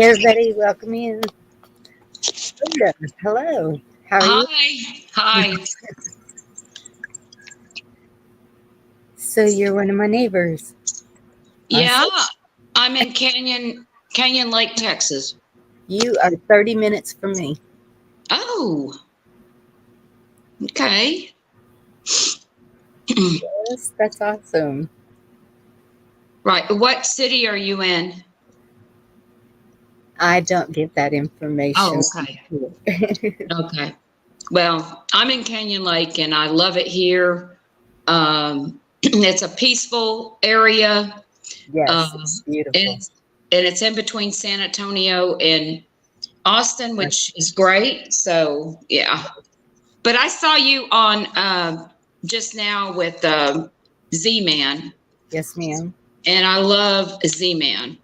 everybody, welcome in. Linda, hello. How are you? Hi. Hi. So you're one of my neighbors. Yeah, Awesome. I'm in Canyon Lake, Texas. You are 30 minutes from me. Oh, okay. Yes, that's awesome. Right. What city are you in? I don't get that information. Oh, okay. Okay. Well, I'm in Canyon Lake and I love it here. It's a peaceful area. Yes, Um, it's and, beautiful. and it's in between San Antonio and Austin, Uh, which is great. So, yeah. But I saw you on just now with Z-Man, Yes, ma'am. and I love Z-Man.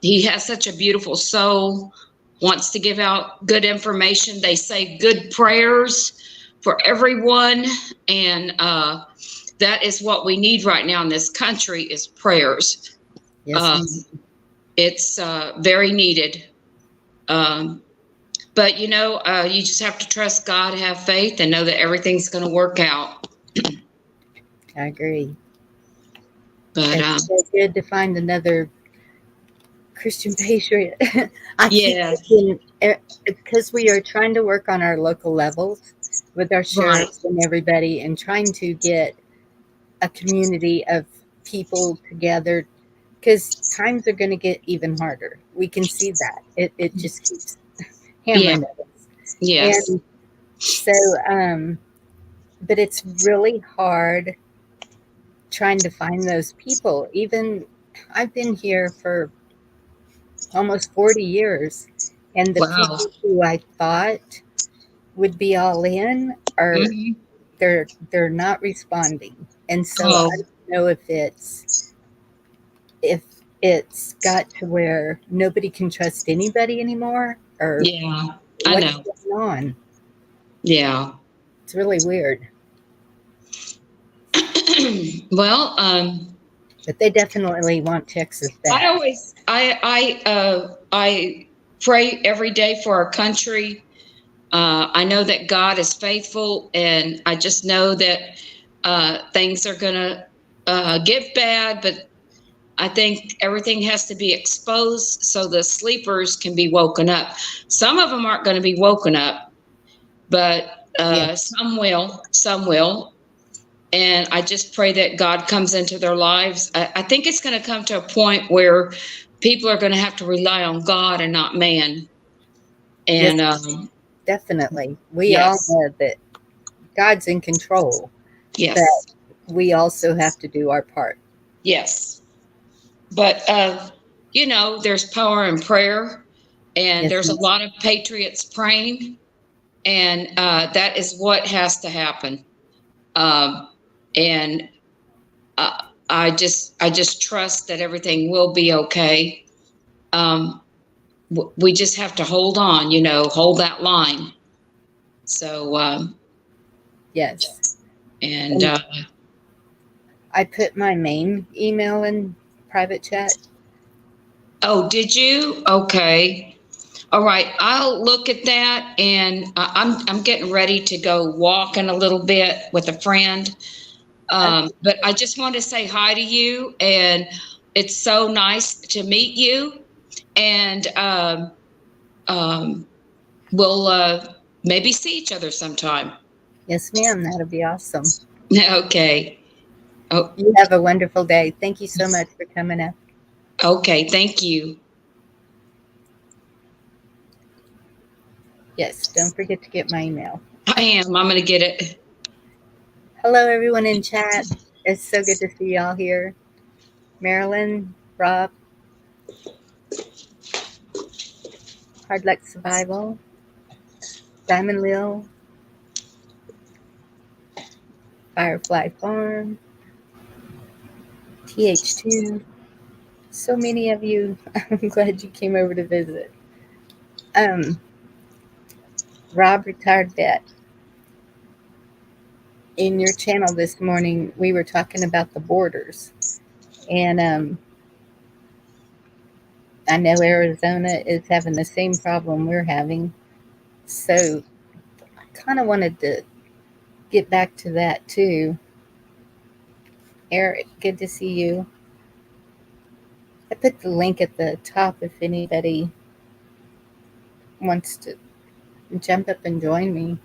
He has such a beautiful soul, wants to give out good information. They say good prayers for everyone, and that is what we need right now in this country is prayers. Yes, Um, ma'am. it's very needed. Um, but you just have to trust God, have faith, and know that everything's going to work out. I agree. But It's so good to find another Christian patriot. I keep yeah, thinking, because we are trying to work on our local levels with our right. sheriffs and everybody and trying to get a community of people together because times are going to get even harder. We can see that. It just keeps Yeah, hammering at us. yes. And so, but it's really hard trying to find those people. Even I've been here for almost 40 years, and the Wow. people who I thought would be all in are Hmm. they're not responding. And so I Oh, don't know if it's got to where nobody can trust anybody anymore or yeah. I what's know. going on. Yeah. It's really weird. Well, But they definitely want Texas I back. always I pray every day for our country. I know that God is faithful, and I just know that things are gonna get bad, but I think everything has to be exposed so the sleepers can be woken up. Some of them aren't going to be woken up, but Yeah. some will. Some will. And I just pray that God comes into their lives. I think it's going to come to a point where people are going to have to rely on God and not man. Yes, And definitely. We all yes, know that God's in control, but yes, we also have to do our part. yes. But there's power in prayer, and Yes, there's a ma'am. lot of patriots praying, and that is what has to happen. Um, and uh, I just trust that everything will be okay. Um, we just have to hold on, hold that line. So, Yes. and And I put my main email in private chat. oh, did you? Okay. All right. I'll look at that, and I'm getting ready to go walking a little bit with a friend. Okay. But I just want to say hi to you, and it's so nice to meet you. And um, we'll maybe see each other sometime. Yes, ma'am. That'll be awesome. Okay. Oh, You have a wonderful day. Thank you so much for coming up. okay. Thank you. Yes, don't forget to get my email. I am. I'm going to get it. Hello, everyone in chat. It's so good to see y'all here. Marilyn, Rob, Hard Luck Survival, Diamond Lil, Firefly Farm, TH2. So many of you. I'm glad you came over to visit. Um, Rob, retired vet. In your channel this morning, we were talking about the borders. And I know Arizona is having the same problem we're having. So I kind of wanted to get back to that too. Eric, good to see you. I put the link at the top if anybody wants to jump up and join me.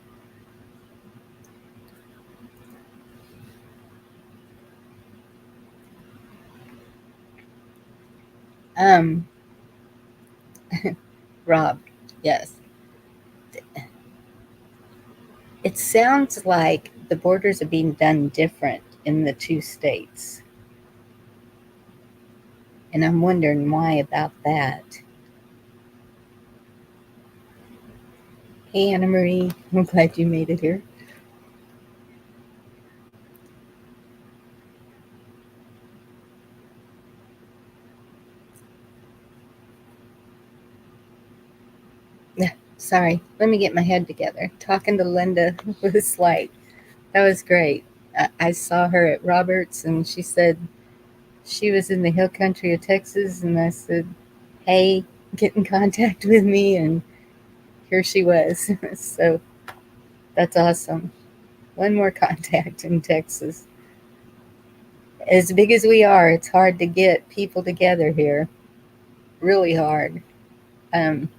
Um, Rob, yes. It sounds like the borders are being done different in the two states. And I'm wondering why about that. Hey, Anna Marie, I'm glad you made it here. Yeah, sorry, let me get my head together. Talking to Linda was like, that was great. I saw her at Roberts and she said she was in the hill country of Texas. And I said, hey, get in contact with me. And here she was. So that's awesome. One more contact in Texas. As big as we are, it's hard to get people together here. Really hard. Um,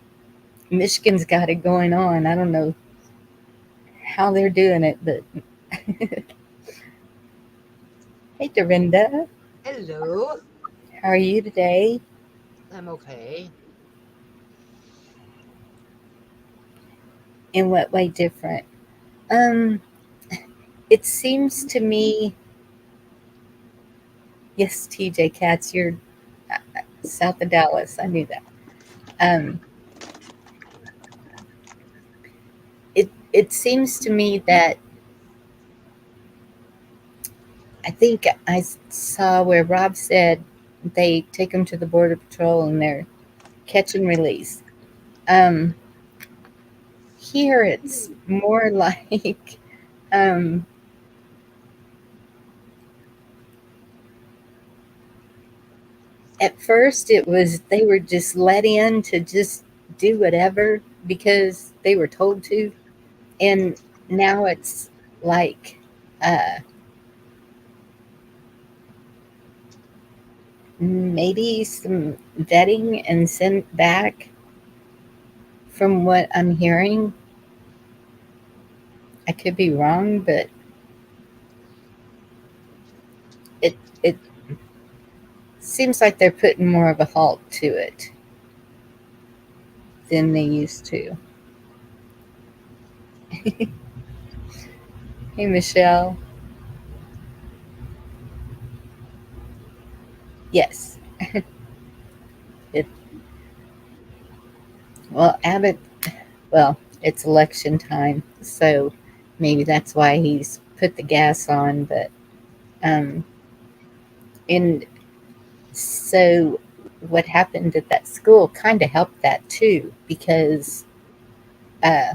Michigan's got it going on. I don't know how they're doing it, but hey, Dorinda, Hello, how are you today? I'm okay. In what way different? Um, it seems to me, yes, TJ Katz, you're south of Dallas. I knew that. Um, it seems to me that I think I saw where Rob said they take them to the border patrol and they're catch and release. Um, Here it's more like um, at first it was they were just let in to just do whatever because they were told to, and now it's like uh, maybe some vetting and sent back from what I'm hearing. I could be wrong, but it seems like they're putting more of a halt to it than they used to. Hey, Michelle. Yes. It, well, Abbott, well, it's election time, so maybe that's why he's put the gas on. But, um, and so what happened at that school kind of helped that too, because uh,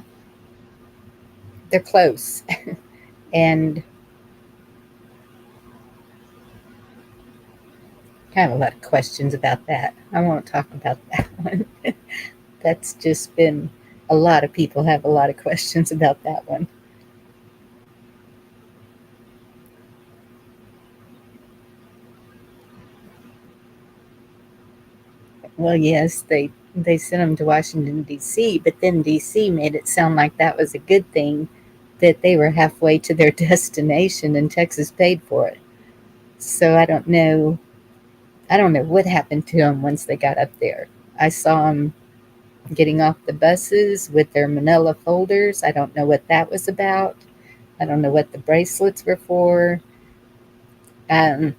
they're close. And I have a lot of questions about that. I won't talk about that one. That's just been a lot of people have a lot of questions about that one. Well, yes, they sent them to Washington D.C., but then D.C. made it sound like that was a good thing, that they were halfway to their destination and Texas paid for it. So I don't know. I don't know what happened to them once they got up there. I saw them getting off the buses with their manila folders. I don't know what that was about. I don't know what the bracelets were for. Um,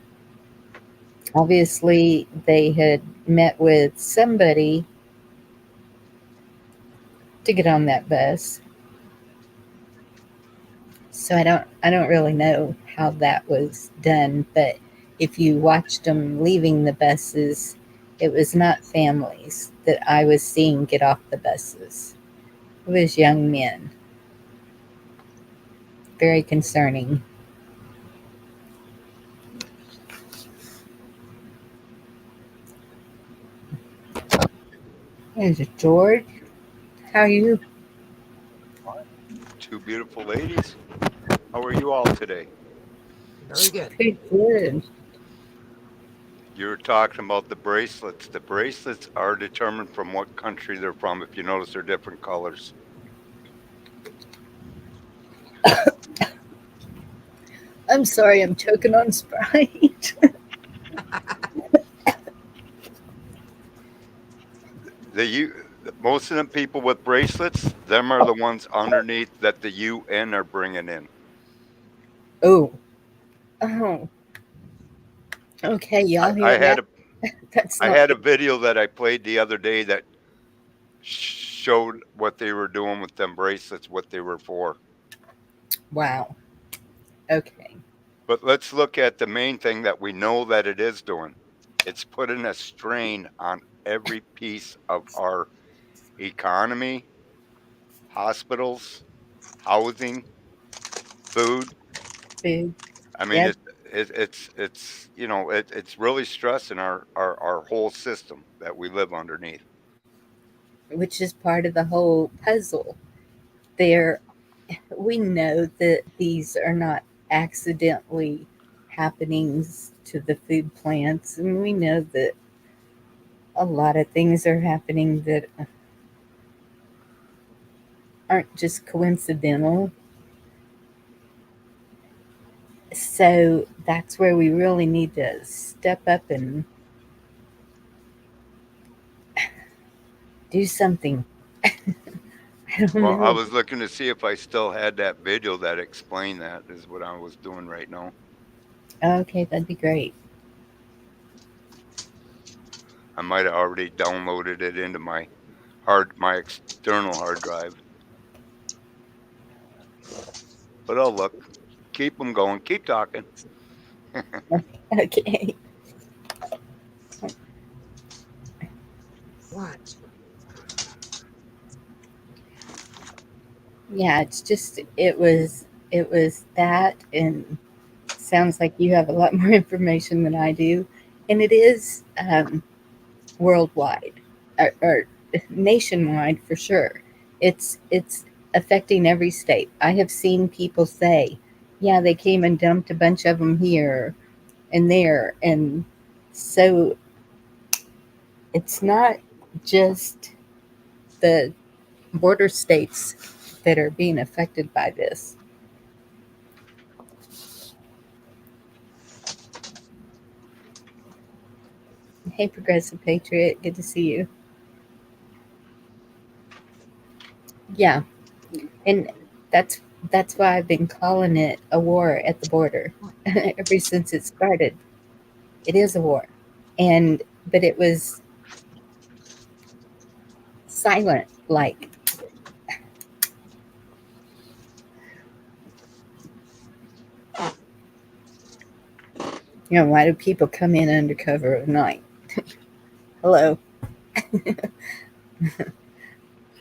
Obviously, they had met with somebody to get on that bus. So I don't really know how that was done, but if you watched them leaving the buses, it was not families that I was seeing get off the buses. It was young men. Very concerning. Is it George? How are you? Two beautiful ladies. How are you all today? Very good. Pretty good. You were talking about the bracelets. The bracelets are determined from what country they're from. If you notice, they're different colors. I'm sorry, I'm choking on Sprite. The most of the people with bracelets, them are the ones underneath that the UN are bringing in. Oh, oh, okay, I, y'all I hear had that? a That's I not had a good. video that I played the other day that showed what they were doing with them bracelets, what they were for. Wow. Okay. But let's look at the main thing that we know that it is doing. It's putting a strain on every piece of our economy, hospitals, housing, food. Food. I mean, Yep. it's it's really stressing our whole system that we live underneath. Which is part of the whole puzzle. There, we know that these are not accidentally happenings to the food plants, and we know that a lot of things are happening that aren't just coincidental. So that's where we really need to step up and do something. I don't Well, I know. was looking to see if I still had that video that explained that is what I was doing right now. Okay, that'd be great. I might have already downloaded it into my external hard drive, but I'll look. Keep them going. Keep talking. Okay. What? Yeah, it's just it was that, and sounds like you have a lot more information than I do, and it is worldwide or nationwide for sure. It's affecting every state. I have seen people say, "Yeah, they came and dumped a bunch of them here and there," and so it's not just the border states that are being affected by this. Hey, Progressive Patriot, good to see you. Yeah, and that's that's why I've been calling it a war at the border ever since it started. It is a war, and but it was silent. Like, why do people come in under cover of night? Hello,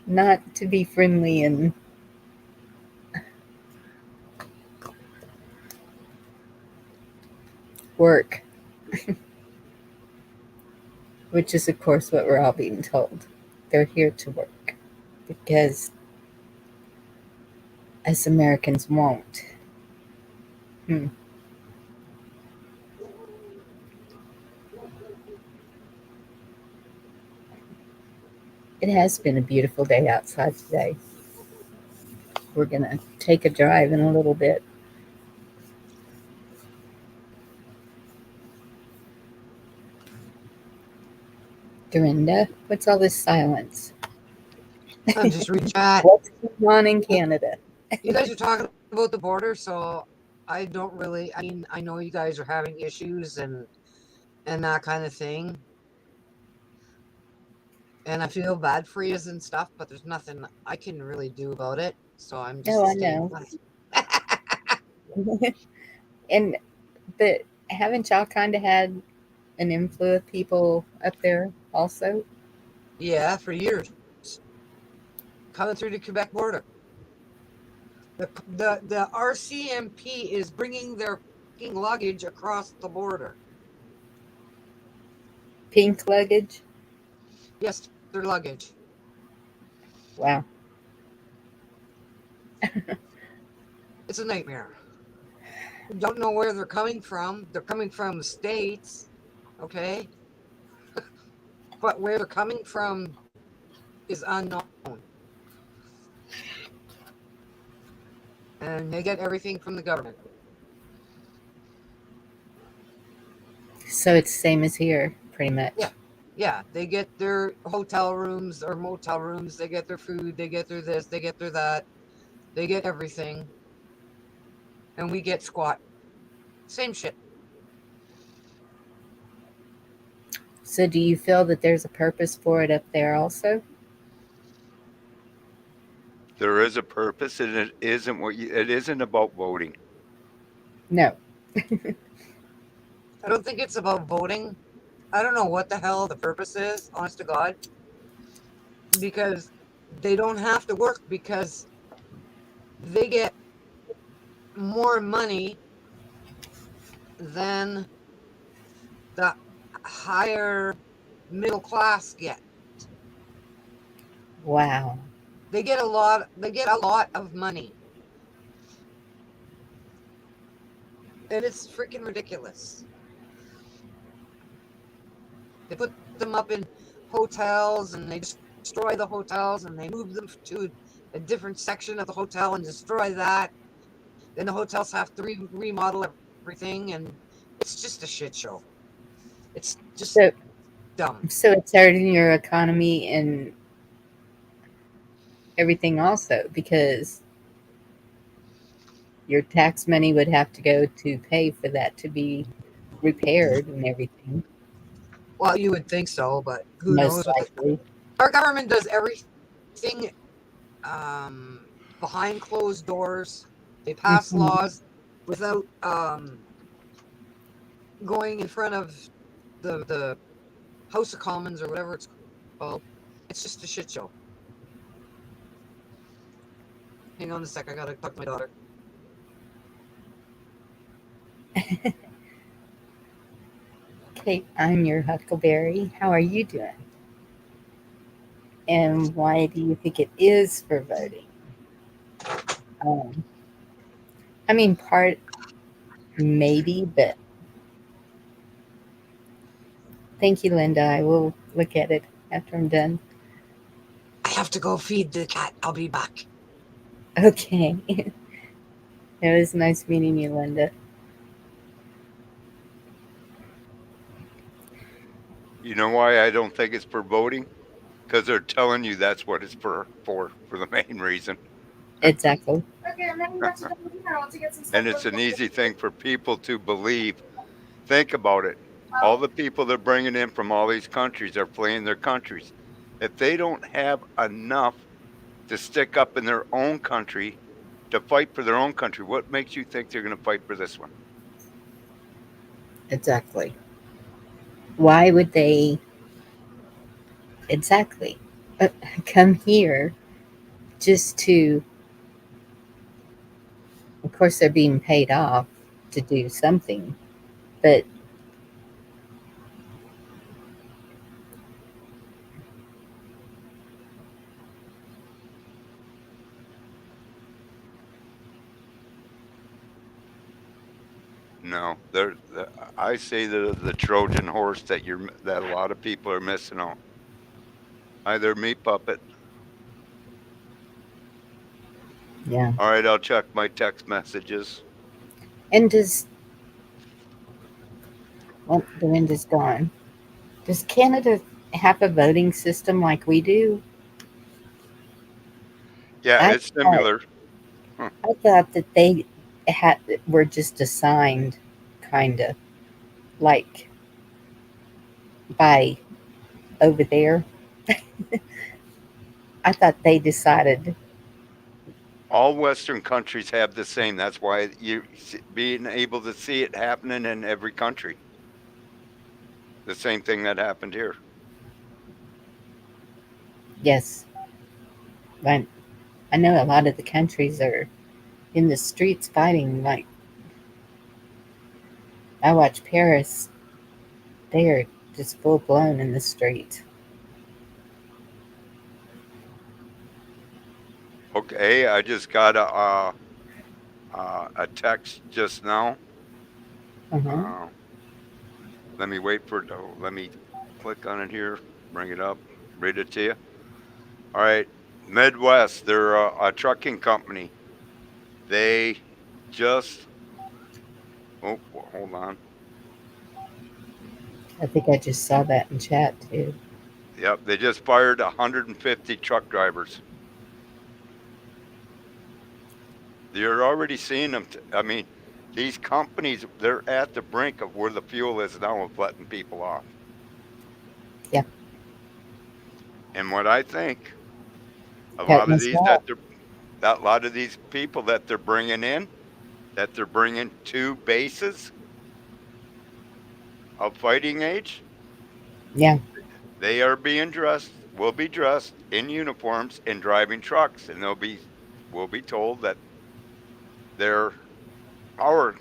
not to be friendly and work, which is of course what we're all being told. They're here to work because us Americans won't. Hmm. It has been a beautiful day outside today. We're gonna take a drive in a little bit. Dorinda, what's all this silence? I'm just reading chat. What's going on in Canada? You guys are talking about the border, so I don't really. I mean, I know you guys are having issues and that kind of thing, and I feel bad for you and stuff. But there's nothing I can really do about it, so I'm Oh, just I staying know. quiet. And but haven't y'all kind of had an influx of people up there also? Yeah, for years coming through the Quebec border. The RCMP is bringing their luggage across the border. Pink luggage? Yes, their luggage. Wow. It's a nightmare. You don't know where they're coming from. They're coming from the States, okay? But where they're coming from is unknown. And they get everything from the government. So it's the same as here, pretty much. Yeah. Yeah, they get their hotel rooms or motel rooms. They get their food. They get their this. They get their that. They get everything. And we get squat. Same shit. So do you feel that there's a purpose for it up there also? There is a purpose, and it isn't it isn't about voting. No. I don't think it's about voting. I don't know what the hell the purpose is, honest to God. Because they don't have to work because they get more money than the higher middle class get. Wow. They get a lot of money. And it's freaking ridiculous. They put them up in hotels and they destroy the hotels and they move them to a different section of the hotel and destroy that. Then the hotels have to remodel everything, and it's just a shit show. It's just So dumb. so it's hurting your economy and everything also, because your tax money would have to go to pay for that to be repaired and everything. Well, you would think so, but who Most knows what likely. our government does everything behind closed doors. They pass Mhm. laws without going in front of the House of Commons or whatever it's called. It's just a shit show. Hang on a sec, I gotta talk to my daughter. Okay, I'm your Huckleberry. How are you doing? And why do you think it is for voting? Um, I mean, part maybe, but thank you, Linda. I will look at it after I'm done. I have to go feed the cat. I'll be back. Okay. It was nice meeting you, Linda. You know why I don't think it's for voting? Because they're telling you that's what it's for the main reason. Exactly. Okay, I'm heading back to Dunkin' Donuts to get some stuff. And it's an easy thing for people to believe. Think about it. All Oh, the people they're bringing in from all these countries are fleeing their countries. If they don't have enough to stick up in their own country to fight for their own country, what makes you think they're going to fight for this one? Exactly. Why would they exactly uh, come here just to, of course, they're being paid off to do something, but No, I say the Trojan horse that a lot of people are missing out. Either meat puppet. yeah. All right, I'll check my text messages. And does, well, the wind is gone. Does Canada have a voting system like we do? Yeah, I it's thought, similar. Huh. I thought that they had were just assigned, kind of like by over there. I thought they decided. All Western countries have the same. That's why you being able to see it happening in every country. The same thing that happened here. Yes, I, I know a lot of the countries are in the streets fighting. Like I watch Paris, they are just full blown in the street. Okay, I just got a text just now. Uh-huh. Let me wait for it. Let me click on it here, bring it up, read it to you. All right, Midwest. They're a trucking company. They just hold on. I think I just saw that in chat too. Yep, they just fired 150 truck drivers. You're already seeing them. I mean, these companies, they're at the brink of where the fuel is now of letting people off. Yeah. And what I think, a lot Cutting of us these off. that lot of these people that they're bringing in, that they're bringing to bases of fighting age, Yeah. they are being dressed, will be dressed in uniforms and driving trucks, and will be told that they're our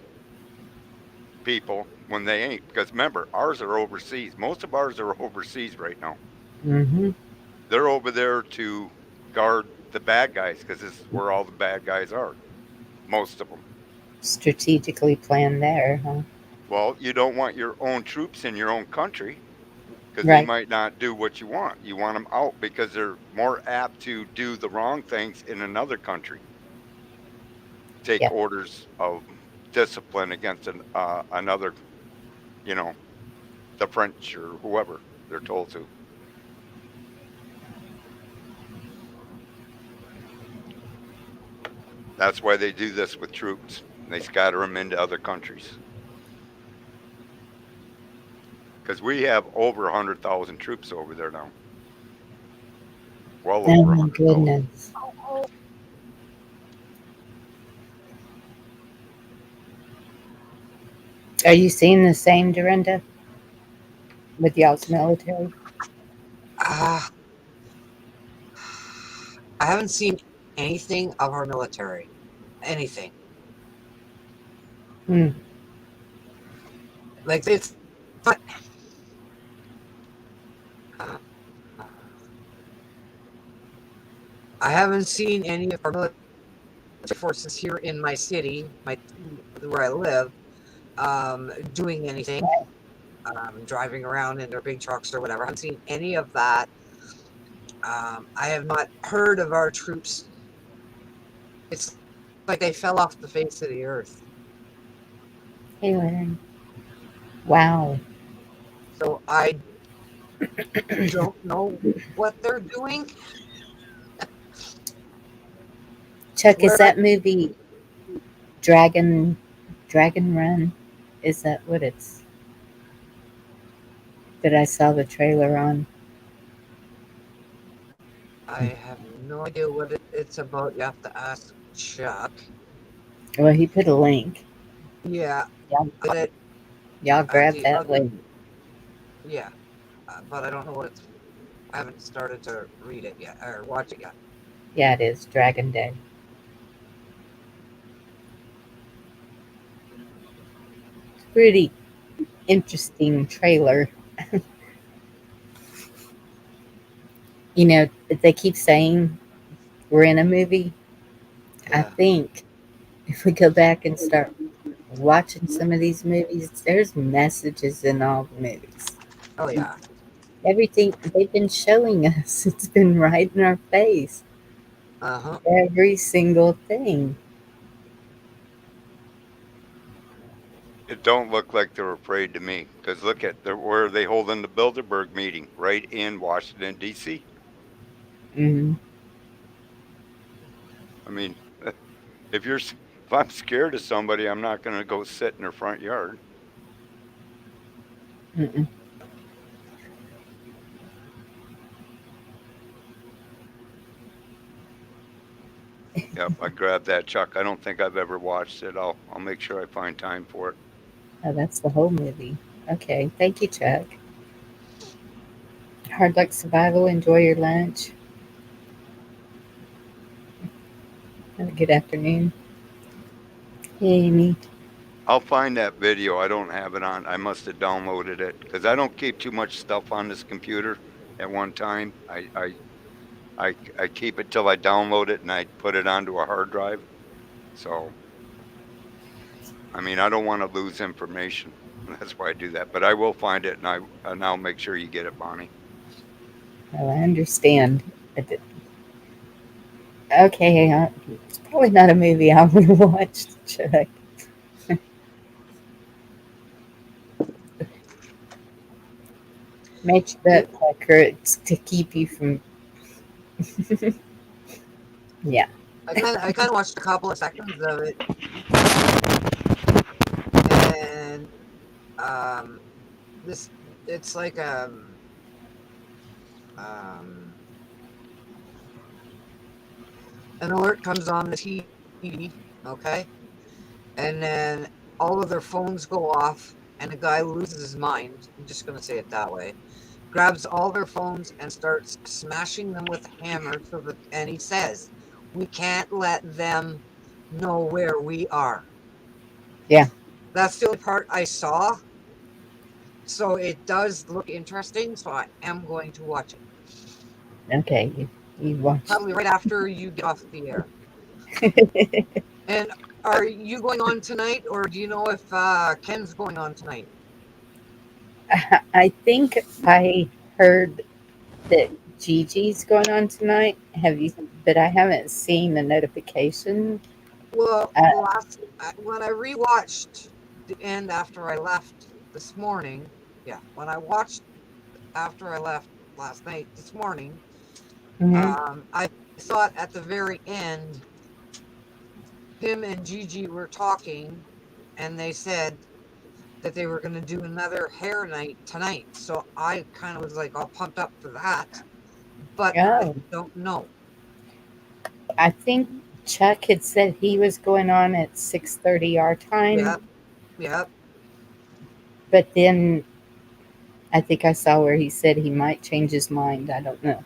people when they ain't. Because remember, ours are overseas. Most of ours are overseas right now. Mm-hmm. They're over there to guard the bad guys because this is where all the bad guys are. Most of them. Strategically planned there, huh? Well, you don't want your own troops in your own country because they Right. might not do what you want. You want them out because they're more apt to do the wrong things in another country. Take Yeah. orders of discipline against another, you know, the French or whoever they're told to. That's why they do this with troops. They scatter them into other countries because we have over 100,000 troops over there now. Well Oh over my 100,000. goodness. Are you seeing the same, Dorinda, with y'all's military? Ah, I haven't seen anything of our military. Anything. Hmm. Like it's fun. Uh, I haven't seen any of our military forces here in my city, where I live, doing anything. Driving around in their big trucks or whatever. I haven't seen any of that. I have not heard of our troops. It's like they fell off the face of the earth. Hey, Larry. Wow. So I don't know what they're doing. Chuck, is Where I that movie Dragon Dragon Run? Is that what it's that I saw the trailer on? have no idea what it's about. You have to ask Chuck. Well, he put a link. Yeah, Y'all, but y'all at grab the that other, link. yeah, but I don't know what it's. I haven't started to read it yet or watch it yet. Yeah, it is Dragon Day. Pretty interesting trailer. You know, they keep saying we're in a movie. I Yeah. think if we go back and start watching some of these movies, there's messages in all the movies. Oh yeah. Everything they've been showing us, it's been right in our face. Uh huh. Every single thing. It don't look like they're afraid to me because look at where they holding the Bilderberg meeting right in Washington D.C. Hmm. I mean, if I'm scared of somebody, I'm not going to go sit in their front yard. Mm-mm. Yep, I grabbed that, Chuck. I don't think I've ever watched it. I'll make sure I find time for it. Oh, that's the whole movie. Okay, thank you, Chuck. Hard Luck Survival. Enjoy your lunch. Have a good afternoon. Hey, Amy. I'll find that video. I don't have it on. I must have downloaded it because I don't keep too much stuff on this computer at one time. I I keep it till I download it and I put it onto a hard drive. So, I mean, I don't want to lose information. That's why I do that. But I will find it and I'll make sure you get it, Bonnie. Well, I understand. Okay, it's probably not a movie I would watch, Chuck. Make your It, butt pucker. It's to keep you from. Yeah. I kind of watched a couple of seconds of it, and this it's like um an alert comes on the TV, okay, and then all of their phones go off, and the guy loses his mind. I'm just gonna say it that way. Grabs all their phones and starts smashing them with a hammer. And he says, "We can't let them know where we are." Yeah. That's the only part I saw. So it does look interesting. So I am going to watch it. Okay. You watch. Probably right after you get off the air. And are you going on tonight, or do you know if Ken's going on tonight? I think I heard that Gigi's going on tonight. Have you? But I haven't seen the notification. Well, Uh, when I rewatched the end after I left this morning, yeah, when I watched after I left last night, this morning, mhm. I thought at the very end, him and Gigi were talking, and they said that they were going to do another hair night tonight. So I kind of was like all pumped up for that, but I Oh, don't know. I think Chuck had said he was going on at 6:30 our time, Yep, yep. but then I think I saw where he said he might change his mind. I don't know.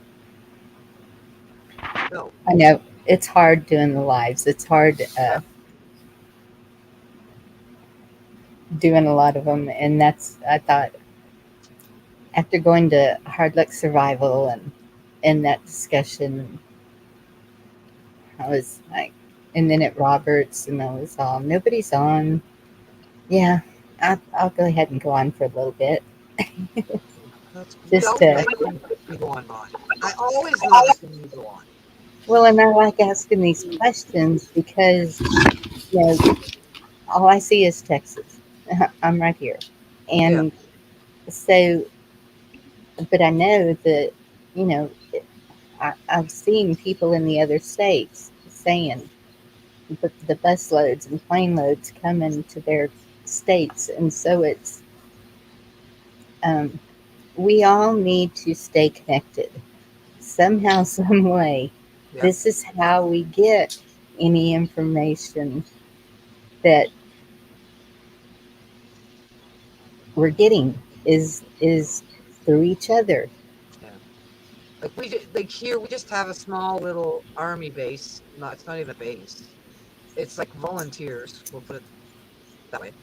No, I know it's hard doing the lives. It's hard yeah, doing a lot of them, and that's I thought after going to Hard Luck Survival and in that discussion, I was like, and then at Roberts, and I was all nobody's on. Yeah, I'll go ahead and go on for a little bit, we just always to. like when you go on, Bonnie. I always love it when you go on. Well, and I like asking these questions because you know all I see is Texas. I'm right here, Yeah, and so, but I know that you know I've seen people in the other states saying the bus loads and plane loads come into their states, and so it's um, we all need to stay connected somehow, some way. yeah, This is how we get any information that we're getting is through each other. yeah. Like here, we just have a small little army base. No, it's not even a base. It's like volunteers. We'll put it that way.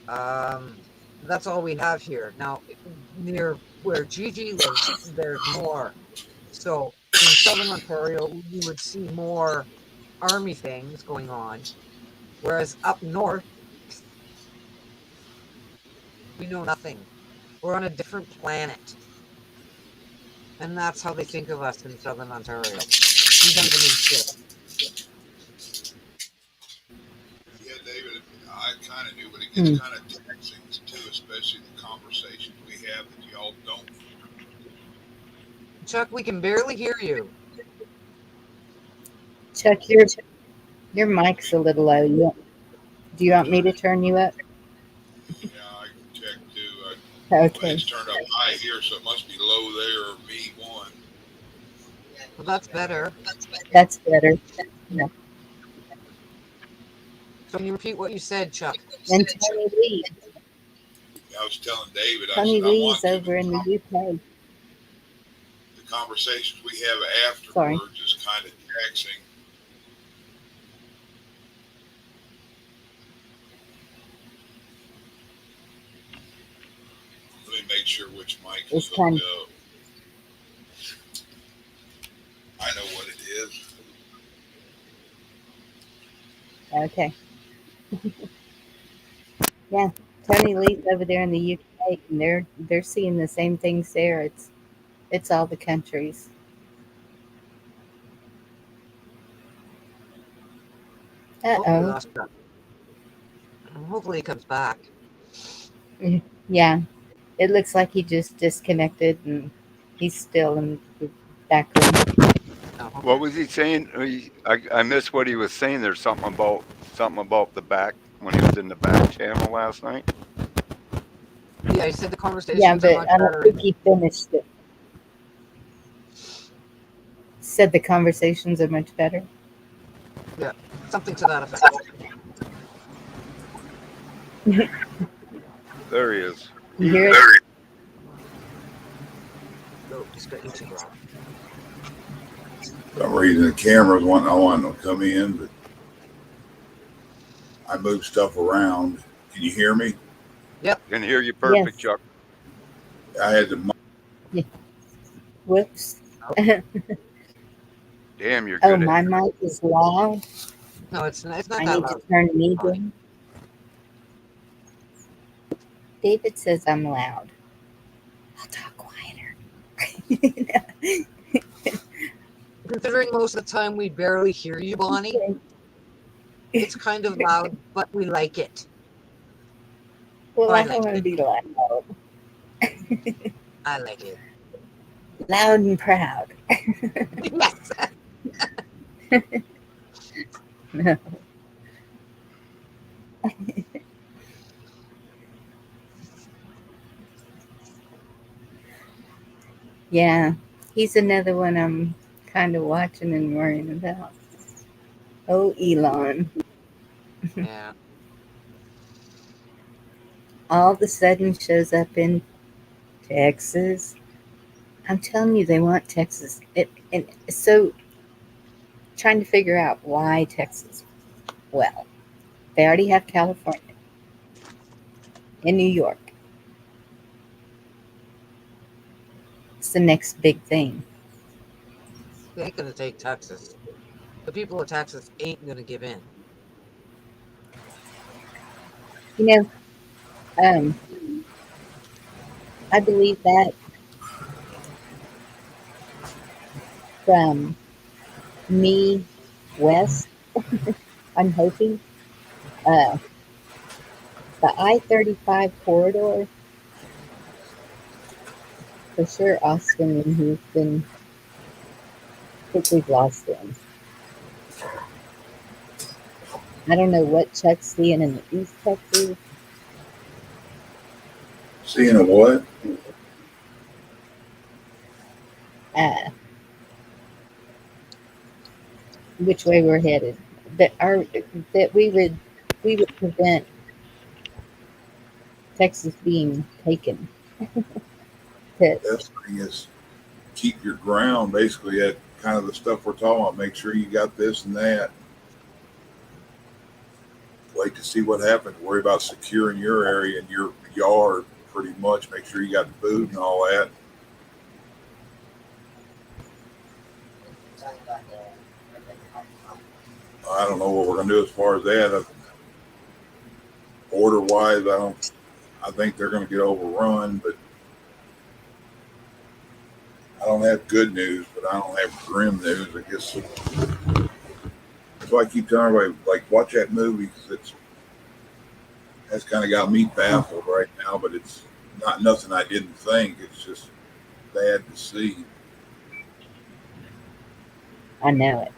Um, that's all we have here. Now, near where Gigi lives, there's more. So in southern Ontario, we would see more army things going on. Whereas up north, we know nothing. We're on a different planet. And that's how they think of us in southern Ontario. We don't even exist. Yeah, David, I kind of do, but it gets Hmm. kind of taxing too, especially the conversations we have that y'all don't. Chuck, we can barely hear you. Chuck, your mic's a little low. Do you want me to turn you up? Yeah, I can check too. Okay, It's turned up high here, so it must be low there or me one. Well, that's better. that's better. Yeah. So can you repeat what you said, Chuck? And Tony Lee. I was telling David, I Tony said I Lee's want to, over but in the UK. the conversations we have Sorry. afterwards is kind of taxing. Let me make sure which mic is It's hooked kind up. I Okay. Yeah. Tony Lee's over there in the UK, and they're seeing the same things there. It's all the countries. Uh Oh, we oh. lost him. Hopefully he comes back. Yeah. It looks like he just disconnected, and he's still in the back room. Oh, What okay. was he saying? I missed what he was saying. There's something about the back when he was in the back channel last night. Yeah, he said the Yeah, conversations are but much I don't better. think he finished it. Said the conversations are much better. Yeah, something to that effect. You There he is. hear it? Oh, he's got YouTube on. For some reason, the cameras I want them to come in, but I move stuff around. Can you hear me? Can hear you perfect, Yes. Chuck. I had to. Yeah. Whoops. Damn, you're Oh, good at. my mic is loud. No, it's not I that need to loud. turn me Bonnie. down. David says I'm loud. I'll talk quieter. Considering most of the time we barely hear you, Bonnie, it's kind of loud, but we like it. Well, I I don't like want to it. be loud. I like it. Loud and proud. Yes. No. Yeah, he's another one I'm kind of watching and worrying about. Oh, Elon. Yeah. All of a sudden shows up in Texas. I'm telling you, they want Texas. And so trying to figure out why Texas. Well, they already have California and New York. It's the next big thing. They ain't gonna take Texas. The people of Texas ain't gonna give in. You know, um, I believe that from me west. I'm hoping uh, the I-35 corridor for sure. Austin and Houston. I think we've lost them. I don't know what Chuck's seeing in the East Texas. Seeing a what? Uh, which way we're headed. That we would prevent Texas being taken. Because Best thing is keep your ground. Basically, that kind of the stuff we're talking about. Make sure you got this and that. Wait to see what happens. Worry about securing your area and your yard pretty much. Make sure you got the food and all that. I don't know what we're gonna do as far as that. Order wise, I don't. I think they're gonna get overrun, but I don't have good news. But I don't have grim news. I guess that's why I keep telling everybody, like, watch that movie because that's kind of got me baffled right now. But it's not nothing I didn't think. It's just bad to see. I know it.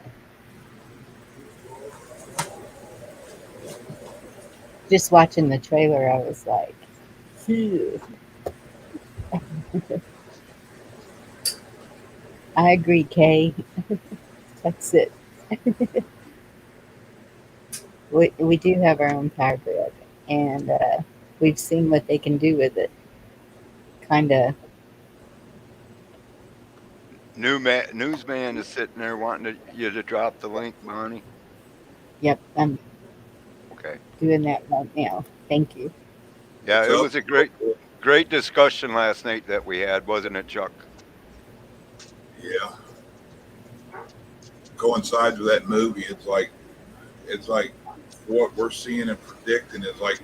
Just watching the trailer, I was like, phew. I agree, Kay. That's it. We do have our own power grid, and we've seen what they can do with it. Kind of, Newsman is sitting there wanting you to drop the link, Bonnie. yep, I'm Okay. doing that right now. Thank you. Yeah, What's it up? was a great discussion last night that we had, wasn't it, Chuck? Yeah, coincides with that movie. It's like what we're seeing and predicting is like,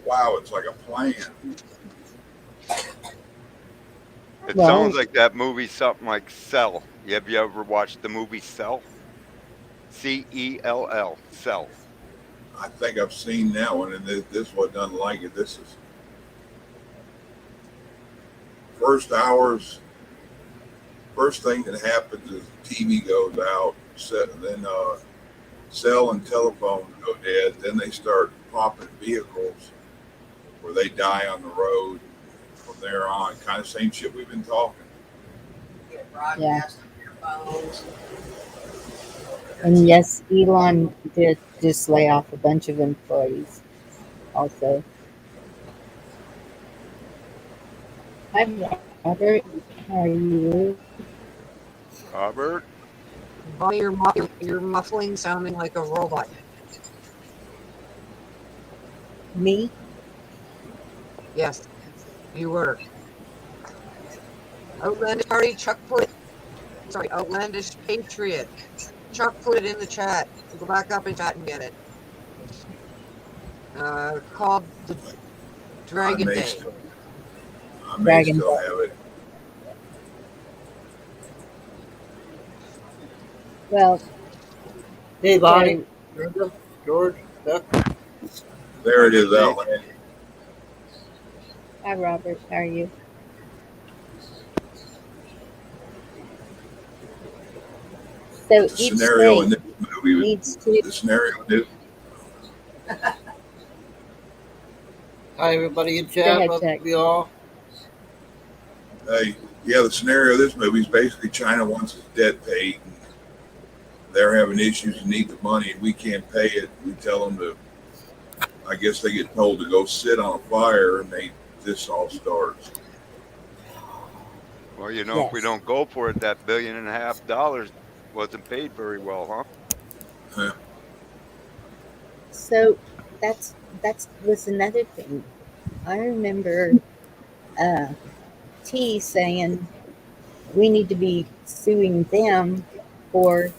wow, it's like a plan. It Well, sounds like that movie, something like Cell. Have you ever watched the movie Cell? Cell. Cell. I think I've seen that one, and this one doesn't like it. This is first hours. First thing that happens is the TV goes out, then cell and telephone go dead. Then they start popping vehicles where they die on the road. From there on, kind of same shit we've been talking. yeah. And yes, Elon did just lay off a bunch of employees also. Hi, Robert. How are you? Robert? Bonnie, you're muffling, sounding like a robot. Me? Yes, you were. Outlandish Party, Chuck put it. Sorry, Outlandish Patriot. Chuck put it in the chat. Go back up and chat and get it. Called the Dragon Day. I may Dragon still Ball. have it. Well, Hey, Bonnie, so, Brenda, George, Beth. There it is, Hey. Outland. hi, Robert. How are you? So The each scenario in state this movie, needs to. the scenario in this, Hi, everybody in Go chat. ahead, Love Chuck. you all. yeah, the scenario of this movie is basically China wants its debt paid. And they're having issues and need the money, and we can't pay it. We tell them to. I guess they get told to go sit on a fire, and this all starts. Well, you know, if we Yes. don't go for it, that $1.5 billion wasn't paid very well, huh? Huh. So that's was another thing. I remember T saying we need to be suing them for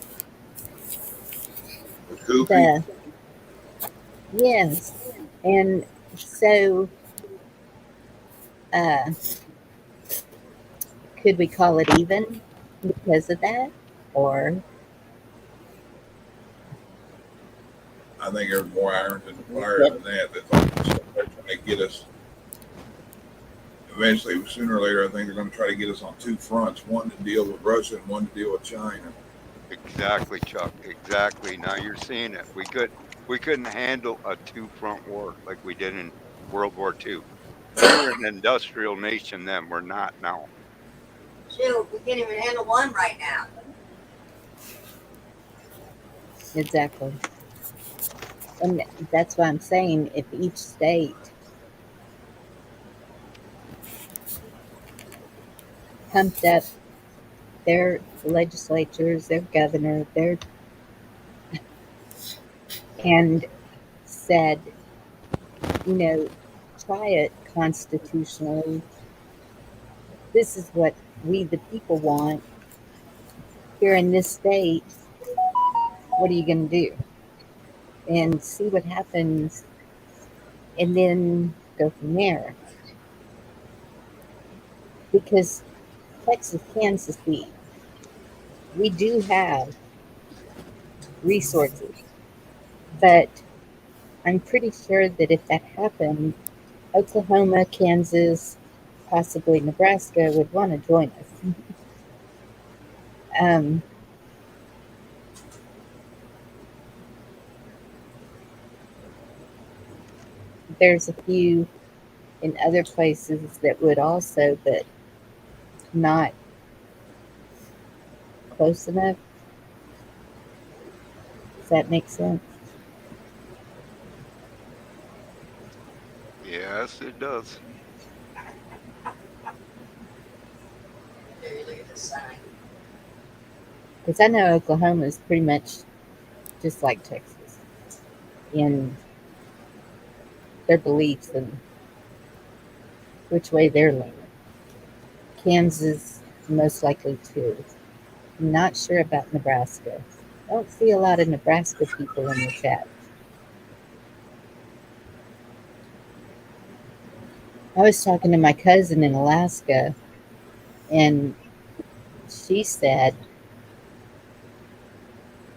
The goofy. the yes, and so uh, could we call it even because of that, or I think there's more irons in the fire than that. They're trying to get us. Eventually, sooner or later, I think they're going to try to get us on two fronts: one to deal with Russia and one to deal with China. Exactly, Chuck. Exactly. Now you're seeing it. We couldn't handle a two-front war like we did in World War II. We were an industrial nation then. We're not now. Shoot, we can't even handle one right now. exactly? And that's why I'm saying if each state pumped up their legislatures, their governor, their and said, try it constitutionally. This is what we, the people, want here in this state. What are you going to do? And see what happens, and then go from there. Because Texas can secede. We do have resources, but I'm pretty sure that if that happened, Oklahoma, Kansas, possibly Nebraska would want to join us. Um, there's a few in other places that would also, but not close enough. Does that make sense? Yes, it does. Here, look at this sign. Because I know Oklahoma is pretty much just like Texas in their beliefs and which way they're leaning. Kansas, most likely too. I'm not sure about Nebraska. I don't see a lot of Nebraska people in the chat. I was talking to my cousin in Alaska, and she said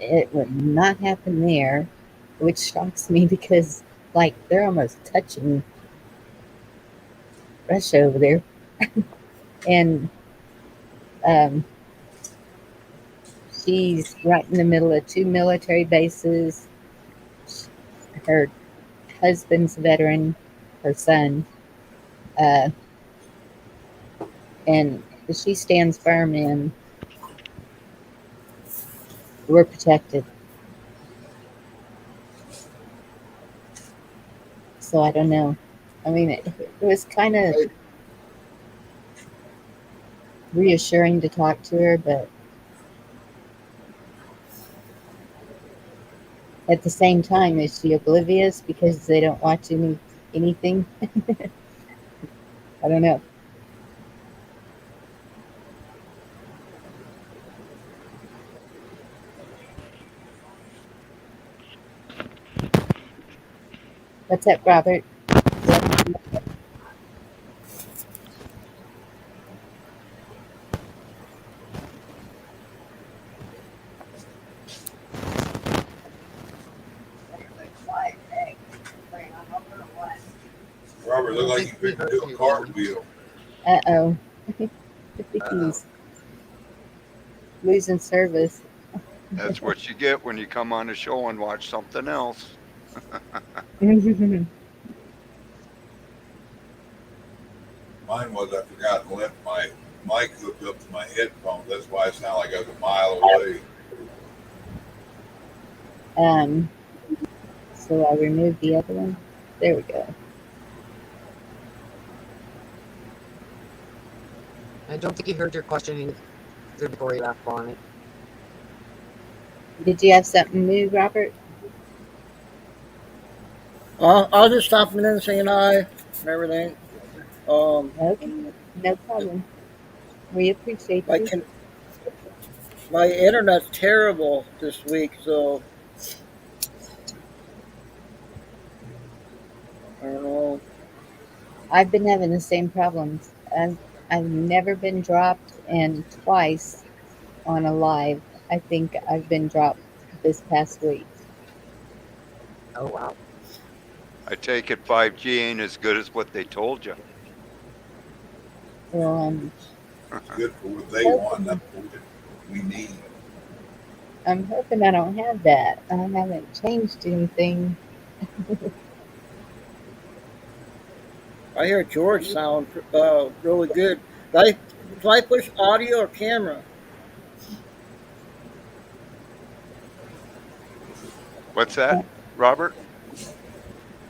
it would not happen there, which shocks me because, like, they're almost touching Russia over there. And um, she's right in the middle of two military bases. Her husband's a veteran, her son, uh, and she stands firm in we're protected. So I don't know. I mean, it was kind of Right. reassuring to talk to her, but at the same time, is she oblivious because they don't watch anything? I don't know. What's up, Robert? Robert, I look don't like you think we picked to heard do a you, Bonnie. cartwheel. Uh-oh. Uh-oh. He's losing service. That's what you get when you come on the show and watch something else. Mine was I forgot to let my mic hooked up to my headphones. That's why I sound like I was a mile away. um, so I removed the other one. There we go. I don't think he heard your question either before he left, Bonnie. Did you have something new, Robert? I was just stopping in and saying hi and everything. Um, Okay, no problem. We appreciate my you. con- my internet's terrible this week, so I don't know. I've been having the same problems. I've never been dropped, and twice on a live, I think I've been dropped this past week. Oh, wow. I take it 5G ain't as good as what they told you. So It's good for what they want, not hoping, for what we need. I'm hoping I don't have that. I haven't changed anything. I hear George sound really good. Do I push audio or camera? What's that, Robert?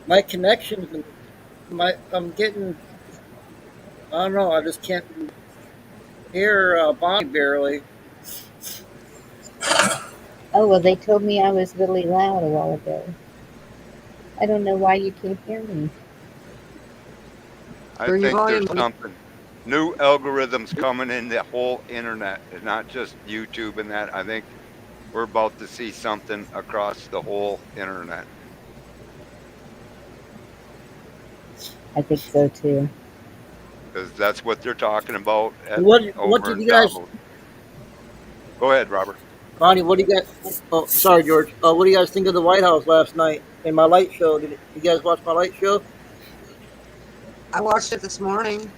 My connections, I'm getting. I don't know. I just can't hear Bonnie barely. Oh, well, they told me I was really loud a while ago. I don't know why you can't hear me. I Turn your think volume, there's Bonnie. something new algorithms coming in the whole internet, and not just YouTube and that. I think we're about to see something across the whole internet. I think so too. Because that's what they're talking about What over did in you guys, Davos. Go ahead, Robert. Bonnie? What do you guys? Oh, sorry, George. What do you guys think of the White House last night in my light show? Did you guys watch my light show? I watched it this morning.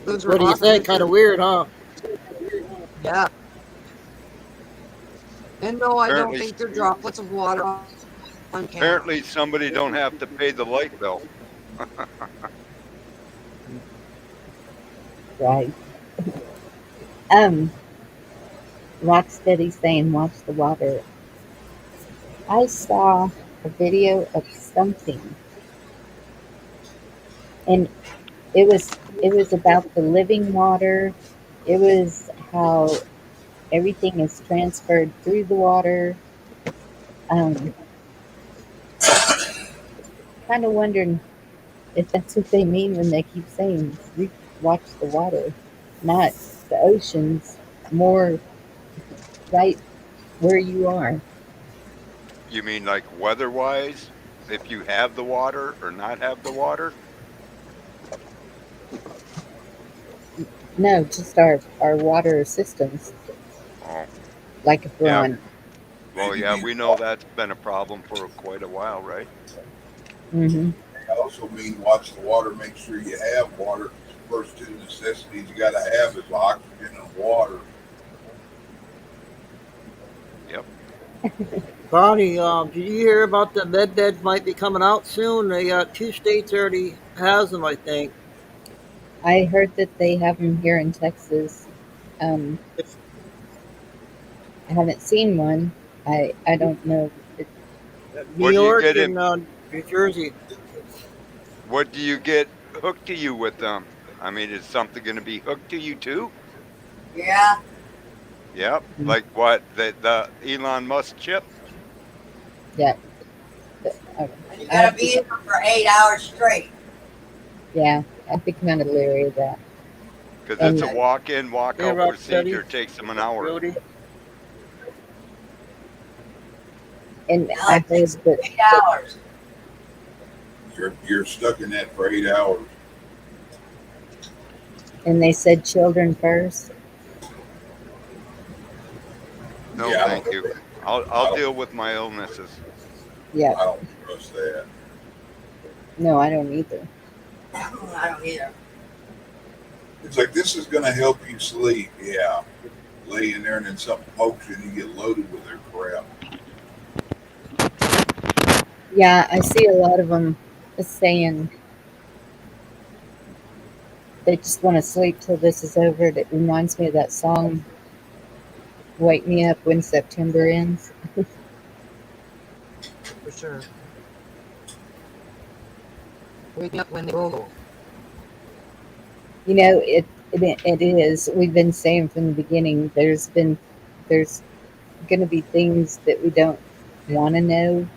Those were What do you awesome think? Kind of pictures. weird, huh? Yeah. And no, I don't Apparently, think they're droplets of water on camera. apparently somebody don't have to pay the light bill. Right. Um, Rocksteady saying, watch the water. I saw a video of something, and it was about the living water. It was how everything is transferred through the water. Um, kind of wondering if that's what they mean when they keep saying watch the water, not the oceans, more right where you are. You mean like weather-wise, if you have the water or not have the water? No, just our water systems, Oh, like if we're yeah. on. Well, Maybe yeah, mean we know that's been a problem for quite a while, right? Hmm. they also mean watch the water, make sure you have water. First two necessities you got to have is oxygen and water. Yep. Bonnie, did you hear about the med beds might be coming out soon? They got two states already has them, I think. I heard that they have them here in Texas. Um, I haven't seen one. I don't know. It, New What do you York get in? and New Jersey. What do you get hooked to you with them? I mean, is something going to be hooked to you too? Yeah. Yep. Like what? The Elon Musk chip? yeah, but And you I'd gotta be, be in for 8 hours straight. yeah, I'd be kind of leery of that. Because it's And a walk-in, Hey, walk-out Rock procedure. Steady, It takes them an hour. Rudy. Now I it heard takes that, 8 hours. You're stuck in that for 8 hours. and they said children first. No, Yeah, thank you. I'll I don't, deal with my illnesses. Yeah, I don't trust that. no, I don't either. I don't either. It's like this is going to help you sleep. Yeah, lay in there and then something pokes you and you get loaded with their crap. Yeah, I see a lot of them saying they just want to sleep till this is over. That reminds me of that song, "Wake Me Up When September Ends." For sure. Wake me up when they roll. You know, it is. We've been saying from the beginning. There's going to be things that we don't want to know.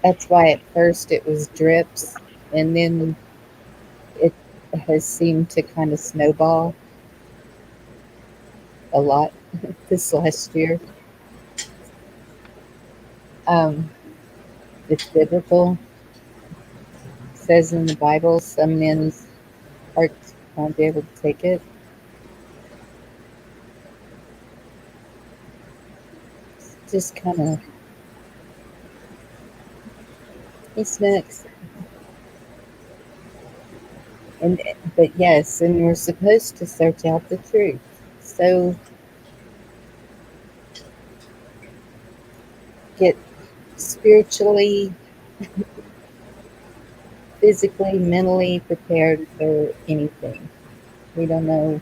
That's why at first it was drips, and then it has seemed to kind of snowball a lot this last year. Um, it's biblical. It says in the Bible, some men's hearts won't be able to take it. It's just kind of, it's next. And but yes, and we're supposed to search out the truth. So get spiritually, physically, mentally prepared for anything. We don't know.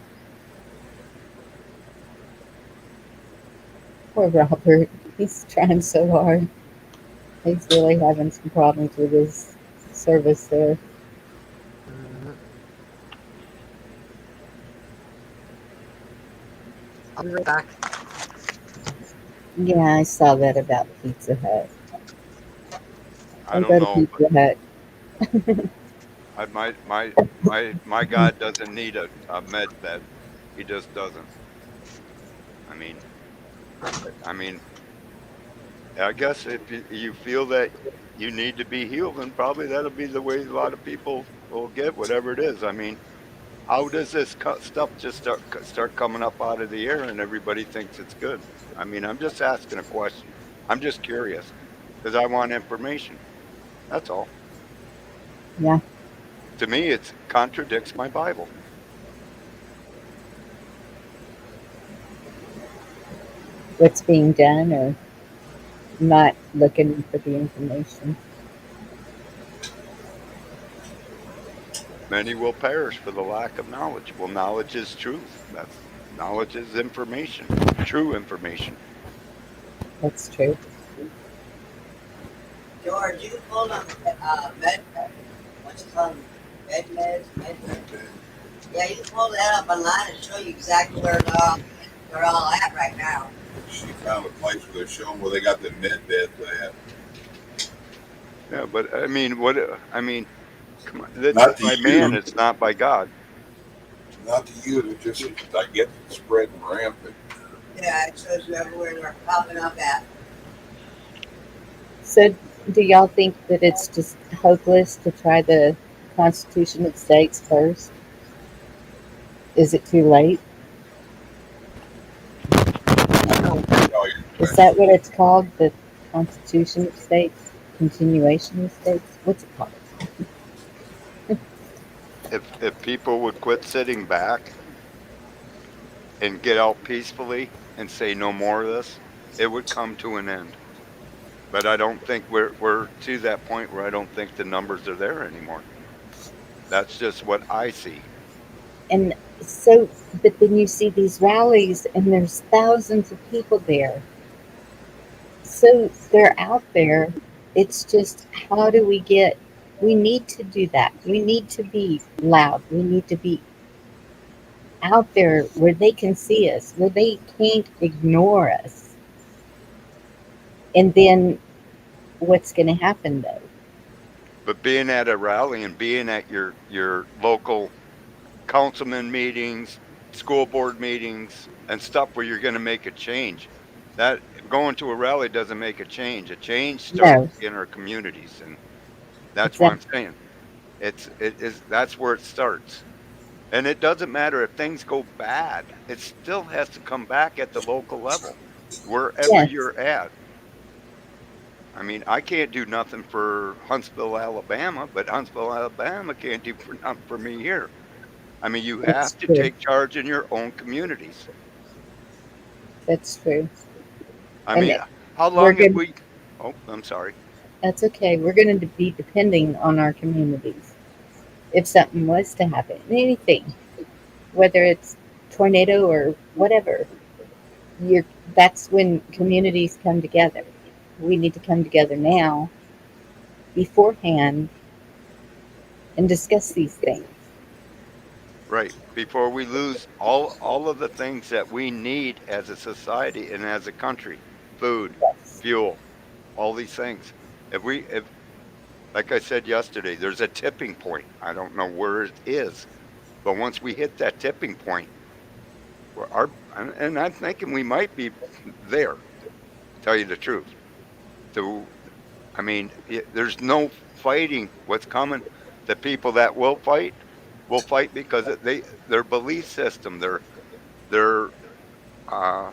Poor Robert. He's trying so hard. He's really having some problems with his service there. Mm-hmm. I'll be right back. Yeah, I saw that about Pizza Hut. I I'll don't go to know, but Pizza Hut. my God doesn't need a med bed. He just doesn't. I mean, I mean, I guess if you feel that you need to be healed, then probably that'll be the way a lot of people will get whatever it is. I mean, how does this stuff just start coming up out of the air and everybody thinks it's good? I mean, I'm just asking a question. I'm just curious because I want information. That's all. Yeah, To me, it contradicts my Bible. what's being done or not looking for the information. Many will perish for the lack of knowledge. Well, knowledge is truth. That's knowledge is information, true information. That's true. George, you can pull up what's it called? Med. Yeah, you can pull that up online and show you exactly where they're all at right now. She found a place where they're showing where they got the med beds at. Yeah, but I mean, what? I mean, come on. It's Not to by man. you, It's not by God. not to you. It's just I get it spreading rampant. Yeah, it shows you everywhere they're popping up at. So, do y'all think that it's just hopeless to try the Constitution of States first? Is it too late? No, Oh, Is that what it's called? The Constitution of States? Continuation of States? What's it called? If people would quit sitting back and get out peacefully and say no more of this, it would come to an end. But I don't think we're to that point where I don't think the numbers are there anymore. That's just what I see. And so, but then you see these rallies and there's thousands of people there. So they're out there. It's just, how do we get, we need to do that. We need to be loud. We need to be out there where they can see us, where they can't ignore us. And then what's going to happen though? But being at a rally and being at your local councilman meetings, school board meetings, and stuff where you're going to make a change, that going to a rally doesn't make a change. A change starts No, in our communities, and that's what I'm exactly. saying. That's where it starts. And it doesn't matter if things go bad. It still has to come back at the local level, wherever Yes, you're at. I mean, I can't do nothing for Huntsville, Alabama, but Huntsville, Alabama can't do for nothing for me here. I mean, you that's have to true. take charge in your own communities. That's true. I And mean, how we're long have going we? Oh, I'm sorry. that's okay. We're going to be depending on our communities. If something was to happen, anything, whether it's tornado or whatever, you're, that's when communities come together. We need to come together now, beforehand, and discuss these things. Right. Before we lose all of the things that we need as a society and as a country, food, Yes. fuel, all these things. If like I said yesterday, there's a tipping point. I don't know where it is, but once we hit that tipping point, where our and I'm thinking we might be there. Tell you the truth. To I mean, there's no fighting what's coming. The people that will fight because their belief system, their uh,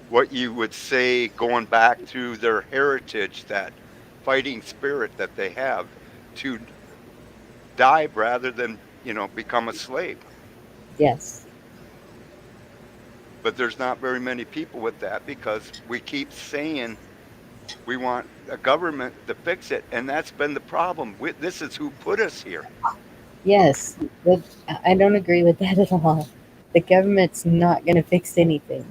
what you would say going back to their heritage, that fighting spirit that they have to die rather than become a slave. Yes. But there's not very many people with that because we keep saying we want a government to fix it, and that's been the problem. This is who put us here. Yes. But I don't agree with that at all. The government's not going to fix anything.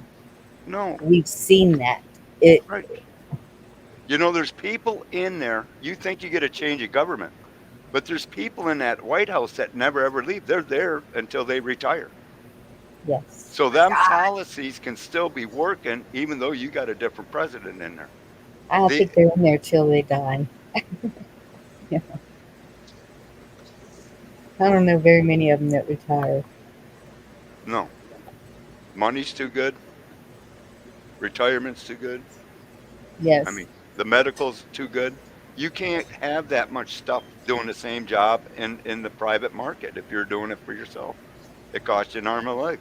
No, We've seen that. It. right. There's people in there. You think you get a change of government, but there's people in that White House that never ever leave. They're there until they retire. Yes. So them policies can still be working even though you got a different president in there. I The think they're in there till they die. Yeah. I don't know very many of them that retire. No, money's too good, retirement's too good. I Yes. mean, the medical's too good. You can't have that much stuff doing the same job in the private market if you're doing it for yourself. It costs you an arm and a leg.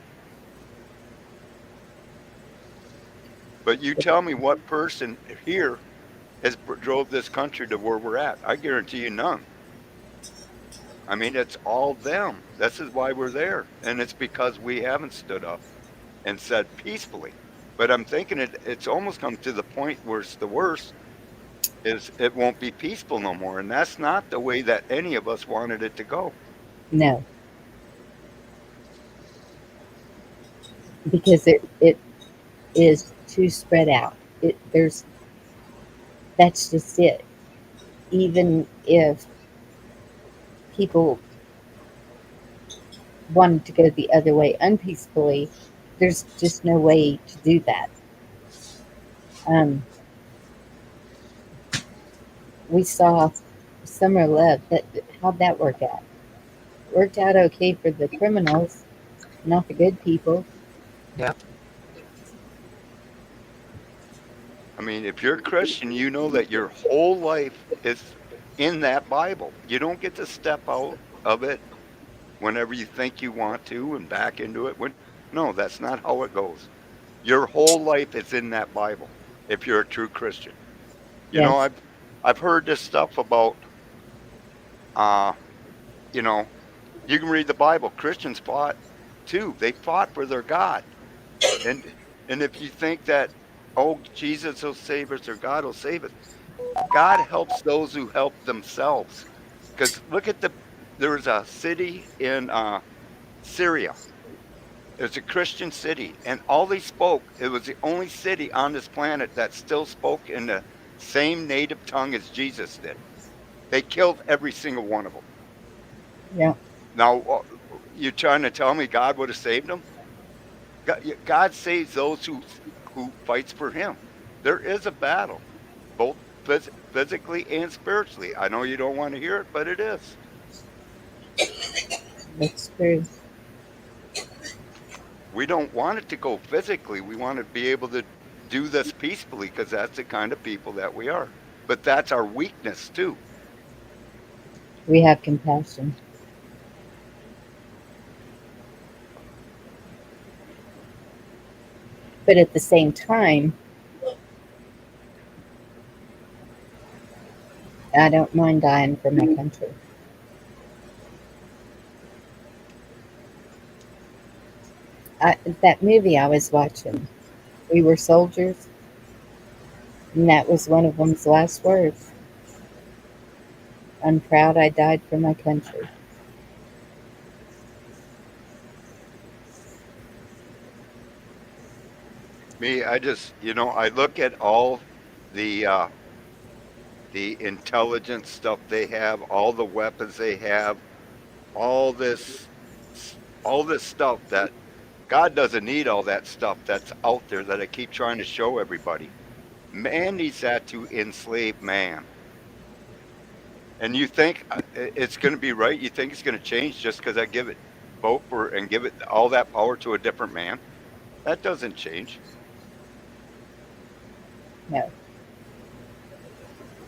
But you tell me what person here has drove this country to where we're at. I guarantee you none. I mean, it's all them. This is why we're there. And it's because we haven't stood up and said peacefully. But I'm thinking it's almost come to the point where it's the worst is it won't be peaceful no more. And that's not the way that any of us wanted it to go. No, because it is too spread out. There's, that's just it. Even if people wanted to go the other way unpeacefully, there's just no way to do that. Um, we saw Summer Love. How'd that work out? Worked out okay for the criminals, not the good people. yeah, I mean, if you're a Christian, you know that your whole life is in that Bible. You don't get to step out of it whenever you think you want to and back into it. No, that's not how it goes. Your whole life is in that Bible if you're a true Christian. You know, Yes. I've heard this stuff about uh, you know, you can read the Bible. Christians fought too. They fought for their God. And and if you think that, oh, Jesus will save us or God will save us, God helps those who help themselves. Because look at there was a city in Syria. It's a Christian city, and all they spoke, it was the only city on this planet that still spoke in the same native tongue as Jesus did. They killed every single one of them. Yeah. Now, you're trying to tell me God would have saved them? God saves those who fights for Him. There is a battle, both physically and spiritually. I know you don't want to hear it, but it is. That's true. We don't want it to go physically. We want to be able to do this peacefully because that's the kind of people that we are. But that's our weakness too. We have compassion. But at the same time, I don't mind dying for my country. That movie I was watching, We Were Soldiers, and that was one of them's last words. I'm proud I died for my country. Me, I just, I look at all the uh, the intelligence stuff they have, all the weapons they have, all this, all this stuff that God doesn't need all that stuff that's out there that I keep trying to show everybody. Man needs that to enslave man. And you think it's going to be right? You think it's going to change just because I vote for and give it all that power to a different man? That doesn't change No.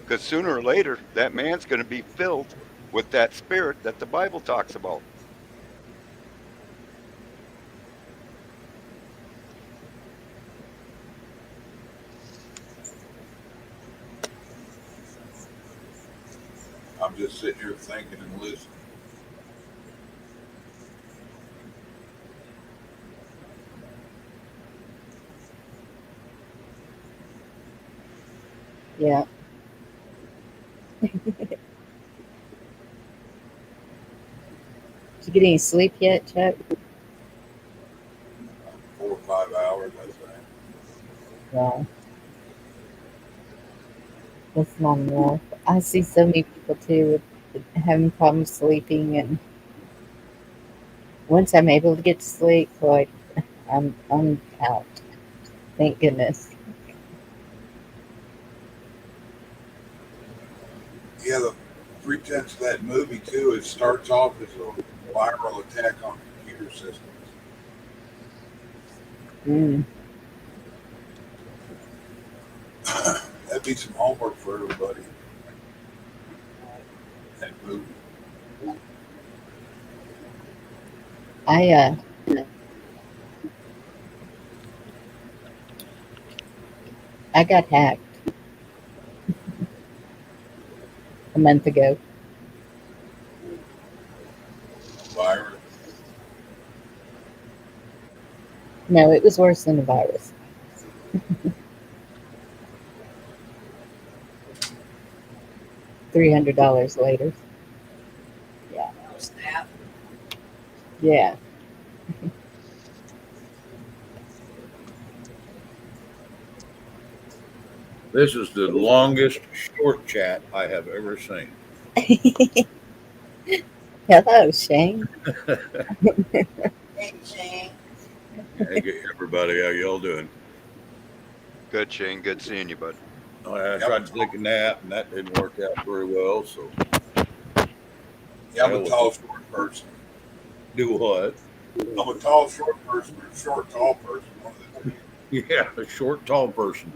because sooner or later that man's going to be filled with that spirit that the Bible talks about. I'm just sitting here thinking and listening. Yeah. Did you get any sleep yet, Chuck? 4 or 5 hours, I think. Yeah. That's not enough. I see so many people too with having problems sleeping, and once I'm able to get to sleep, boy, I'm out. Thank goodness. Yeah, the pretense of that movie too. It starts off as a viral attack on computer systems. Mm. That'd be some homework for everybody. That movie. I I got hacked a month ago. Virus. No, it was worse than a virus. $300 later. Yeah. Oh, snap. Yeah. This is the longest short chat I have ever seen. Hello, Shane. Hey, Shane. Hey, everybody, how y'all doing? Good, Shane. Good seeing you, bud. I tried to take a nap, and that didn't work out very well. So, yeah, I'm a tall, short person. Do what? I'm a tall, short person, or a short, tall person. One of the two. Yeah, a short, tall person.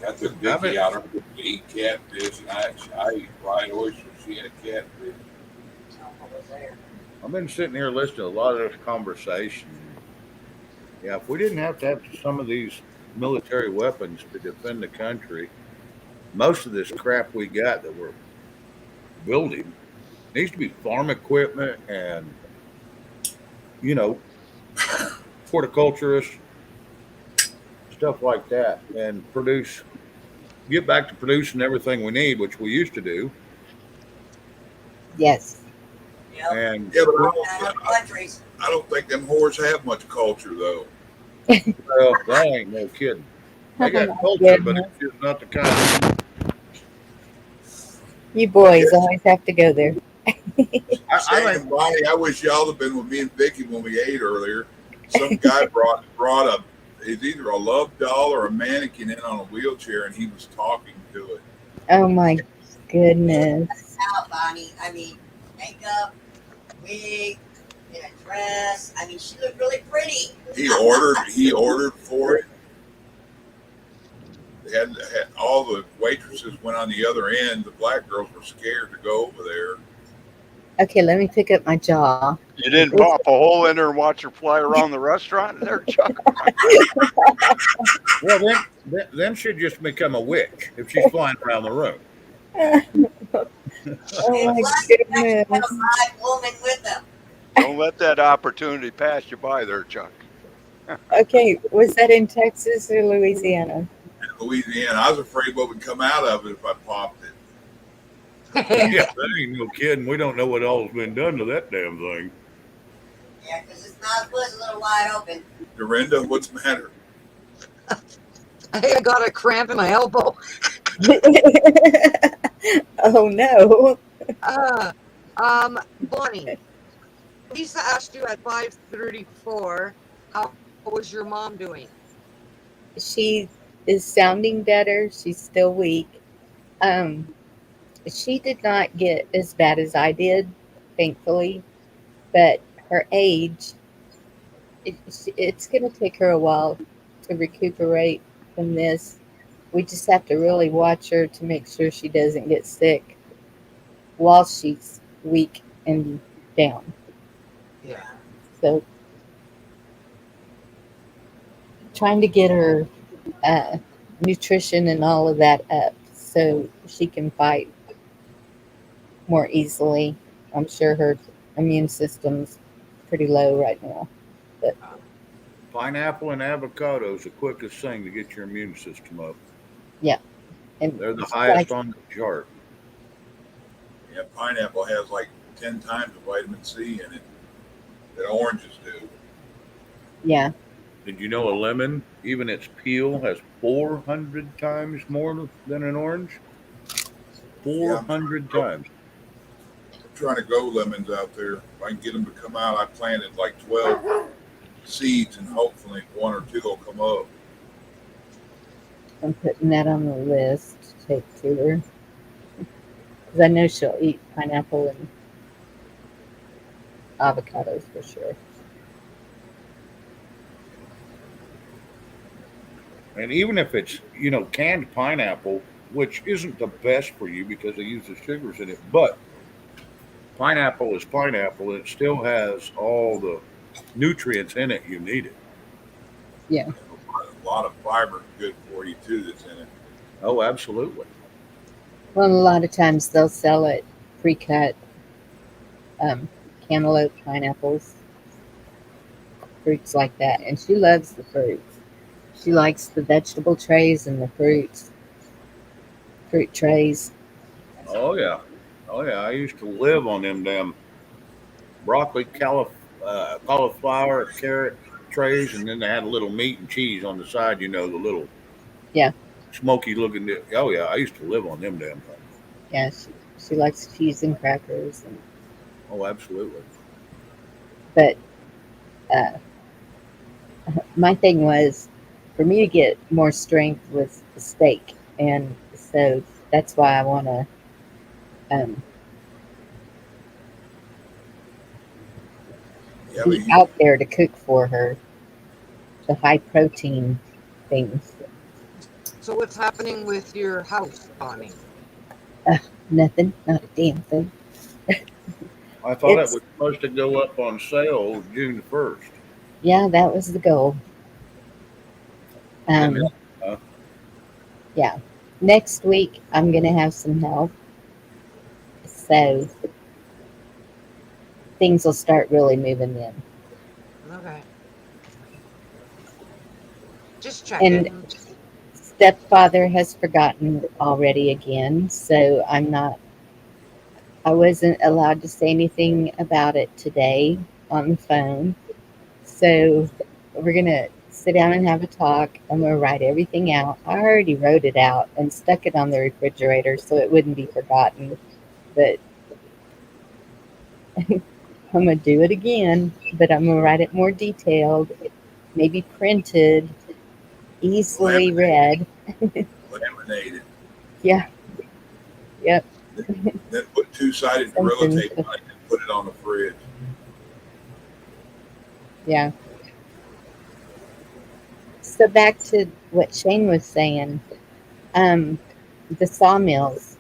I took Vicky out to eat catfish, and I eat fried oysters. She had catfish. I've been sitting here listening to a lot of this conversation. Yeah, if we didn't have to have some of these military weapons to defend the country, most of this crap we got that we're building needs to be farm equipment and, you know, horticulturists, stuff like that, and get back to producing everything we need, which we used to do. Yes. Yep. And Yeah, but Countries. I don't think them whores have much culture though. well, that ain't no kidding. They got culture, but it's just not the kind. You boys always have to go there. I think, Bonnie, I wish y'all had been with me and Vicky when we ate earlier. Some guy brought it's either a love doll or a mannequin in on a wheelchair, and he was talking to it. Oh my goodness. Out, Bonnie. I mean, makeup, wig, in a dress. I mean, she looked really pretty. He ordered for it. They had all the waitresses went on the other end. The black girls were scared to go over there. Okay, let me pick up my jaw. You didn't pop a hole in her and watch her fly around the restaurant there, Chuck? Well, then she'd just become a witch if she's flying around the room. Oh my goodness. A live woman with them. Don't let that opportunity pass you by there, Chuck. Okay, was that in Texas or Louisiana? In Louisiana, I was afraid what would come out of it if I popped it. Yeah, that ain't no kidding. We don't know what all's been done to that damn thing. Yeah, because its mouth was a little wide open. Dorinda, what's the matter? I got a cramp in my elbow. Oh no. Bonnie, Lisa asked you at 5:34, how was your mom doing? She is sounding better. She's still weak. She did not get as bad as I did, thankfully, but her age, it's going to take her a while to recuperate from this. We just have to really watch her to make sure she doesn't get sick while she's weak and down. Yeah. So trying to get her nutrition and all of that up so she can fight more easily. I'm sure her immune system's pretty low right now. But Pineapple and avocado is the quickest thing to get your immune system up. yeah. And They're the highest on the chart. Yeah, pineapple has like 10 times the vitamin C in it that oranges do. yeah. Did you know a lemon, even its peel, has 400 times more than an orange? 400 times. I'm trying to grow lemons out there. If I can get them to come out, I planted like 12 seeds, and hopefully one or two will come up. I'm putting that on the list to take to her. Because I know she'll eat pineapple and avocados for sure. And even if it's, canned pineapple, which isn't the best for you because they use the sugars in it, but pineapple is pineapple. It still has all the nutrients in it you need it. Yeah. A lot of fiber good for you too that's in it. Oh, absolutely. Well, a lot of times they'll sell it pre-cut, cantaloupe, pineapples, fruits like that. And she loves the fruits. She likes the vegetable trays and the fruit trays. Oh, yeah. Oh, yeah. I used to live on them damn broccoli, cauliflower, carrot trays, and then they had a little meat and cheese on the side, the little smoky looking. Oh, yeah. I used to live on them damn things. Yeah, she likes cheese and crackers. Oh, absolutely. But my thing was, for me to get more strength was the steak. And so that's why I want to be out there to cook for her the high protein things. So what's happening with your house, Bonnie? Nothing, not a damn thing. I thought it It's, was supposed to go up on sale June 1st. yeah, that was the goal. And Um, uh, yeah. Next week, I'm going to have some help. So things will start really moving in. Okay. Just And checking. stepfather has forgotten already again. So I wasn't allowed to say anything about it today on the phone. So we're going to sit down and have a talk. I'm going to write everything out. I already wrote it out and stuck it on the refrigerator so it wouldn't be forgotten. But I'm going to do it again, but I'm going to write it more detailed, maybe printed, easily Laminate, read. laminate it. Yeah, yep, Then put two-sided Gorilla something. Tape on it and put it on the fridge. Yeah. So back to what Shane was saying, um, the sawmills,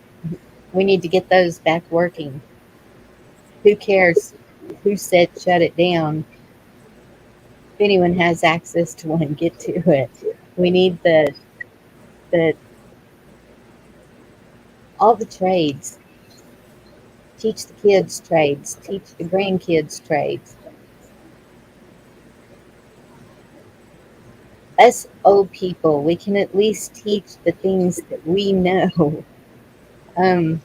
we need to get those back working. Who cares who said shut it down? If anyone has access to one, get to it. We need the all the trades. Teach the kids trades. Teach the grandkids trades. Us old people, we can at least teach the things that we know. Um,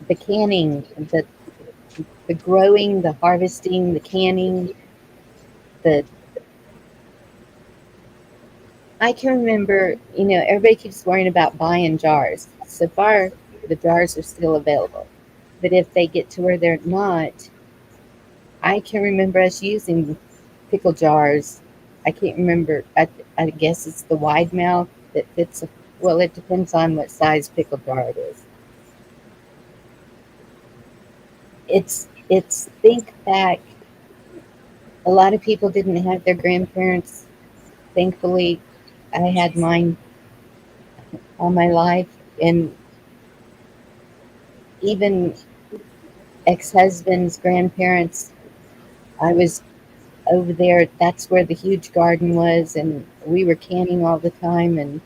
the canning, the growing, the harvesting, the canning, the I can remember, everybody keeps worrying about buying jars. So far, the jars are still available. But if they get to where they're not, I can remember us using pickle jars. I can't remember. I guess it's the wide mouth that fits. Well, it depends on what size pickle jar it is. It's think back. A lot of people didn't have their grandparents. Thankfully, I had mine all my life, and even ex-husband's grandparents. I was over there. That's where the huge garden was, and we were canning all the time. And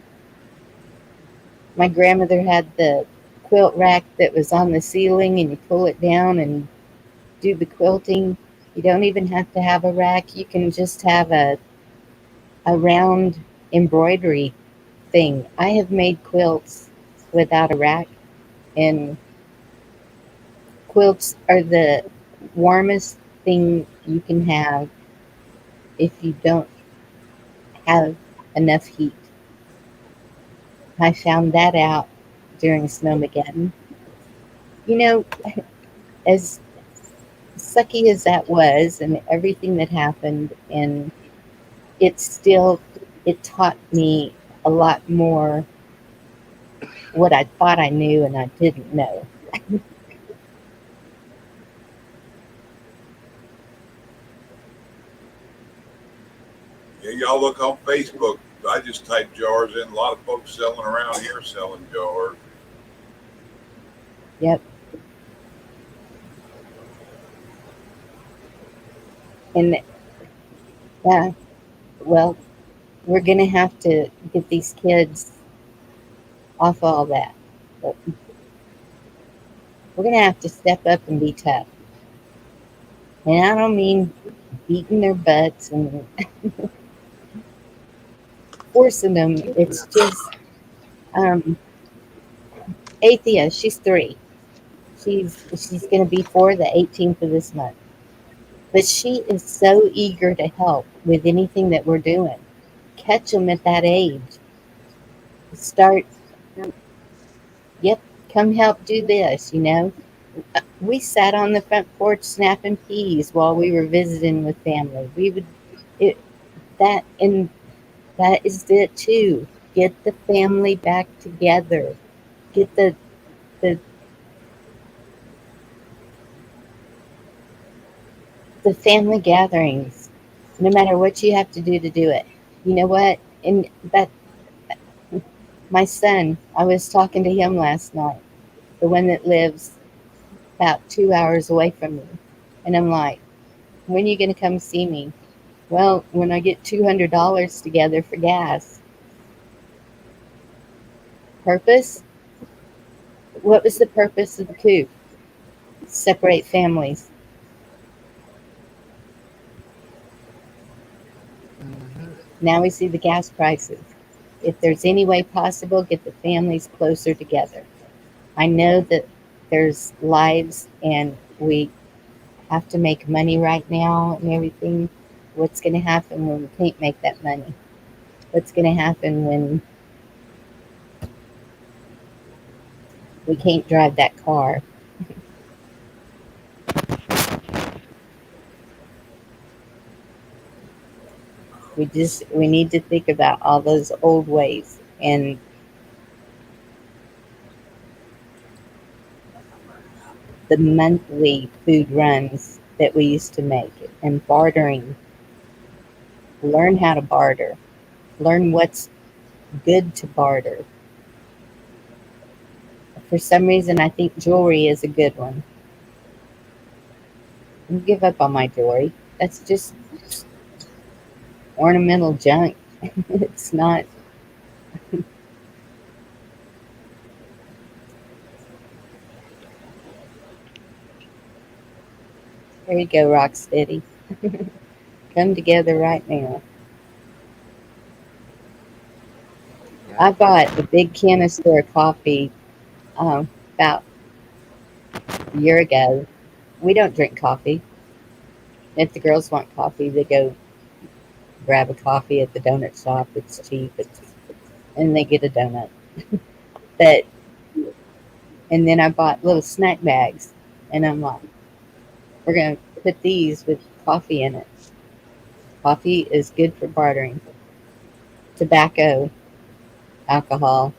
my grandmother had the quilt rack that was on the ceiling, and you pull it down and do the quilting. You don't even have to have a rack. You can just have a round embroidery thing. I have made quilts without a rack, and quilts are the warmest thing you can have if you don't have enough heat. I found that out during Snowmageddon. You know, as sucky as that was and everything that happened, and it still it taught me a lot more what I thought I knew and I didn't know. Yeah, y'all look on Facebook. I just typed jars in. A lot of folks selling around here selling jars. Yep. And yeah, well, we're gonna have to get these kids off all that. But we're gonna have to step up and be tough. And I don't mean beating their butts and forcing them. It's just um, Athea. She's 3. She's going to be 4 the 18th of this month. But she is so eager to help with anything that we're doing. Catch them at that age. Start. Yep. Come help do this. We sat on the front porch snapping peas while we were visiting with family. We would it that and that is it too. Get the family back together. Get the the family gatherings. No matter what you have to do it. You know what? And that my son, I was talking to him last night, the one that lives about 2 hours away from me, and I'm like, when are you going to come see me? Well, when I get $200 together for gas. Purpose? What was the purpose of the coup? Separate families. Hmm. Now we see the gas prices. If there's any way possible, get the families closer together. I know that there's lives and we have to make money right now and everything. What's going to happen when we can't make that money? What's going to happen when we can't drive that car? We need to think about all those old ways and the monthly food runs that we used to make and bartering. Learn how to barter. Learn what's good to barter. For some reason, I think jewelry is a good one. I give up on my jewelry. That's just ornamental junk. It's not. There you go, Rocksteady. Come together right now. Yeah. I bought a big canister of coffee about a year ago. We don't drink coffee. If the girls want coffee, they go grab a coffee at the donut shop. It's cheap. And they get a donut. But and then I bought little snack bags, and I'm like, we're gonna put these with coffee in it. Coffee is good for bartering. Tobacco, alcohol.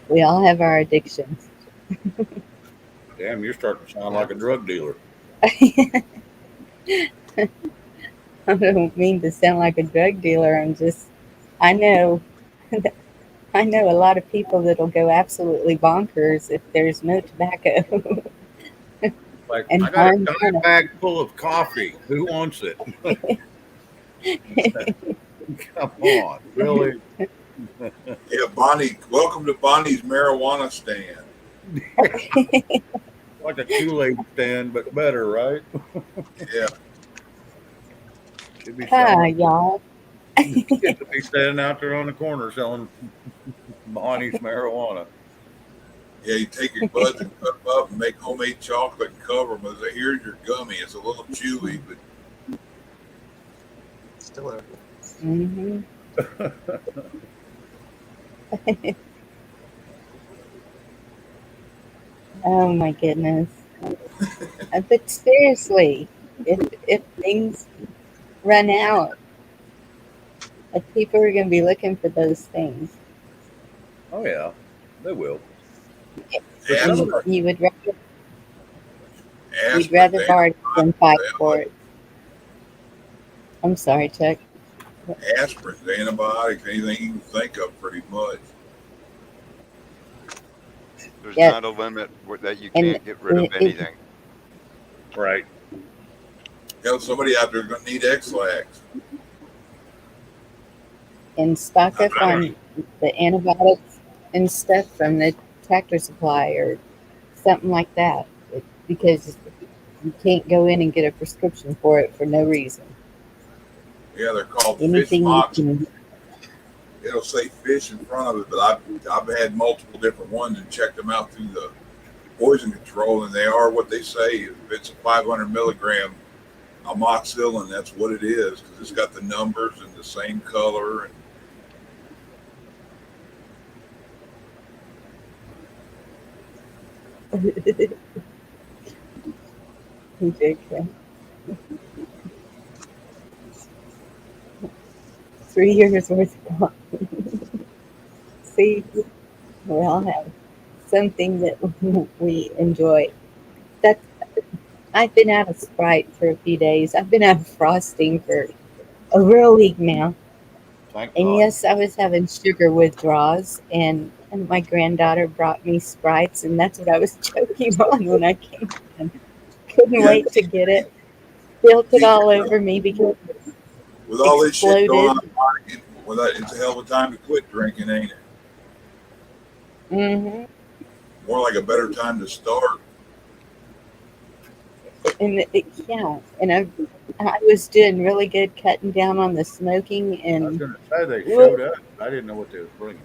We all have our addictions. Damn, you're starting to sound like a drug dealer. I don't mean to sound like a drug dealer. I know, I know a lot of people that'll go absolutely bonkers if there's no tobacco Like, and I got a harm dime bag full of coffee. Who wants it? Come on, really? Yeah, Bonnie, welcome to Bonnie's marijuana stand. Like a Kool-Aid stand, but better, right? Yeah, Should be Hi, selling. y'all. Kids will be standing out there on the corner selling Bonnie's marijuana. yeah. You take your buds and cut them up and make homemade chocolate and cover them. As here's your gummy. It's a little chewy, but Still a Hmm. Oh my goodness. But seriously, if things run out, like people are going to be looking for those things, Oh yeah, they will. But some of and the you would rather you'd aspirin, rather barter than fight for it. I'm sorry, Chuck. aspirin, antibiotics, anything you can think of, pretty much. There's Yep, not a limit that you and can't get rid of anything. right, Somebody out there is going to need X-Lax. and stock I up mean, on the antibiotics and stuff from the Tractor Supply or something like that, because you can't go in and get a prescription for it for no reason. yeah, they're called fish Anything you mox. can. It'll say fish in front of it, but I've had multiple different ones and checked them out through the poison control, and they are what they say. If it's a 500 milligram amoxicillin, that's what it is because it's got the numbers and the same color. And Okay. 3 years worth of coffee. See, we all have something that we enjoy. That I've been out of Sprite for a few days. I've been out of frosting for over a week now. Thank And God. yes, I was having sugar withdrawals, and my granddaughter brought me Sprites, and that's what I was choking on when I came in. Couldn't Yeah, wait to get it. Spilled it TJ, all over me because it with all this shit going exploded. on, it's a hell of a time to quit drinking, ain't it? Hmm. More like a better time to start. Yeah, and I was doing really good cutting down on the smoking, I was and going to say they showed whoop, up. I didn't know what they was bringing.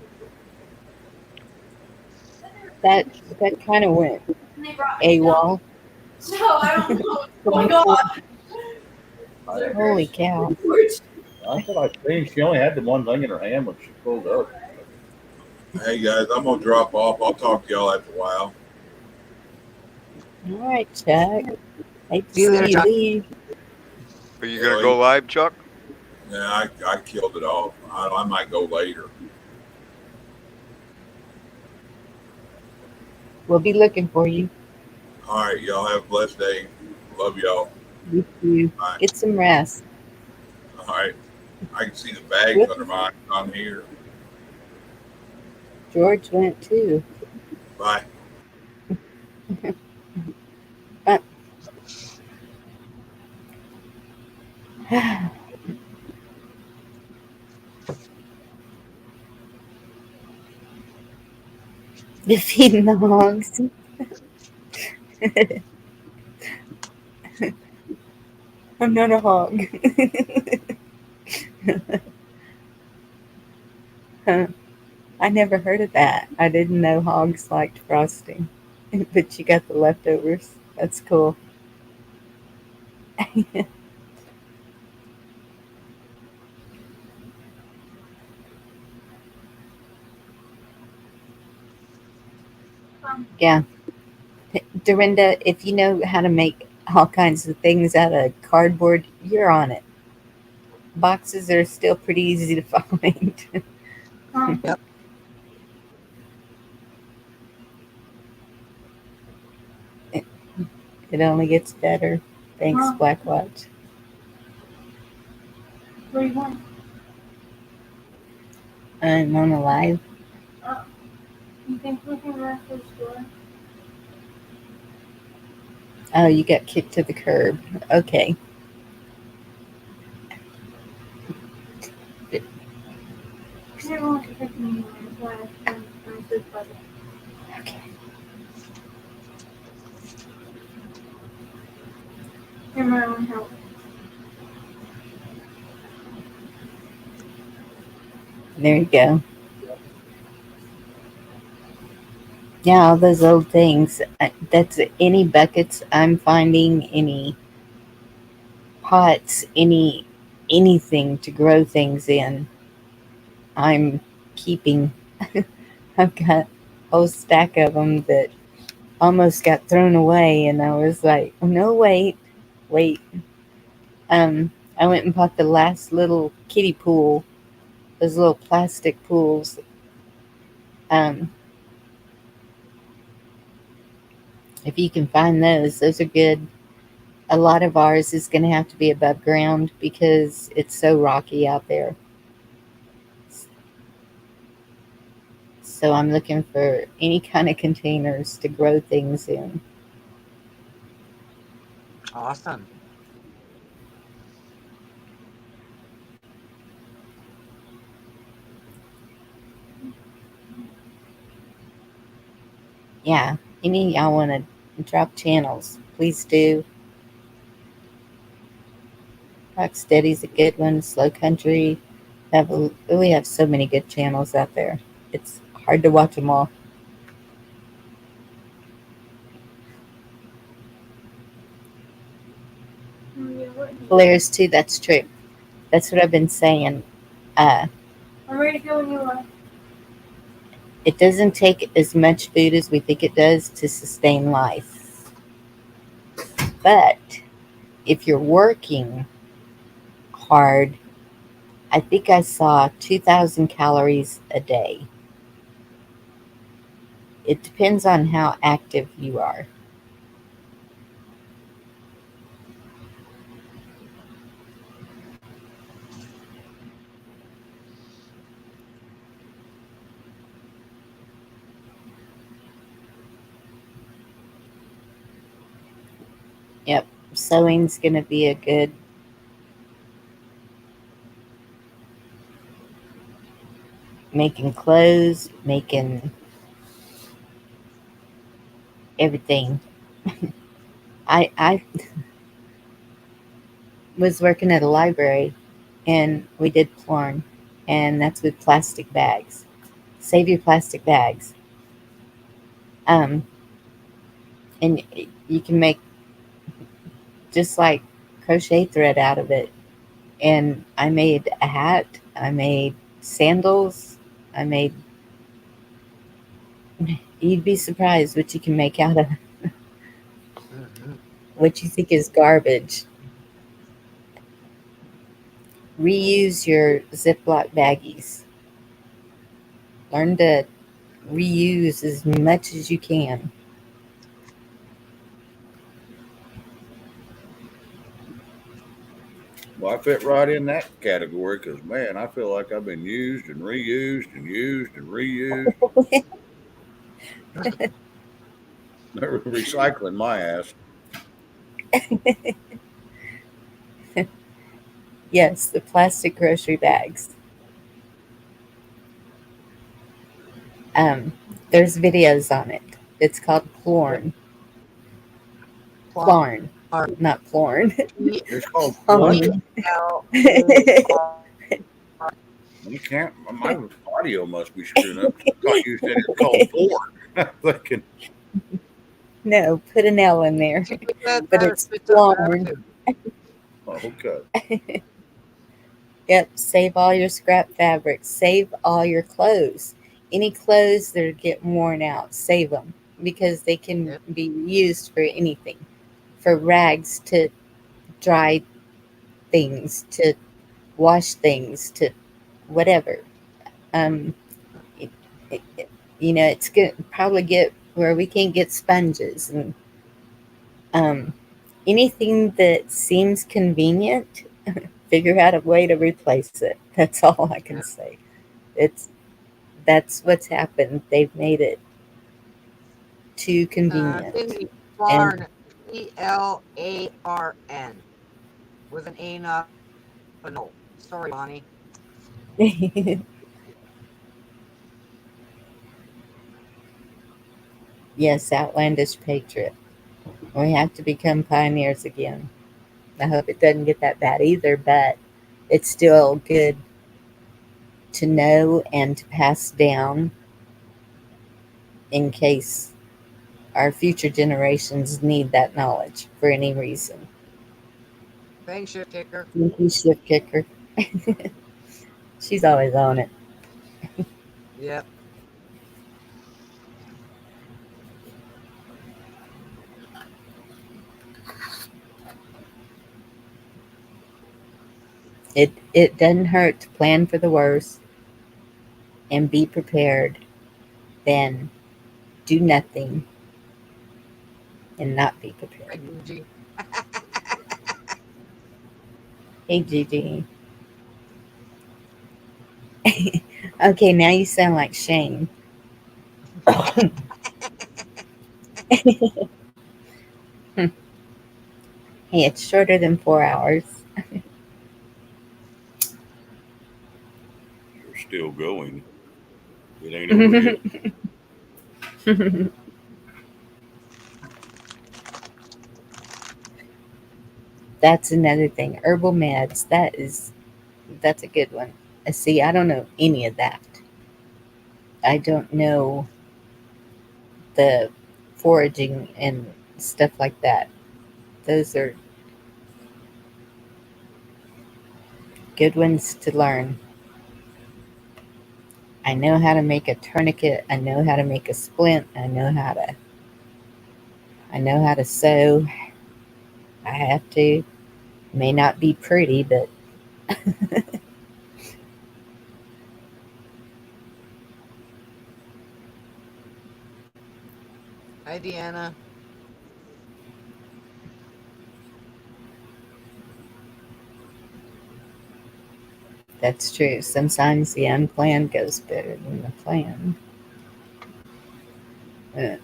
that that kind of went AWOL. I, Holy cow! I thought I seen she only had the one thing in her hand when she pulled up. Hey guys, I'm gonna drop off. I'll talk to y'all after a while. All right, Chuck. Hate to See you see later, you Chuck. leave. Are you gonna Well, go live, Chuck? yeah, I killed it off. I might go later. We'll be looking for you. All right, y'all have a blessed day. Love y'all. You too. Bye. Get some rest. All right. I can see the bags Whoop. under mine on here. George went too. Bye. Uh, defeating the hogs. I'm not a hog. Huh. I never heard of that. I didn't know hogs liked frosting. But you got the leftovers. That's cool. Yeah. Dorinda, if you know how to make all kinds of things out of cardboard, you're on it. Boxes are still pretty easy to find. Yep. it, it only gets better. Thanks, Black Watch. I'm on a live. Oh, you got kicked to the curb. Okay. Okay. There you go. Yeah, all those old things. That's any buckets I'm finding, any pots, anything to grow things in. I'm keeping. I've got a whole stack of them that almost got thrown away, and I was like, oh, no, wait. I went and bought the last little kiddie pool, those little plastic pools. Um, if you can find those are good. A lot of ours is going to have to be above ground because it's so rocky out there. So I'm looking for any kind of containers to grow things in. Awesome. Yeah, any of y'all want to drop channels, please do. Rocksteady's a good one. Slow Country. We have so many good channels out there. It's hard to watch them all. Blair's too. That's true. That's what I've been saying. Uh, I'm ready to go when you are. it doesn't take as much food as we think it does to sustain life. But if you're working hard, I think I saw 2,000 calories a day. It depends on how active you are. Yep. Sewing's going to be a good making clothes, making everything. I was working at a library and we did porn, and that's with plastic bags. Save your plastic bags. Um, and you can make just like crochet thread out of it. And I made a hat, I made sandals, I made, you'd be surprised what you can make out of Mhm. what you think is garbage. Reuse your Ziploc baggies. Learn to reuse as much as you can. Well, I fit right in that category because, man, I feel like I've been used and reused and used and reused. They're recycling my ass. Yes, the plastic grocery bags. Um, there's videos on it. It's called Yep. Plorn. Plar. Plarn, not Plorn. It's called what? Plorn. P-L-A-R. You can't. My audio must be screwing up. I thought you said it's called porn. I'm thinking, No, put an L in there. She put that But there. it's Put that there Plorn. too. oh, okay. Yep, save all your scrap fabrics. Save all your clothes. Any clothes that get worn out, save them because they can Yep. be used for anything. For rags, to dry things, to wash things, to whatever. Um, it, it's going to probably get where we can't get sponges and um, anything that seems convenient. Figure out a way to replace it. That's all I can Yep. say. It's That's what's happened. They've made it too It's convenient. in And Plarn. Plarn. With an A, not an O. Sorry, Bonnie. yes, outlandish patriot. We have to become pioneers again. I hope it doesn't get that bad either, but it's still good to know and to pass down in case our future generations need that knowledge for any reason. Thanks, Shift Kicker. Thank you, Ship Kicker. She's always on it. Yep. It doesn't hurt to plan for the worst and be prepared, then do nothing and not be prepared. Right, Bougie. Hey, Gigi. Okay, now you sound like Shane. Hey, it's shorter than 4 hours. You're still going. It ain't over yet. That's another thing. Herbal meds. That's a good one. See, I don't know any of that. I don't know the foraging and stuff like that. Those are good ones to learn. I know how to make a tourniquet. I know how to make a splint. I know how to sew. I have to. May not be pretty, but Hi, Deanna. that's true. Sometimes the unplanned goes better than the plan. Uh,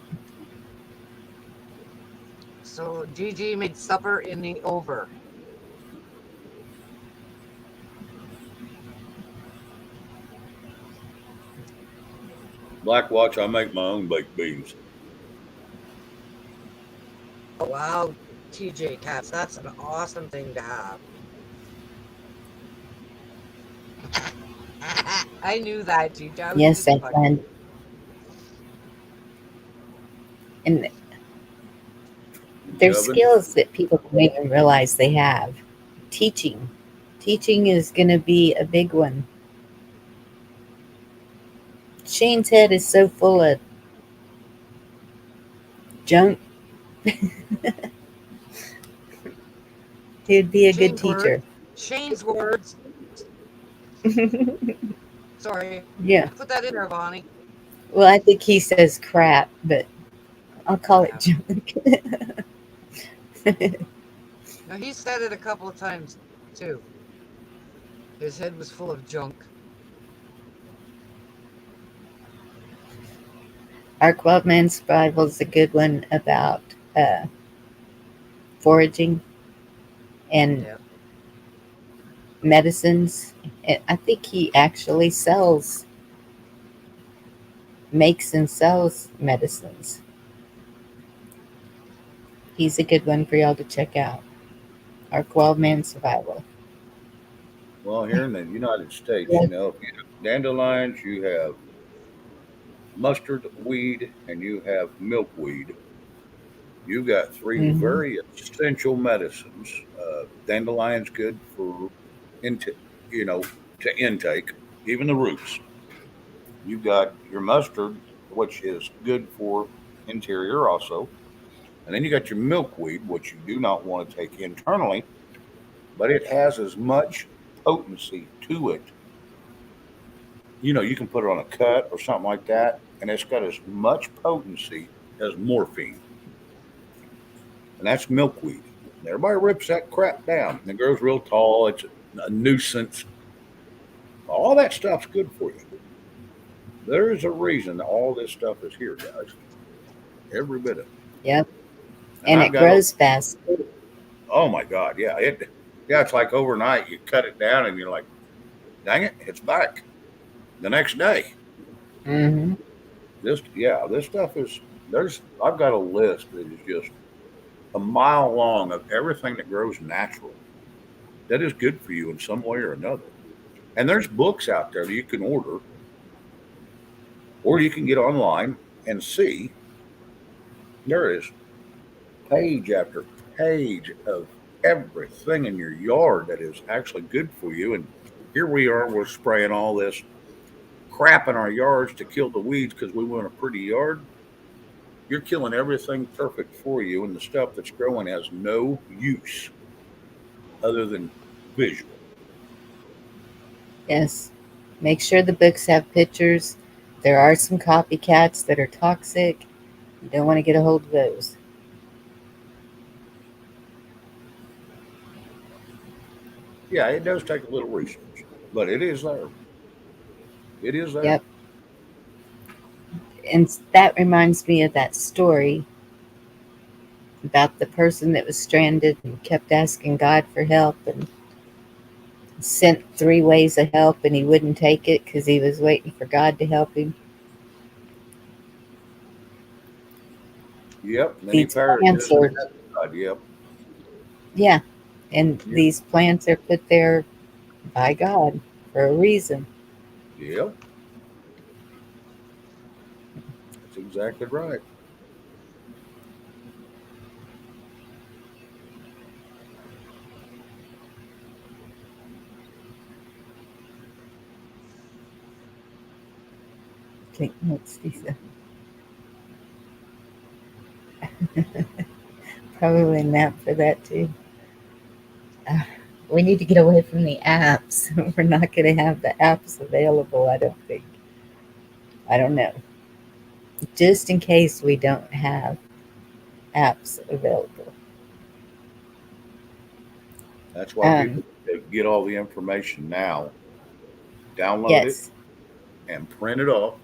So Gigi made supper in the over. Black Watch, I make my own baked beans. Oh, wow, TJ Cats, that's an awesome thing to have. I knew that, Gigi. I was Yes, just I fucking. can. And Huge there's oven. skills that people don't even realize they have. Teaching. Teaching is going to be a big one. Shane's head is so full of junk. He'd be a good Shane's words. teacher. Shane's words. Sorry. Yeah. Put that in there, Bonnie. Well, I think he says crap, but I'll call it Yeah. junk. Now, he said it a couple of times, too. His head was full of junk. Our 12 Man Survival is a good one about uh, foraging and Yeah. medicines. And I think he actually makes and sells medicines. He's a good one for y'all to check out. Our 12 Man Survival. Well, here in the United States, Yeah. if you have dandelions, you have mustard weed, and you have milkweed. You got three Hmm. very essential medicines. Dandelion's good for into, you know, to intake, even the roots. You got your mustard, which is good for interior also, and then you got your milkweed, which you do not want to take internally, but it has as much potency to it. You can put it on a cut or something like that, and it's got as much potency as morphine, and that's milkweed. And everybody rips that crap down. And it grows real tall. It's a nuisance. All that stuff's good for you. There's a reason that all this stuff is here, guys. Every bit of it. Yep. And And I've it got a, grows fast. oh my God, yeah, it's like overnight. You cut it down, and you're like, dang it, it's back the next day. Hmm. This stuff is I've got a list that is just a mile long of everything that grows natural that is good for you in some way or another. And there's books out there that you can order, or you can get online and see. There is page after page of everything in your yard that is actually good for you. And here we are, we're spraying all this crap in our yards to kill the weeds because we want a pretty yard. You're killing everything perfect for you, and the stuff that's growing has no use other than visual. Yes. Make sure the books have pictures. There are some copycats that are toxic. You don't want to get a hold of those. Yeah, it does take a little research, but it is there. It is there. Yep. And that reminds me of that story about the person that was stranded and kept asking God for help and sent three ways of help and he wouldn't take it because he was waiting for God to help him. Yep. And then he These parroted plants this and are, that. God, yep. yeah, and Yep. these plants are put there by God for a reason. Yep. That's exactly right. Take notes, Lisa. Probably nap for that too. Uh, we need to get away from the apps. We're not going to have the apps available, I don't think. I don't know. Just in case we don't have apps available. That's why Um, people get all the information now, download it, yes, and print it off,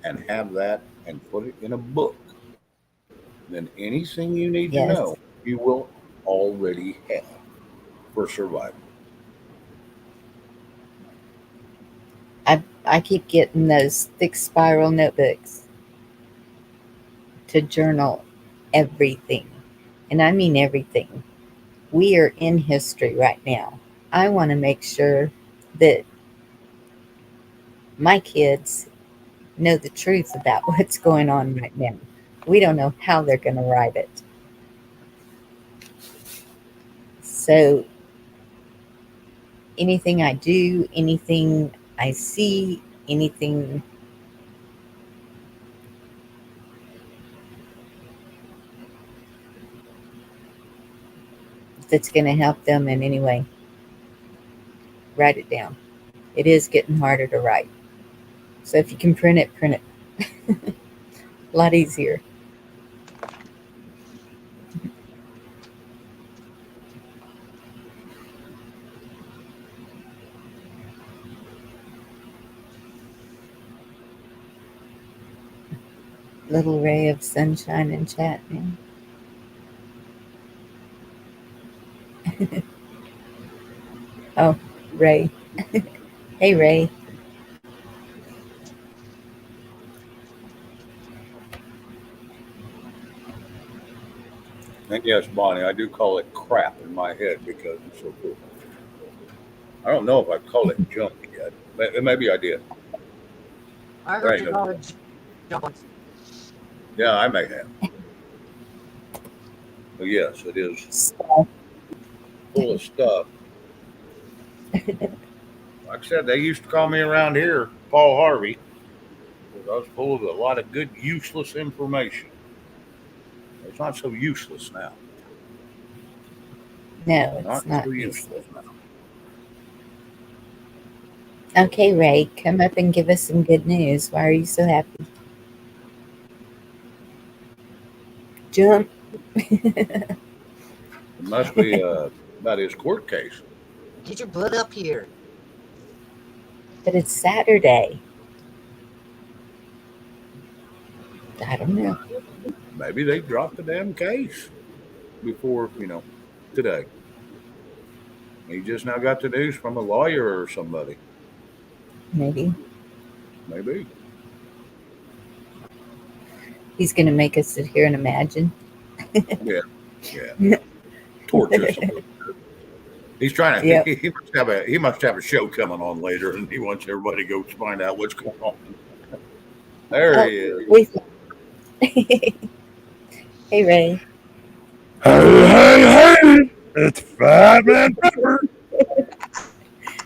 and have that and put it in a book. Then anything you need to yes, know you will already have for survival. I keep getting those thick spiral notebooks to journal everything. And I mean everything. We are in history right now. I want to make sure that my kids know the truth about what's going on right now. We don't know how they're going to write it. So anything I do, anything I see, anything that's going to help them in any way, write it down. It is getting harder to write. So if you can print it, print it. A lot easier. Little ray of sunshine in chat now. Oh, Ray. Hey, Ray. And yes, Bonnie, I do call it crap in my head because it's so cool. I don't know if I call it junk yet. Maybe I did. I There heard ain't you no call junk. it jump once. Yeah, I may have. But yes, it is Stuff. full of stuff. Like I said, they used to call me around here Paul Harvey because I was full of a lot of good, useless information. It's not so useless now. No, it's Not not so useless. useless now. Okay, Ray, come up and give us some good news. Why are you so happy? Jump. It must be about his court case. Get your blood up here. But it's Saturday. I don't know. Maybe they dropped the damn case before, today. He just now got the news from a lawyer or somebody. Maybe. Maybe. He's going to make us sit here and imagine. Yeah. Yeah. Torture us a little bit. He's trying to. Yep. He must have a show coming on later, and he wants everybody to go find out what's going on. There he is. Hey, Ray. Hey! It's Fat Man Pepper.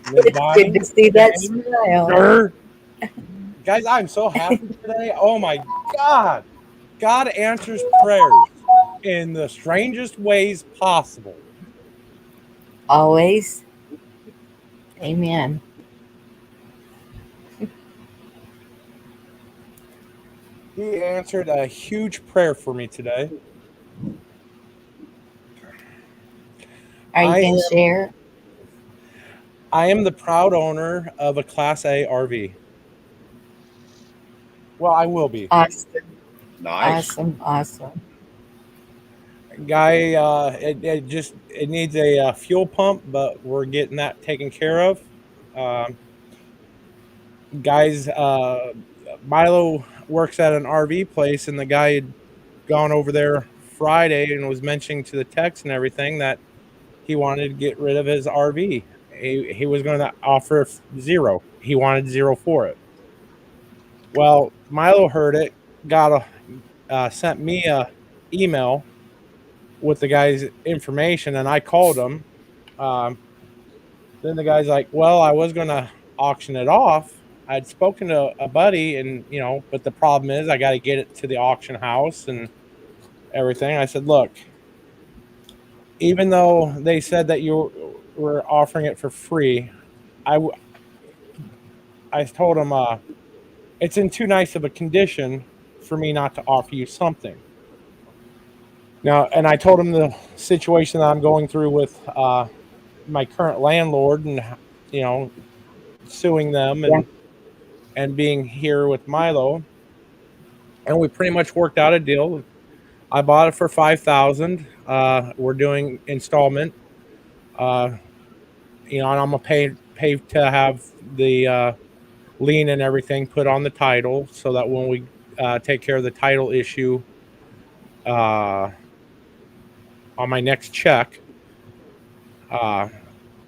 It's good to see that smile. Sure. Guys, I'm so happy today. Oh my God. God answers prayers in the strangest ways possible. Always. Amen. He answered a huge prayer for me today. Are you going to share? I am the proud owner of a Class A RV. Well, I will be. Awesome. Nice. Awesome. Guy, it needs a fuel pump, but we're getting that taken care of. Guys, Milo works at an RV place, and the guy had gone over there Friday and was mentioning to the techs and everything that he wanted to get rid of his RV. He was going to offer zero. He wanted zero for it. Well, Milo heard it, sent me a email with the guy's information, and I called him. Then the guy's like, "Well, I was going to auction it off. I'd spoken to a buddy, and but the problem is I got to get it to the auction house and everything." I said, "Look, even though they said that you were offering it for free, I told him it's in too nice of a condition for me not to offer you something." Now, and I told him the situation that I'm going through with my current landlord, and suing them and being here with Milo, and we pretty much worked out a deal. I bought it for $5,000. We're doing installment. And I'm gonna pay to have the lien and everything put on the title, so that when we take care of the title issue uh, on my next check, uh,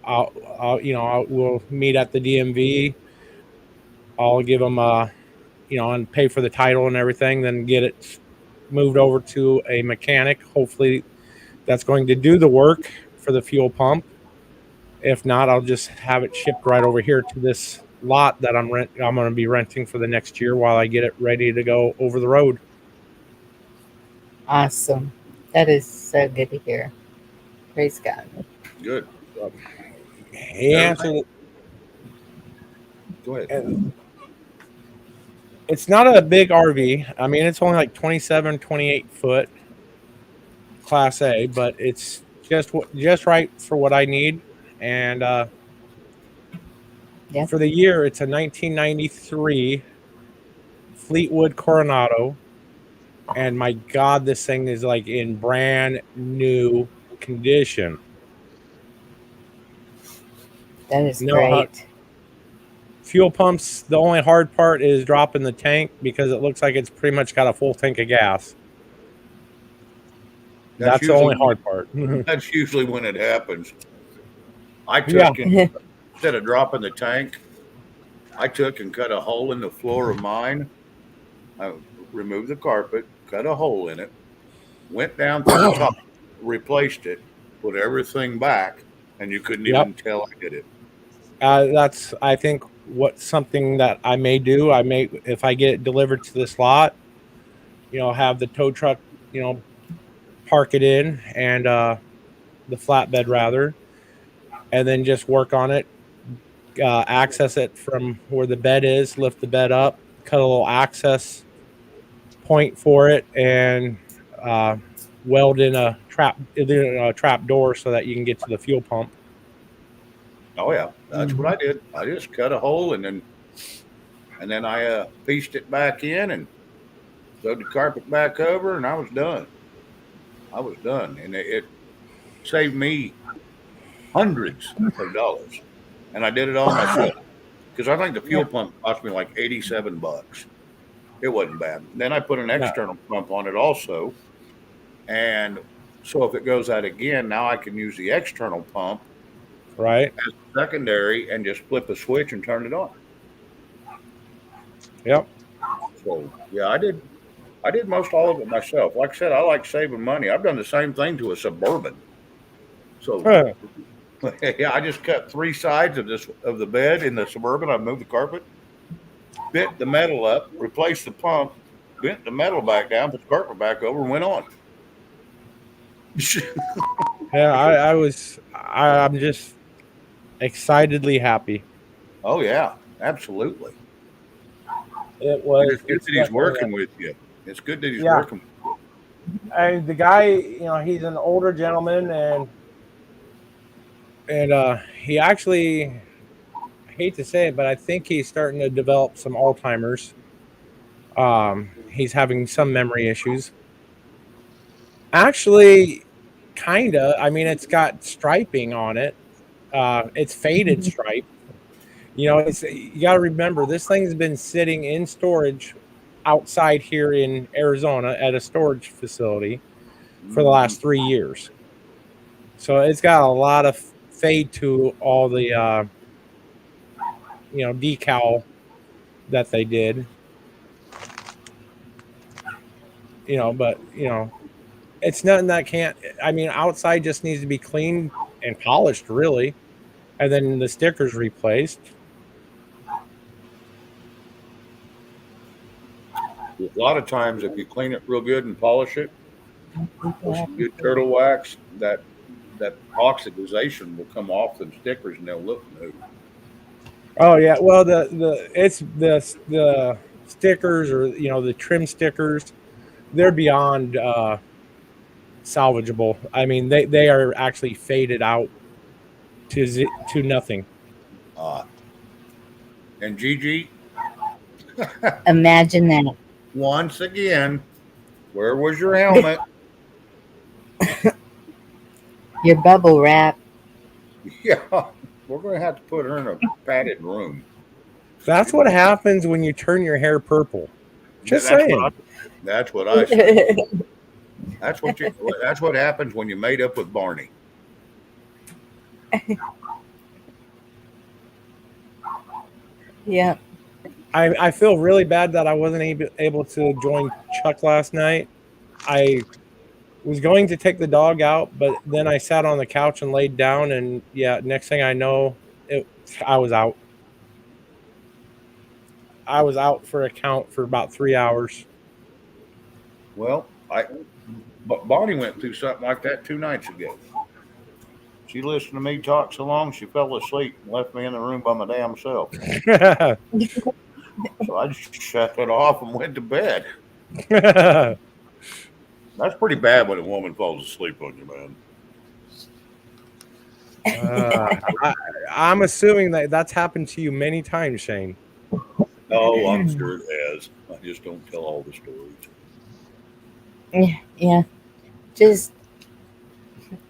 we'll meet at the DMV. I'll give them and pay for the title and everything, then get it moved over to a mechanic. Hopefully, that's going to do the work for the fuel pump. If not, I'll just have it shipped right over here to this lot that I'm going to be renting for the next year while I get it ready to go over the road. Awesome. That is so good to hear. Praise God. Good. He answered. Go ahead. It's not a big RV. I mean, it's only like 27, 28 foot Class A, but it's just right for what I need. And Yeah, for the year, it's a 1993 Fleetwood Coronado. And my God, this thing is like in brand new condition. that is No great. fuel pumps. The only hard part is dropping the tank because it looks like it's pretty much got a full tank of gas. That's the only hard part. That's usually when it happens. I Yeah. took instead of dropping the tank, I took and cut a hole in the floor of mine. I removed the carpet, cut a hole in it, went down to the top, replaced it, put everything back, and you couldn't Yep. even tell I did it. That's, I think, something that I may do. I may, if I get it delivered to this lot, have the tow truck, park it in, and the flatbed rather, and then just work on it, access it from where the bed is, lift the bed up, cut a little access point for it, and weld in a trap door so that you can get to the fuel pump. Oh yeah, that's what I did. I just cut a hole and then I pieced it back in and sewed the carpet back over, and I was done. And it saved me hundreds of dollars, and I did it all myself because I think the fuel pump cost me like $87. It wasn't bad. Then I put an external pump on it also, and so if it goes out again, now I can use the external pump right as a secondary and just flip a switch and turn it on. Yep. So yeah, I did most all of it myself. Like I said, I like saving money. I've done the same thing to a Suburban. So yeah, I just cut 3 sides of the bed in the Suburban. I moved the carpet, bent the metal up, replaced the pump, bent the metal back down, put the carpet back over, and went on. Yeah, I'm just excitedly happy. Oh yeah, absolutely. It was. It's good that he's working with you. It's good that he's Yeah. working with you. And the guy, he's an older gentleman, and he actually, I hate to say it, but I think he's starting to develop some Alzheimer's. He's having some memory issues. Actually, kinda. I mean, it's got striping on it. It's faded stripe. You got to remember, this thing's been sitting in storage outside here in Arizona at a storage facility for the last 3 years. So it's got a lot of fade to all the decal that they did. But it's nothing that can't. I mean, outside just needs to be cleaned and polished, really, and then the stickers replaced. A lot of times, if you clean it real good and polish it with some good turtle wax, that oxidization will come off the stickers and they'll look new. Oh yeah, well it's the stickers, or the trim stickers, they're beyond salvageable. I mean, they are actually faded out to nothing. And Gigi, Imagine that. once again, where was your helmet? Your bubble wrap. Yeah, we're going to have to put her in a padded room. That's what happens when you turn your hair purple. Just That's what saying. that's what I say. That's what happens when you made up with Barney. Yeah. I feel really bad that I wasn't able to join Chuck last night. I was going to take the dog out, but then I sat on the couch and laid down, and yeah, next thing I know, it I was out. I was out for a count for about 3 hours. Well, but Barney went through something like that 2 nights ago. She listened to me talk so long, she fell asleep and left me in the room by my damn self. So I just shut it off and went to bed. That's pretty bad when a woman falls asleep on you, man. I'm assuming that that's happened to you many times, Shane. Oh, I'm sure it has. I just don't tell all the stories. Yeah. Just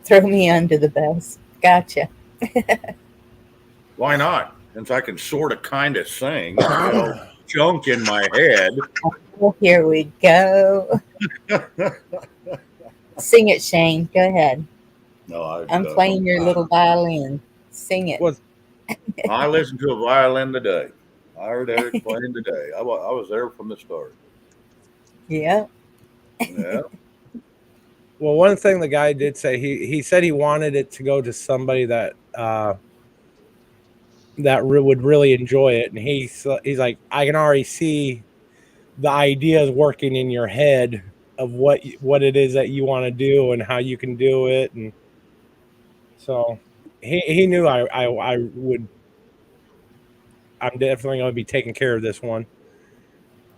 throw me under the bus. Gotcha. Why not? Since I can sort of kind of sing and tell junk in my head. Well, here we go. Sing it, Shane. Go ahead. No, I'm playing your little violin. Sing it. I listened to a violin today. I heard Eric playing today. I was there from the start. Yeah. Yeah. Well, one thing the guy did say, he said he wanted it to go to somebody that would really enjoy it, and he's like, I can already see the ideas working in your head of what it is that you want to do and how you can do it, and so he knew I would. I'm definitely going to be taking care of this one.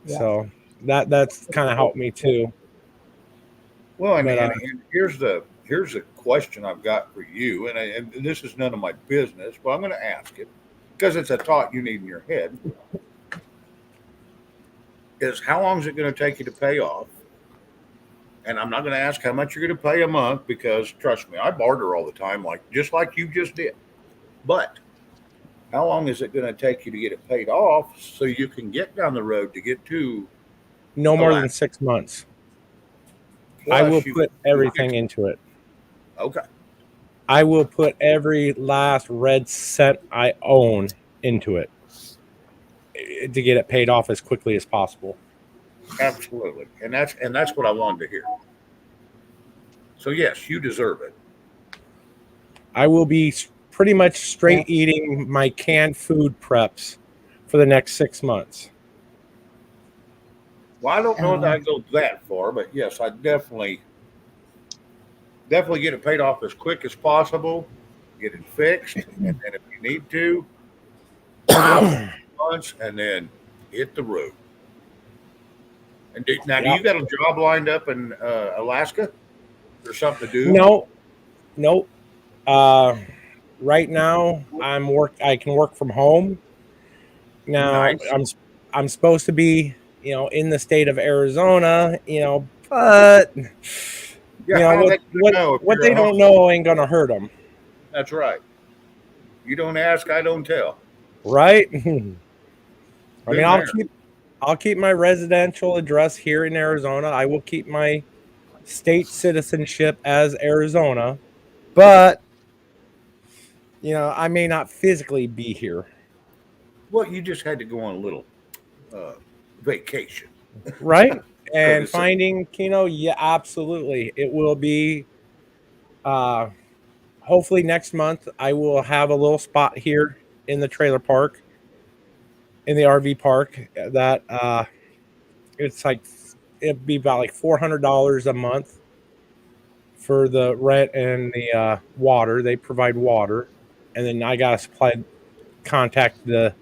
Yeah. So that's kind of helped me too. Well, and here's the question I've got for you, and this is none of my business, but I'm going to ask it because it's a thought you need in your head. Is how long is it going to take you to pay off? And I'm not going to ask how much you're going to pay a month because trust me, I barter all the time, just like you just did. But how long is it going to take you to get it paid off so you can get down the road to get to no more than 6 months? I will put everything into it. Okay. I will put every last red cent I own into it to get it paid off as quickly as possible. Absolutely. And that's what I wanted to hear. So yes, you deserve it. I will be pretty much straight eating my canned food preps for the next 6 months. Well, I don't know if I go that far, but yes, I definitely get it paid off as quick as possible, get it fixed, and then if you need to, months, and then hit the road. And do you got a job lined up in Alaska or something to do? Nope. Right now, I can work from home. Now nice. I'm supposed to be, in the state of Arizona, but what they don't know ain't gonna hurt them. That's right. You don't ask, I don't tell. Right. I mean, I'll keep my residential address here in Arizona. I will keep my state citizenship as Arizona, but I may not physically be here. Well, you just had to go on a little vacation. Right. And finding Kino, yeah, absolutely. It will be hopefully next month I will have a little spot here in the trailer park, in the RV park, that it's like it'd be about like $400 a month for the rent and the water. They provide water, and then I gotta contact the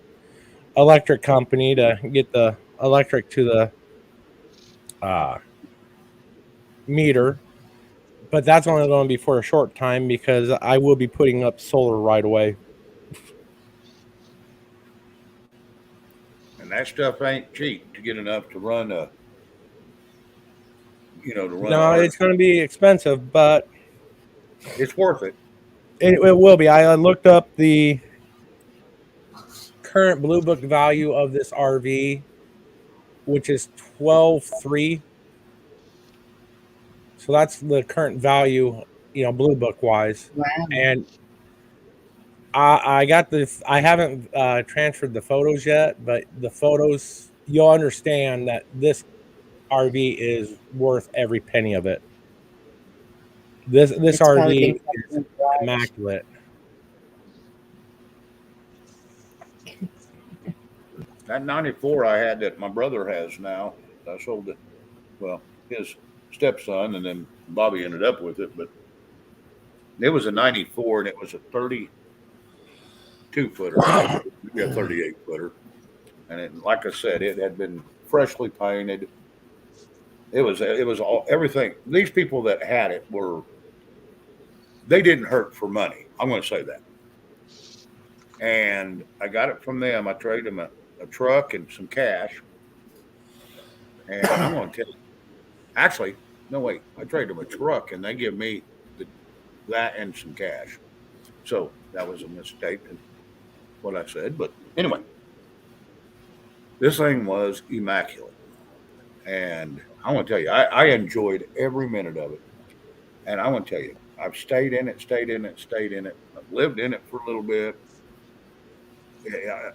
electric company to get the electric to the meter. But that's only going to be for a short time because I will be putting up solar right away. And that stuff ain't cheap to get enough to run No, it's going to be expensive, but It's worth it. It will be. I looked up the current Blue Book value of this RV, which is 12.3. So that's the current value, Blue Book wise. Wow. And I haven't transferred the photos yet, but the photos, you'll understand that this RV is worth every penny of it. This It's probably been RV kept is in the garage. immaculate. That 94 I had that my brother has now, I sold it. Well, his stepson, and then Bobby ended up with it, but it was a 94 and it was a 32 footer, maybe a 38 footer. And like I said, it had been freshly painted. It was all everything. These people that had it they didn't hurt for money. I'm going to say that. And I got it from them. I traded them a truck and some cash. And I'm going to tell you, actually, no, wait, I traded them a truck and they give me that and some cash. So that was a mistake in what I said. But anyway, this thing was immaculate. And I want to tell you, I enjoyed every minute of it. And I want to tell you, I've stayed in it. I've lived in it for a little bit. I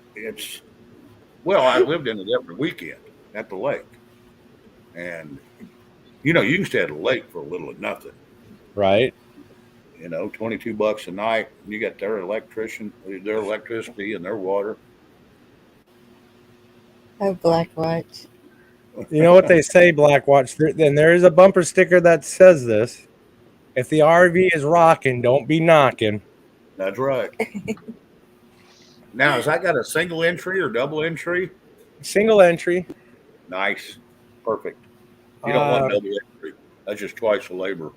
lived in it every weekend at the lake. And, you can stay at a lake for a little of nothing. Right. $22 a night. And you got their electricity and their water. Oh, Black Watch. You know what they say, Black Watch? Then there is a bumper sticker that says this. If the RV is rocking, don't be knocking. That's right. Now, has that got a single entry or double entry? Single entry. Nice. Perfect. You don't want double entry. That's just twice the labor.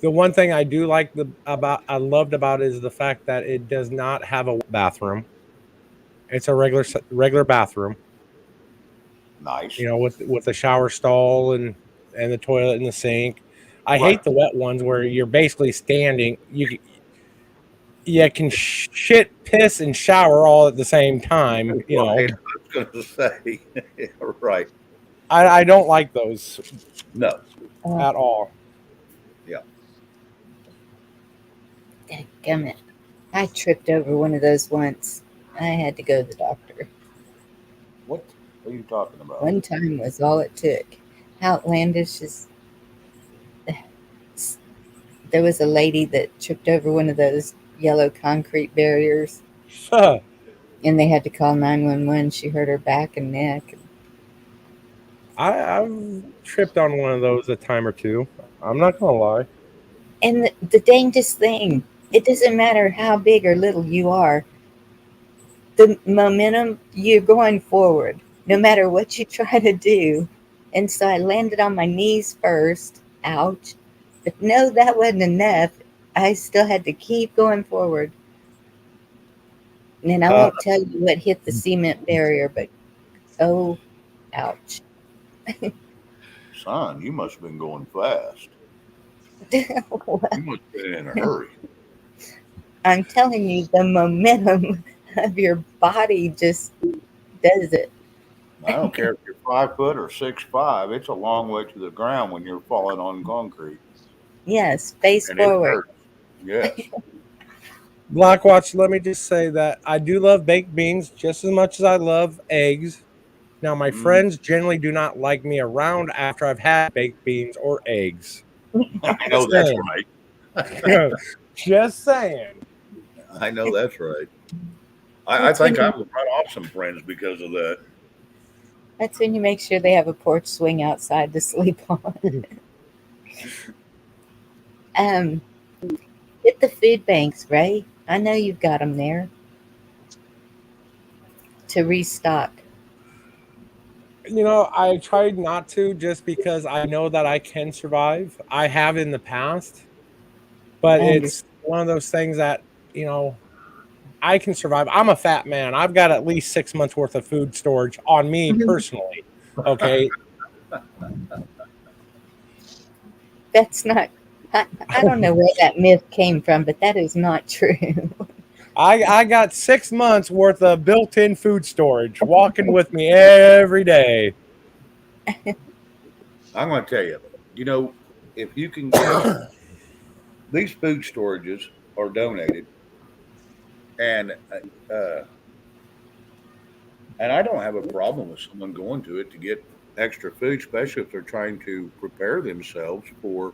The one thing I do like I loved about it is the fact that it does not have a bathroom. It's a regular bathroom. Nice. With the shower stall and the toilet and the sink. I hate the wet ones where you're basically standing. You can shit, piss, and shower all at the same time. Right. I was going to say, right. I don't like those. No. At all. Yeah. Dadgummit. I tripped over one of those once. I had to go to the doctor. What are you talking about? One time was all it took. Outlandish is. There was a lady that tripped over one of those yellow concrete barriers. Huh. And they had to call 911. She hurt her back and neck. I've tripped on one of those a time or two. I'm not going to lie. And the dangest thing, it doesn't matter how big or little you are. The momentum, you're going forward, no matter what you try to do. And so I landed on my knees first. Ouch. But no, that wasn't enough. I still had to keep going forward. And I won't tell you what hit the cement barrier, but oh, ouch. Son, you must have been going fast. You must have been in a hurry. I'm telling you, the momentum of your body just does it. I don't care if you're 5 foot or 6'5", it's a long way to the ground when you're falling on concrete. Yes, face forward. Yes. Blackwatch, let me just say that I do love baked beans just as much as I love eggs. Now, my friends generally do not like me around after I've had baked beans or eggs. I know that's right. Just saying. I know that's right. I think I would run off some friends because of that. That's when you make sure they have a porch swing outside to sleep on. Hit the food banks, Ray. I know you've got them there to restock. I tried not to just because I know that I can survive. I have in the past, but it's one of those things that, I can survive. I'm a fat man. I've got at least 6 months worth of food storage on me personally. Okay. That's not, I don't know where that myth came from, but that is not true. I got 6 months worth of built-in food storage walking with me every day. I'm going to tell you, you know, if you can get these food storages are donated, and uh, and I don't have a problem with someone going to it to get extra food, especially if they're trying to prepare themselves for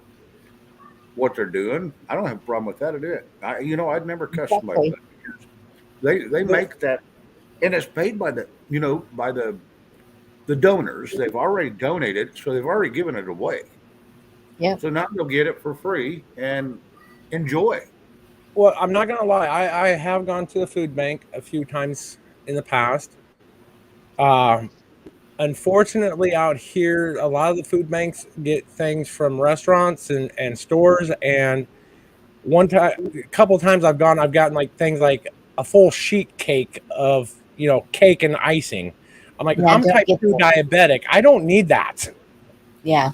what they're doing. I don't have a problem with that at it. I'd never cuss somebody for Exactly. that because they make that, and it's paid by by the donors. They've already donated, so they've already given it away. Yep. So now they'll get it for free and enjoy. Well, I'm not gonna lie. I have gone to the food bank a few times in the past. Um, Unfortunately, out here, a lot of the food banks get things from restaurants and stores. And one time, a couple times I've gone, I've gotten like things like a full sheet cake of cake and icing. I'm like, Yeah, I'm don't type get 2 that. diabetic. I don't need that. Yeah.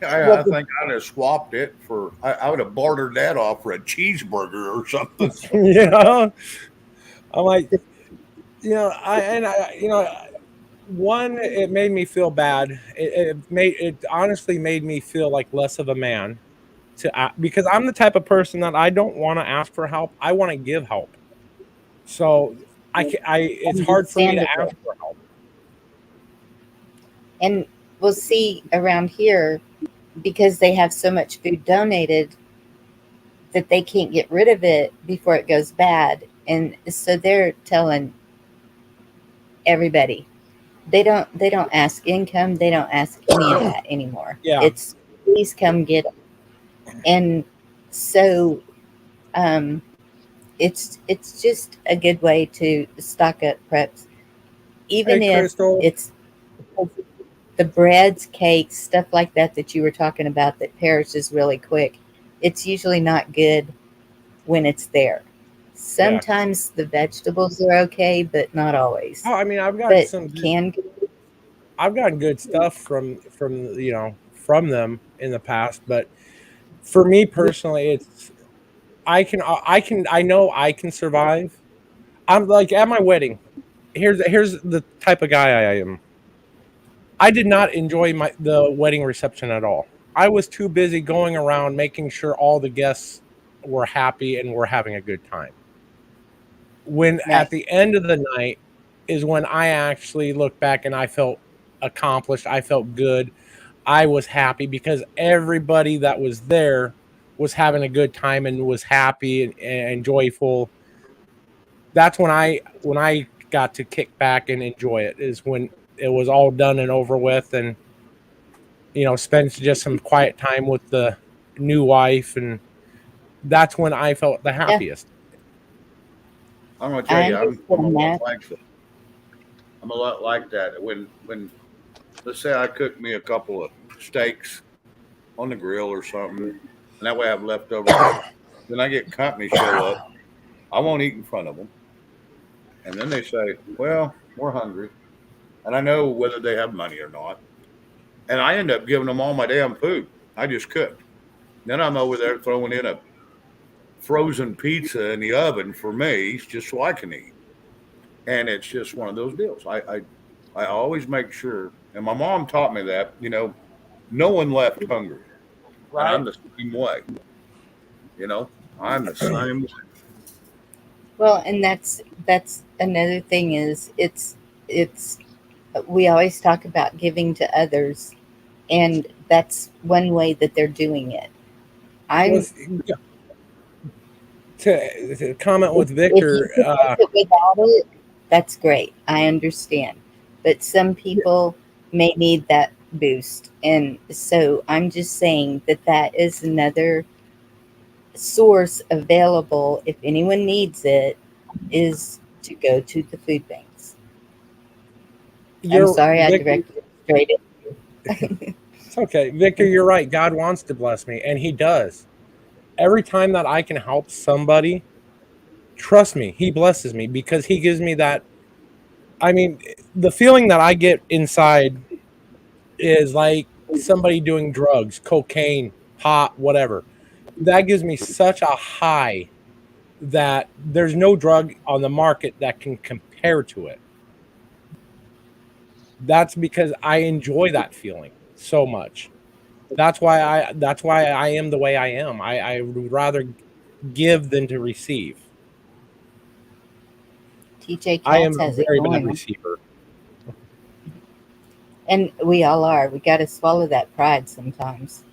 I Well, think I'd have swapped it for. I would have bartered that off for a cheeseburger or something. you know, I'm like, the, one, it made me feel bad. It honestly made me feel like less of a man because I'm the type of person that I don't want to ask for help. I want to give help. So it's hard for me to ask understandable. for help. And we'll see around here because they have so much food donated that they can't get rid of it before it goes bad. And so they're telling everybody they don't ask income, they don't ask any of that anymore. Yeah, It's please come get it. And so um, it's just a good way to stock up preps, hey even if Crystal. it's the breads, cakes, stuff like that you were talking about that perishes really quick. It's usually not good when it's there. Yeah. Sometimes the vegetables are okay, but not always. Oh, I mean, I've got But some. canned I've gotten good stuff from them in the past, but for me personally, it's I know I can survive. I'm like at my wedding. Here's the type of guy I am. I did not enjoy the wedding reception at all. I was too busy going around making sure all the guests were happy and were having a good time. When right. at the end of the night is when I actually look back and I felt accomplished. I felt good. I was happy because everybody that was there was having a good time and was happy and joyful. That's when I got to kick back and enjoy it, is when it was all done and over with, and spend just some quiet time with the new wife, and that's when I felt the Yeah, happiest. I'm going to tell I you, I'm a understand lot that. like that. I'm a lot like that. When let's say I cook me a couple of steaks on the grill or something, and that way I have leftovers. Then I get company show up. I won't eat in front of them, and then they say, "Well, we're hungry," and I know whether they have money or not, and I end up giving them all my damn food I just cooked. Then I'm over there throwing in a frozen pizza in the oven for me just so I can eat. And it's just one of those deals. I always make sure, and my mom taught me that, no one left hungry. And I'm Right? the same way, you know, I'm the same way. Well, and that's another thing is it's we always talk about giving to others, and that's one way that they're doing it. I'm Was to comment with if you Victor. can make it without it, that's great. I understand. But some people may need that boost. And so I'm just saying that that is another source available if anyone needs it is to go to the food banks. I'm You're sorry I Victor. directed it straight at It's okay, Victor. You're right. God wants to bless me, and He does. Every time that I can help somebody, trust me, He blesses me because He gives me that. I mean, the feeling that I get inside is like somebody doing drugs, cocaine, pot, whatever. that gives me such a high that there's no drug on the market that can compare to it. That's because I enjoy that feeling so much. That's why I am the way I am. I would rather give than to receive. TJ I am Katz a has it very bad going. receiver. And we all are. We got to swallow that pride sometimes.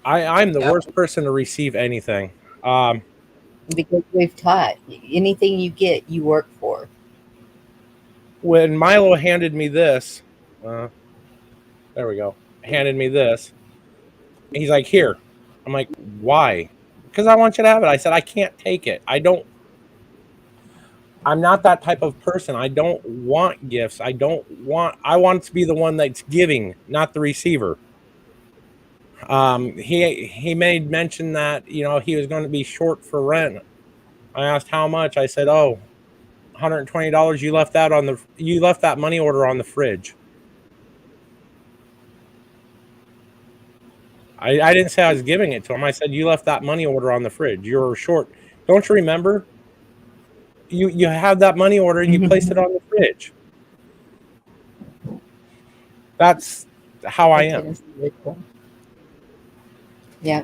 I'm the Yep. worst person to receive anything. Because we've taught anything you get, you work for. When Milo handed me this, uh, there we go, handed me this, he's like, here. I'm like, why? Because I want you to have it. I said, I can't take it. I'm not that type of person. I don't want gifts. I want to be the one that's giving, not the receiver. He made mention that, he was going to be short for rent. I asked how much. I said, oh, $120. You left that money order on the fridge. I didn't say I was giving it to him. I said, you left that money order on the fridge. You were short. Don't you remember? You had that money order and you placed it on the fridge. That's how I am. Yeah.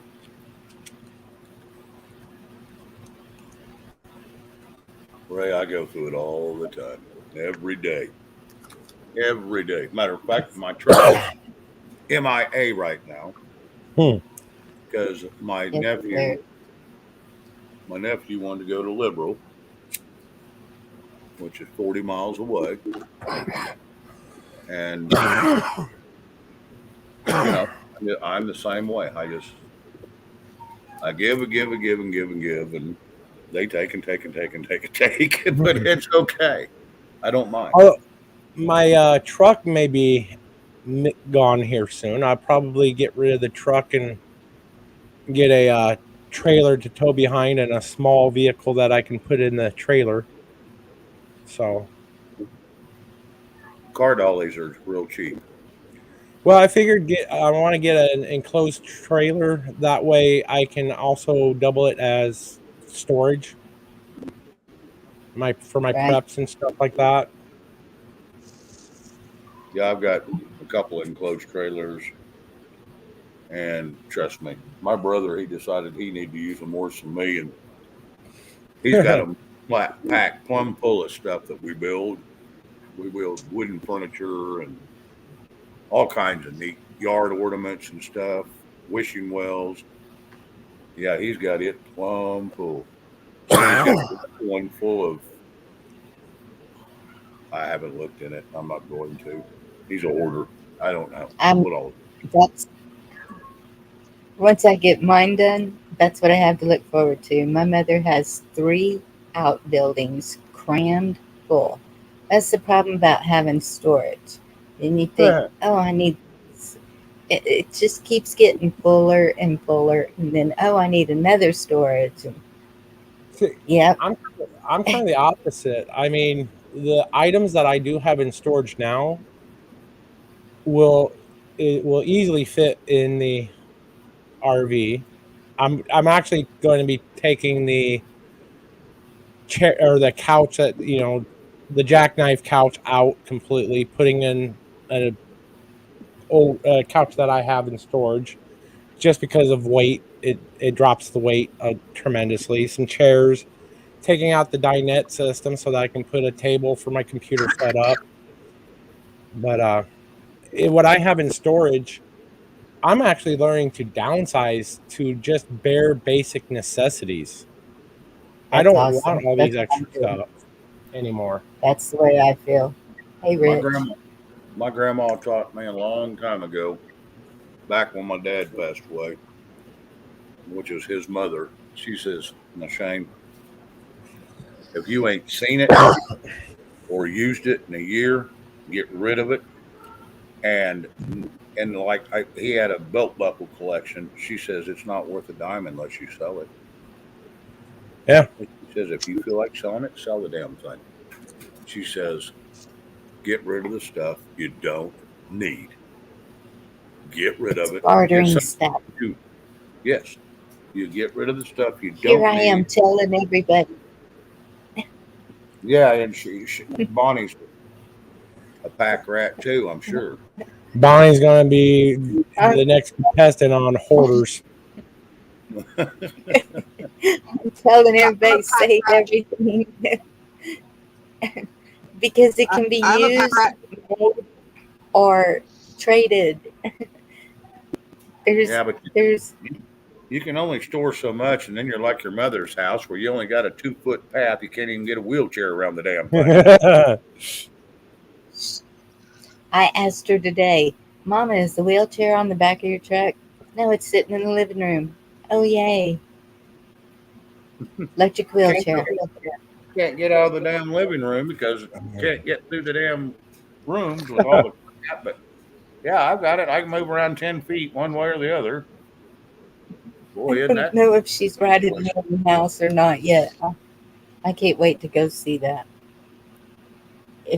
Ray, I go through it all the time. Every day. Every day. Matter of fact, my truck is MIA right now. Because my nephew wanted to go to Liberal, which is 40 miles away. And I'm the same way. I give and give and give and give and give, and they take and take and take and take and take. But it's okay. I don't mind. My truck may be gone here soon. I'll probably get rid of the truck and get a trailer to tow behind and a small vehicle that I can put in the trailer. So, car dollies are real cheap. well, I figured I want to get an enclosed trailer. That way, I can also double it as storage. For my preps and stuff like that. Yeah, I've got a couple of enclosed trailers, and trust me, my brother, he decided he needed to use them worse than me, and he's got them flat packed, plumb full of stuff that we build. We build wooden furniture and all kinds of neat yard ornaments and stuff, wishing wells. Yeah, he's got it plumb full. He's got one full of. I haven't looked in it. I'm not going to. He's a hoarder. I don't know what all. That's once I get mine done. That's what I have to look forward to. My mother has 3 outbuildings crammed full. That's the problem about having storage. And you think, oh, I need. It just keeps getting fuller and fuller, and then I need another storage. Yeah, I'm kind of the opposite. I mean, the items that I do have in storage now will easily fit in the RV. I'm actually going to be taking the chair or the couch that the jackknife couch out completely, putting in a old couch that I have in storage, just because of weight. It drops the weight tremendously. Some chairs, taking out the dinette system so that I can put a table for my computer set up. But what I have in storage, I'm actually learning to downsize to just bare basic necessities. I don't want all these extra stuff anymore. That's the way I feel. Hey, Rich. My grandma taught me a long time ago, back when my dad passed away, which was his mother. She says, "Now, Shane, if you ain't seen it or used it in a year, get rid of it." And like he had a belt buckle collection. She says it's not worth a dime unless you sell it. Yeah. She says if you feel like selling it, sell the damn thing. She says, get rid of the stuff you don't need. Get rid of it. Bartering stuff. Yes, you get rid of the stuff you Here don't I am need. telling everybody. Yeah, and Bonnie's a pack rat too, I'm sure. Bonnie's going to be I'm, the next contestant on Hoarders. I'm telling I'm everybody a pack save rat. everything because it can be I'm a pack used, rat. made, or traded. There's Yeah, but there's you can only store so much, and then you're like your mother's house where you only got a 2 foot path. You can't even get a wheelchair around the damn thing. I asked her today, Mama, is the wheelchair on the back of your truck? No, it's sitting in the living room. Oh yay. Electric Can't wheelchair. can't get out of the damn living room because can't get through the damn rooms with all the crap. But yeah, I've got it. I can move around 10 feet one way or the other. I Boy, isn't don't that know if she's right in the house or not yet. I can't wait to go see that.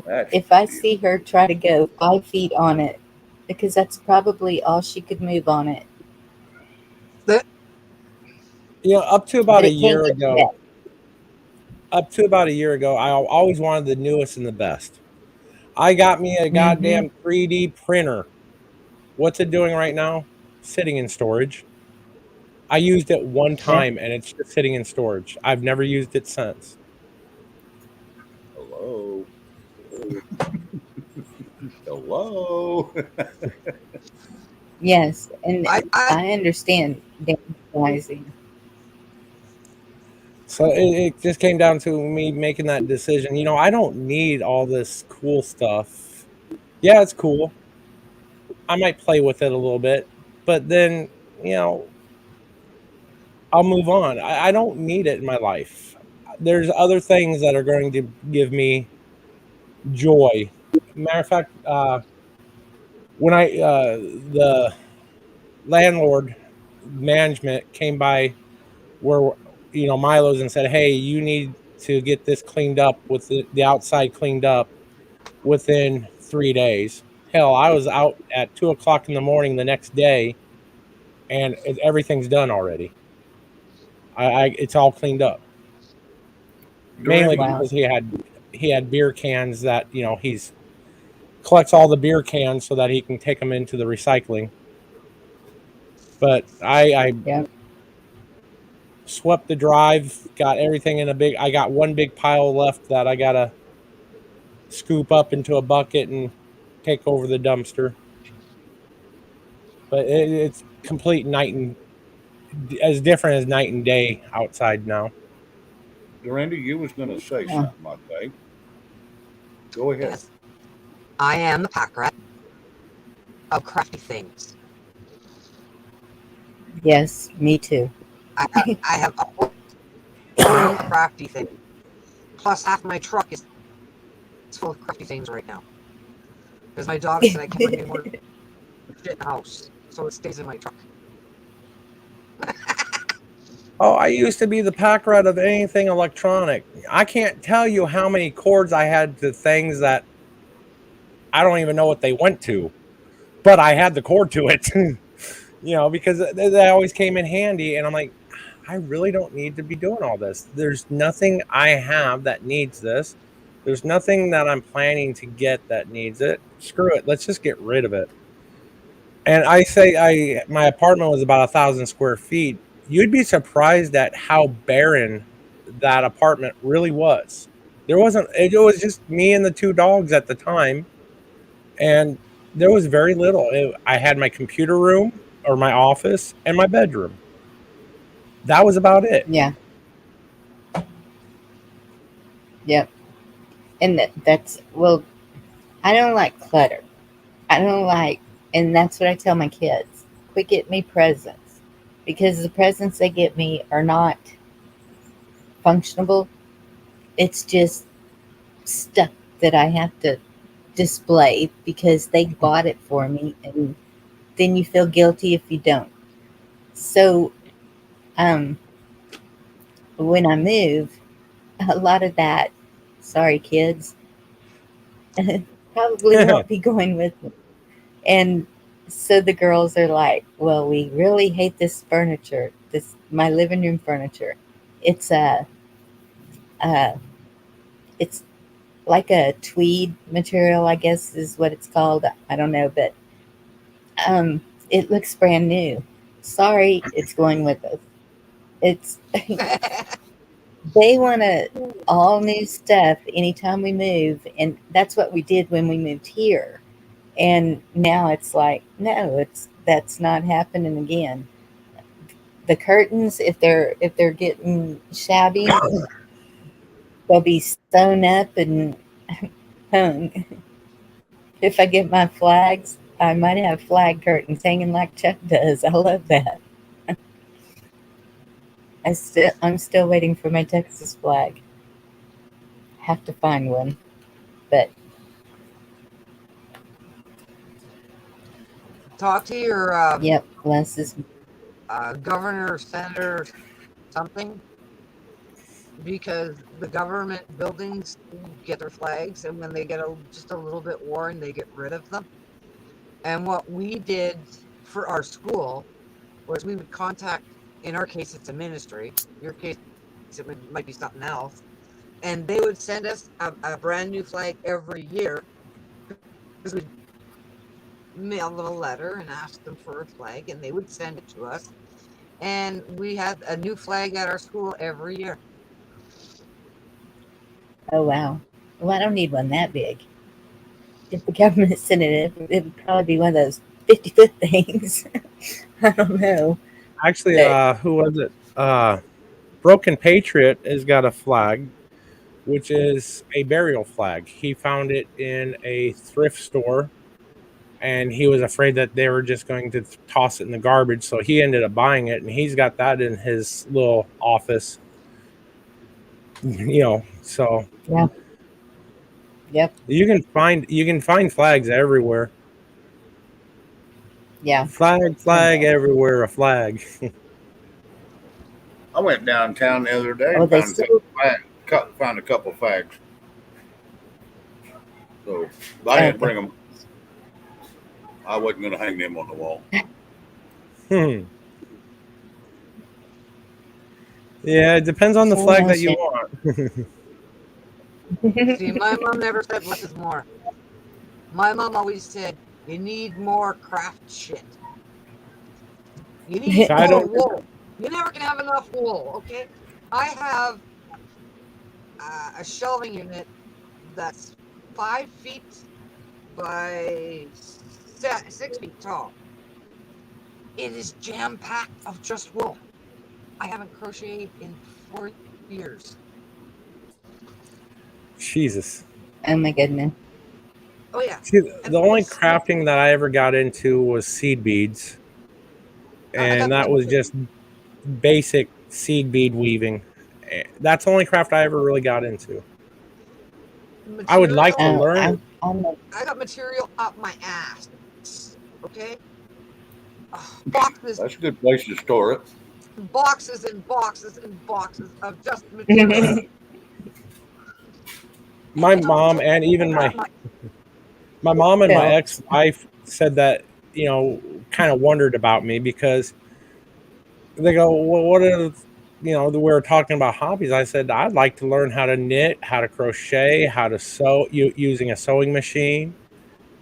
that's If I beautiful. see her try to go 5 feet on it, because that's probably all she could move on it, Up to but about a it can't year get ago, wet. I always wanted the newest and the best. I got me a Mm-hmm. goddamn 3D printer. What's it doing right now? Sitting in storage. I used it one Yeah. time and it's just sitting in storage. I've never used it since. Hello, hello. Yes, and I I understand downsizing. So it just came down to me making that decision. I don't need all this cool stuff. Yeah, it's cool. I might play with it a little bit, but then, you know, I'll move on. I don't need it in my life. There's other things that are going to give me joy. Matter of fact, when the landlord management came by where Milo's and said, "Hey, you need to get this cleaned up with the outside cleaned up within 3 days." Hell, I was out at 2 o'clock in the morning the next day, and everything's done already. It's all cleaned up, mainly Dorinda, Wow. because he had beer cans that he's collects all the beer cans so that he can take them into the recycling. But I Yeah. swept the drive, got everything in a big. I got one big pile left that I gotta scoop up into a bucket and take over the dumpster. But it's complete night and as different as night and day outside now. Dorinda, you was going to say Yeah. something, I think. Go ahead. yes, I am the pack rat of crafty things. Yes, me too. I have a whole crafty thing. Plus, half my truck is full of crafty things right now. Because my dog said I can't bring any more shit in the house, so it stays in my truck. Oh, I used to be the pack rat of anything electronic. I can't tell you how many cords I had to things that I don't even know what they went to, but I had the cord to it. Because they always came in handy. And I'm like, I really don't need to be doing all this. There's nothing I have that needs this. There's nothing that I'm planning to get that needs it. Screw it. Let's just get rid of it. And my apartment was about 1,000 square feet. You'd be surprised at how barren that apartment really was. It was just me and the two dogs at the time, and there was very little. I had my computer room or my office and my bedroom. That was about it. Yeah. Yep. And that's, well, I don't like clutter. I don't like, and that's what I tell my kids. Quit getting me presents because the presents they get me are not functionable. It's just stuff that I have to display because they bought it for me, and then you feel guilty if you don't. So, um, when I move, a lot of that, sorry kids, probably won't be going with me. And So the girls are like, "Well, we really hate this furniture. This my living room furniture. It's uh, it's like a tweed material, I guess is what it's called. I don't know, but it looks brand new. Sorry, it's going with us. It's they want to all new stuff anytime we move, and that's what we did when we moved here. And now it's like, no, it's that's not happening again. The curtains, if they're getting shabby, they'll be sewn up and hung. If I get my flags, I might have flag curtains hanging like Chuck does. I love that. I'm still waiting for my Texas flag. Have to find one, but Talk to your yep, Les is governor, senator, something, because the government buildings get their flags, and when they get just a little bit worn, they get rid of them. And what we did for our school was we would contact, in our case, it's a ministry. Your case, might be something else. And they would send us a brand new flag every year, because we'd mail them a letter and ask them for a flag, and they would send it to us. And we had a new flag at our school every year. oh wow. Well, I don't need one that big. If the government sent it would probably be one of those 50-foot things. I don't know, Actually, but who was it? Broken Patriot has got a flag, which is a burial flag. He found it in a thrift store, and he was afraid that they were just going to toss it in the garbage, so he ended up buying it, and he's got that in his little office. So yeah, yep, you can find flags everywhere. yeah. Flag everywhere, a flag. I went downtown the other day Oh, and they found still. found a couple fags. So I didn't Okay. bring them. I wasn't going to hang them on the wall. Hmm. Yeah, it depends on the Well, flag no that you shit. want. See, my mom never said less is more. My mom always said, you need more craft shit. You need So I more don't. wool. You never can have enough wool, okay? I have a shelving unit that's 5 feet by 6 feet tall. It is jam packed of just wool. I haven't crocheted in 4 years. Jesus. Oh my goodness. Oh yeah, See, and the only crafting that I ever got into was seed beads, I and have that was just basic seed bead weaving. That's the only craft I ever really got into. I would like to material. Oh, learn it. I'm a, I got material up my ass. Okay, boxes, That's a good place to store it. boxes, and boxes and boxes of just material. My It don't mom take and even that my much. my mom and my Phelps. ex-wife said that, kind of wondered about me because they go, well, what are, we were talking about hobbies. I said, I'd like to learn how to knit, how to crochet, how to sew, using a sewing machine.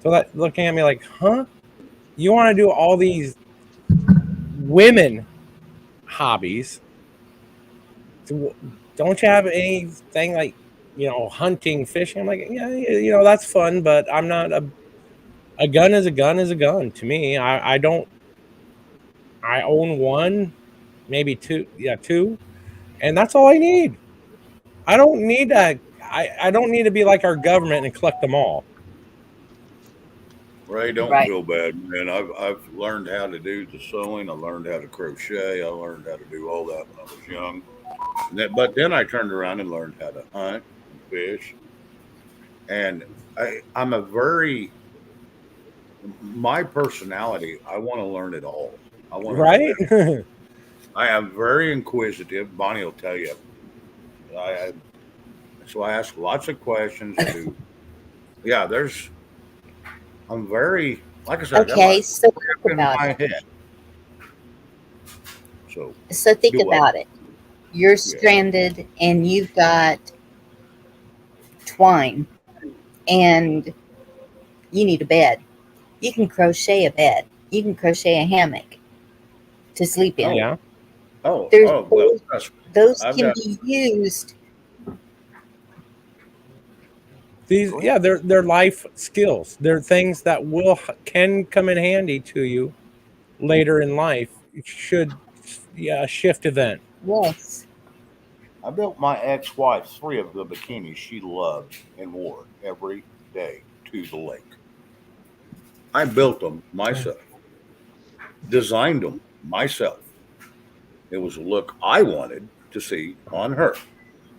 So that looking at me like, huh? You want to do all these women hobbies? So don't you have anything like, hunting, fishing? I'm like, yeah, that's fun, but I'm not a gun is a gun is a gun to me. I don't. I own one, maybe two. Yeah, two, and that's all I need. I don't need to. I don't need to be like our government and collect them all. Ray, don't Right. feel bad, man. I've learned how to do the sewing. I learned how to crochet. I learned how to do all that when I was young. But then I turned around and learned how to hunt and fish. And I'm a very my personality. I want to learn it all. I want to learn Right? everything. I am very inquisitive. Bonnie will tell you. I so I ask lots of questions. I do. Yeah, I'm very Like I said, that Okay, was so think in about my it. head. So So think do what? about it. You're Yeah. stranded and you've got twine and you need a bed. You can crochet a bed. You can crochet a hammock to sleep in. Oh, Yeah. There's well, trust me. those I've can got. be used. These, Go ahead. yeah, they're life skills. They're things that can come in handy to you later in life. Should, yeah, a shift event. Yes. I built my ex-wife 3 of the bikinis she loved and wore every day to the lake. I built them myself, designed them myself. It was a look I wanted to see on her,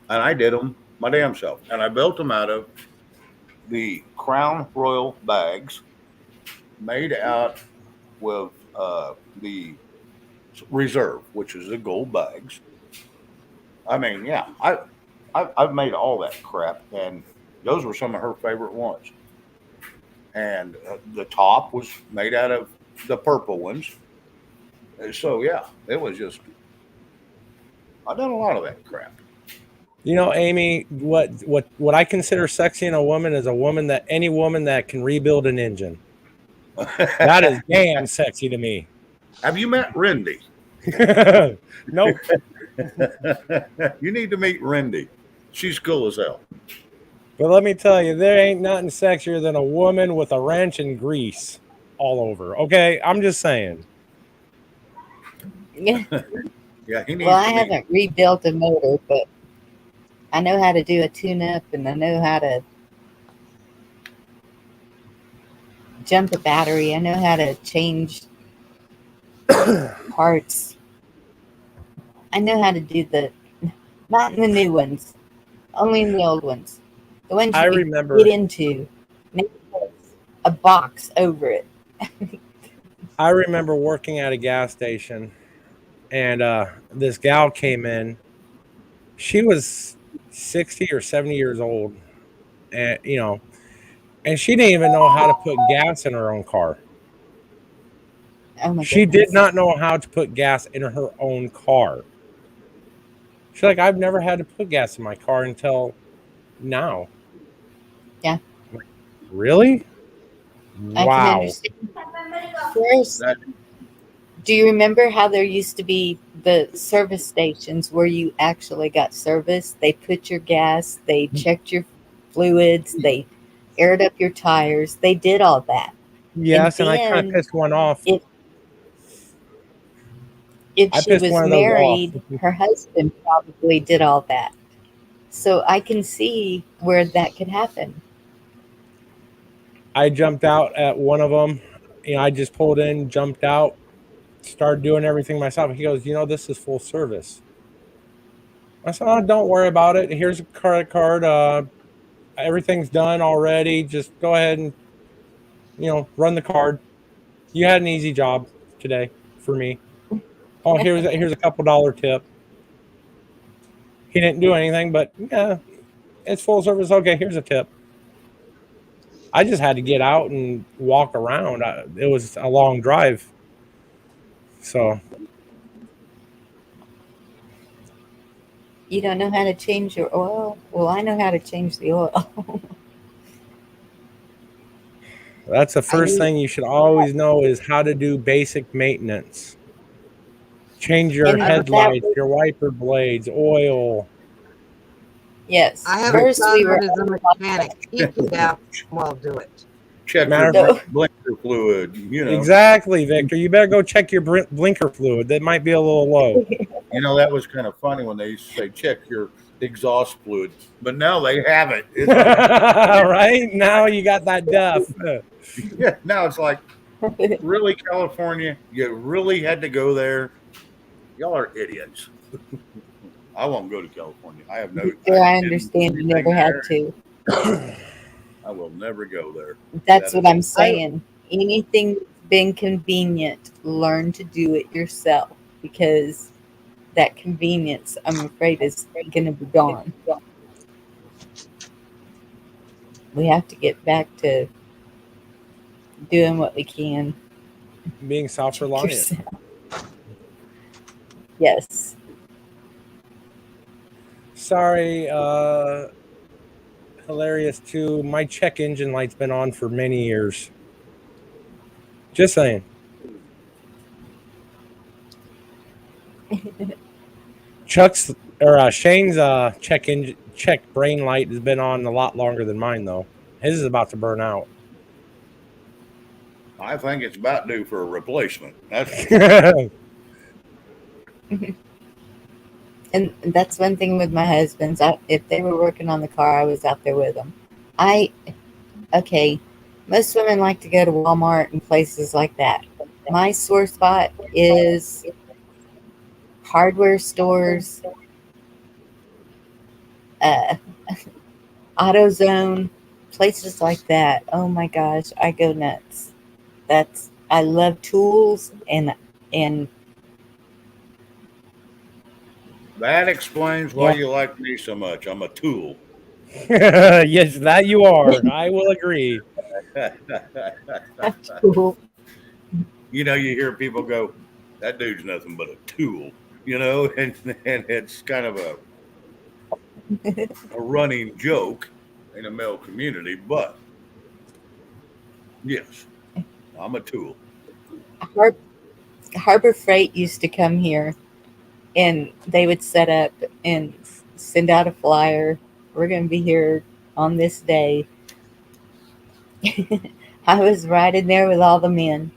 and I did them my damn self. And I built them out of the Crown Royal bags made out with the Reserve, which is the gold bags. I mean, yeah, I've made all that crap, and those were some of her favorite ones. And the top was made out of the purple ones. So yeah, it was just I've done a lot of that crap. You know, Amy, what I consider sexy in a woman is a woman that any woman that can rebuild an engine. That is damn sexy to me. Have you met Rindy? Nope. You need to meet Rindy. She's cool as hell. But let me tell you, there ain't nothing sexier than a woman with a wrench and grease all over. Okay, I'm just saying. Yeah. Yeah, he Well, needs I to meet. haven't rebuilt a motor, but I know how to do a tune-up and I know how to jump a battery. I know how to change parts. I know how to do not in the new ones, only in the old ones. The ones I you could get remember into. Maybe there's a box over it. I remember working at a gas station, and this gal came in. She was 60 or 70 years old, and and she didn't even know how to put gas in her own car. Oh my She did goodness. not know how to put gas in her own car. She's like, I've never had to put gas in my car until now. Yeah, Really? I can Wow. understand. First, That do you remember how there used to be the service stations where you actually got service? They put your gas, they checked your fluids, they aired up your tires, they did all that. And Yes, and I kind of then pissed one off. if if I she pissed was one of those off. married, her husband probably did all that. So I can see where that could happen. I jumped out at one of them. I just pulled in, jumped out, started doing everything myself. He goes, this is full service. I said, oh, don't worry about it. Here's a credit card. Everything's done already. Just go ahead and, run the card. You had an easy job today for me. Oh, here's a couple dollar tip. He didn't do anything, but yeah, it's full service. Okay, here's a tip. I just had to get out and walk around. It was a long drive. So You don't know how to change your oil? Well, I know how to change the oil. that's the I first use thing you should always know is how to do basic maintenance. Change your and I that headlights, was your wiper blades, oil. yes. I have a First son we that were is a all taught mechanic. that. He could damn well do it. check your Matter No. blinker fluid. exactly, Victor. You better go check your blinker fluid. That might be a little low. That was kind of funny when they used to say check your exhaust fluid, but now they have it. It's like, Right? Now you got that duff. yeah, now it's like, really, California? You really had to go there? Y'all are idiots. I won't go to California. I Sure, I didn't do understand you anything never had there. to. I will never go there. That's That what is, I'm saying. Anything that's been convenient, learn to do it yourself because that convenience, I'm afraid, is going to be gone. We have to get back to doing what we can. Being Check self-reliant. yourself. Yes. Sorry, hilarious too. My check engine light's been on for many years. Just saying. Chuck's or Shane's check brain light has been on a lot longer than mine though. His is about to burn out. I think it's about due for a replacement. That's for sure. And that's one thing with my husband's. If they were working on the car, I was out there with them. Okay, most women like to go to Walmart and places like that. My sore spot is hardware stores, uh, AutoZone, places like that. Oh my gosh, I go nuts. I love tools and That explains why yeah. you like me so much. I'm a tool. Yes, that you are. I will agree. Tool. You know, you hear people go, "That dude's nothing but a tool," and it's kind of a running joke in the male community. But yes, I'm a tool. Har- Harbor Freight used to come here and they would set up and send out a flyer. We're going to be here on this day. I was right in there with all the men.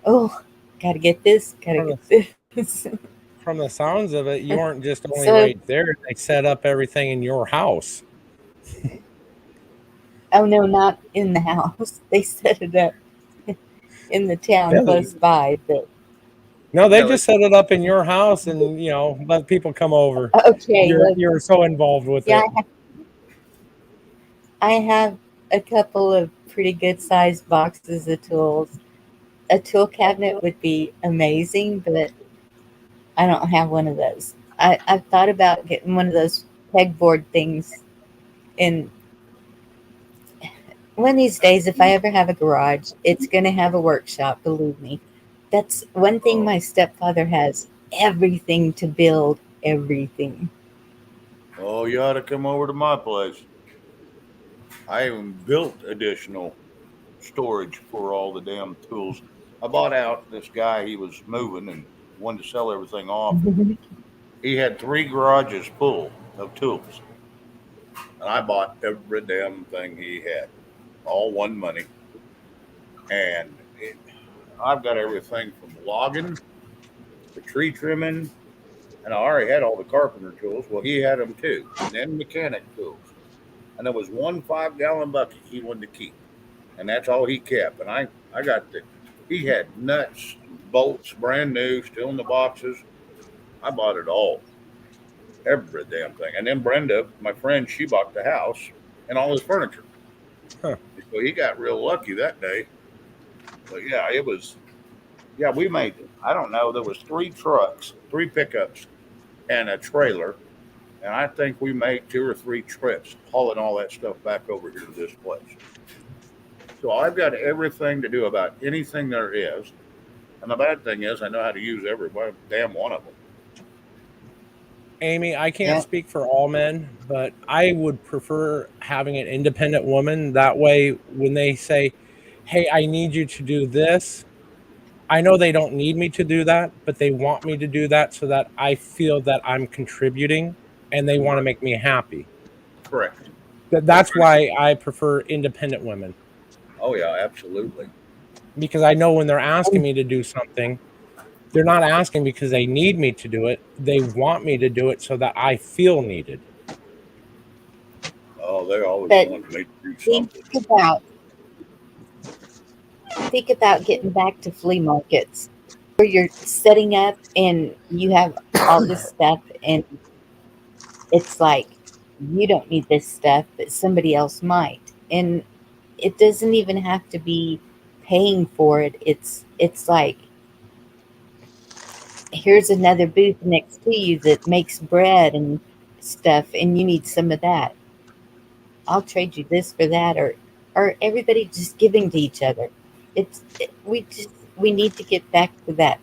Oh, gotta get this, gotta From the, get this. from the sounds of it, you aren't just only So, right there. They set up everything in your house. oh no, not in the house. They set it up in the town Yeah, close by. But no, they Yeah, they, just set it up in your house and let people come over. okay, You're well, you're so involved with yeah, it. I have a couple of pretty good sized boxes of tools. A tool cabinet would be amazing, but I don't have one of those. I've thought about getting one of those pegboard things. And one of these days, if I ever have a garage, it's going to have a workshop, believe me. That's one thing oh, my stepfather has everything to build everything. oh, you ought to come over to my place. I even built additional storage for all the damn tools. I bought out this guy. He was moving and wanted to sell everything off, and he had three garages full of tools, and I bought every damn thing he had, all one money. And I've got everything from logging to tree trimming, and I already had all the carpenter tools. Well, he had them too, and then mechanic tools. And there was one 5 gallon bucket he wanted to keep, and that's all he kept. And I got the, he had nuts, bolts, brand new, still in the boxes. I bought it all, every damn thing. And then Brenda, my friend, she bought the house and all his furniture. Huh. So he got real lucky that day. But yeah, it was, yeah, we made, I don't know, there was three trucks, three pickups, and a trailer. And I think we made 2 or 3 trips hauling all that stuff back over here to this place. So I've got everything to do about anything there is. And the bad thing is, I know how to use every damn one of them. Amy, I can't Yeah. speak for all men, but I would prefer having an independent woman. That way, when they say, "Hey, I need you to do this," I know they don't need me to do that, but they want me to do that so that I feel that I'm contributing and they want to Right. make me happy. Correct. That's why I prefer independent women, Oh, yeah, absolutely. because I know when they're asking me to do something, they're not asking because they need me to do it. They want me to do it so that I feel needed. Oh, they always But want me to do think something. about think about getting back to flea markets where you're setting up and you have all this stuff and it's like you don't need this stuff, but somebody else might. And it doesn't even have to be paying for it. It's like here's another booth next to you that makes bread and stuff and you need some of that. I'll trade you this for that or everybody just giving to each other. we need to get back to that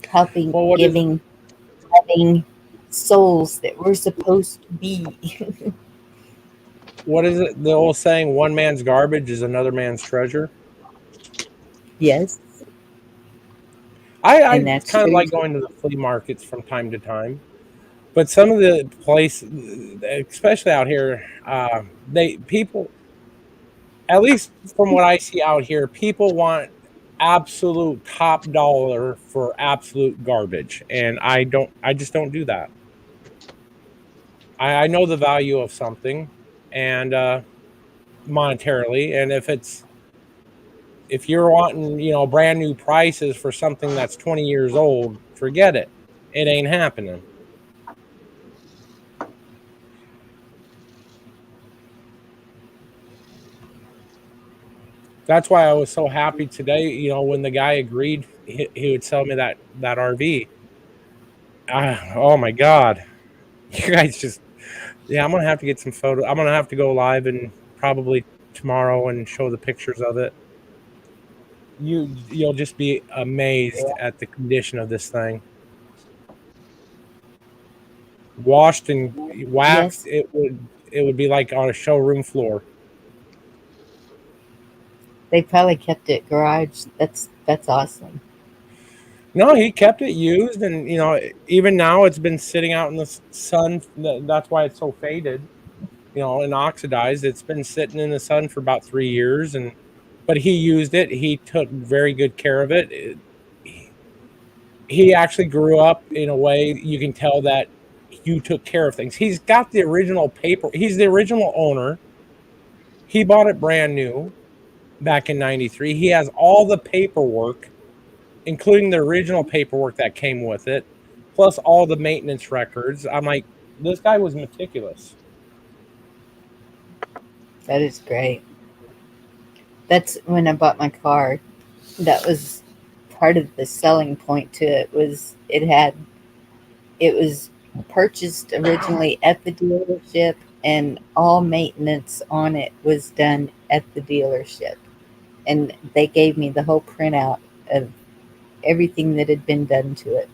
helping, Well, what is giving, loving souls that we're supposed to be. it? The old saying, "One man's garbage is another man's treasure." Yes, I and that's kind of true like too. going to the flea markets from time to time, but some of the places, especially out here, they people, at least from what I see out here, people want absolute top dollar for absolute garbage, and I just don't do that. I know the value of something, and monetarily, and if you're wanting, brand new prices for something that's 20 years old, forget it. It ain't happening. That's why I was so happy today, when the guy agreed he would sell me that RV. Oh my god. You guys just, yeah, I'm going to have to get some photos. I'm going to have to go live and probably tomorrow and show the pictures of it. You'll just be amazed at the condition of this thing. Washed and waxed, Yes, it would be like on a showroom floor. they probably kept it garage. That's awesome. No, he kept it used, and even now it's been sitting out in the sun. That's why it's so faded, and oxidized. It's been sitting in the sun for about 3 years, and but he used it. He took very good care of it. He actually grew up in a way you can tell that you took care of things. He's got the original paper. He's the original owner. He bought it brand new back in '93. He has all the paperwork, including the original paperwork that came with it, plus all the maintenance records. I'm like, this guy was meticulous. That is great. That's when I bought my car. That was part of the selling point to it was it was purchased originally at the dealership and all maintenance on it was done at the dealership. And they gave me the whole printout of everything that had been done to it.